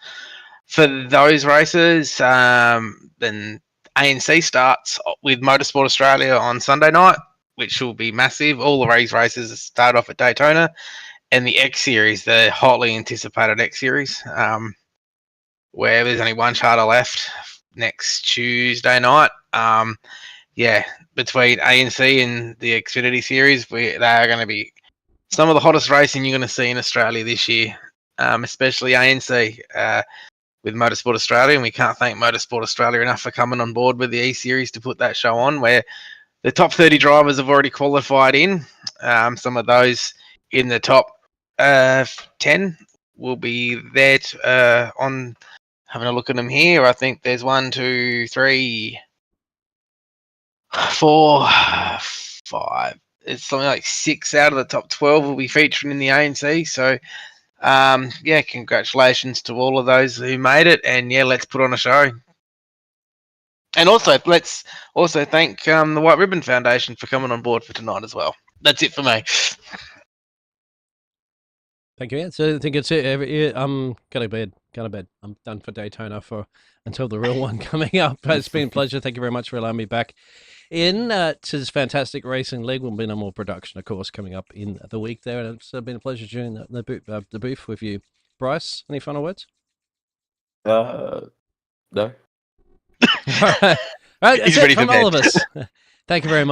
for those races. Then ANC starts with Motorsport Australia on Sunday night, which will be massive. All the races start off at Daytona, and the X Series, the hotly anticipated X Series, where there's only one charter left next Tuesday night. Yeah, between ANC and the Xfinity Series, they are going to be some of the hottest racing you're going to see in Australia this year, especially ANC with Motorsport Australia. And we can't thank Motorsport Australia enough for coming on board with the eSeries to put that show on, where the top 30 drivers have already qualified in. Some of those in the top 10 will be there on having a look at them here. I think there's 1, 2, 3, 4, 5. It's something like 6 out of the top 12 will be featuring in the ANC. So, yeah, congratulations to all of those who made it. And yeah, let's put on a show. And also, let's also thank the White Ribbon Foundation for coming on board for tonight as well. That's it for me. Thank you. So I think it's it. I'm going to bed. I'm done for Daytona until the real one coming up. It's been a pleasure. Thank you very much for allowing me back in to this fantastic racing league. We'll be no more production, of course, coming up in the week there. And it's been a pleasure during the booth with you. Bryce, any final words? No. All right. That's He's it ready for from all bed. of us. Thank you very much.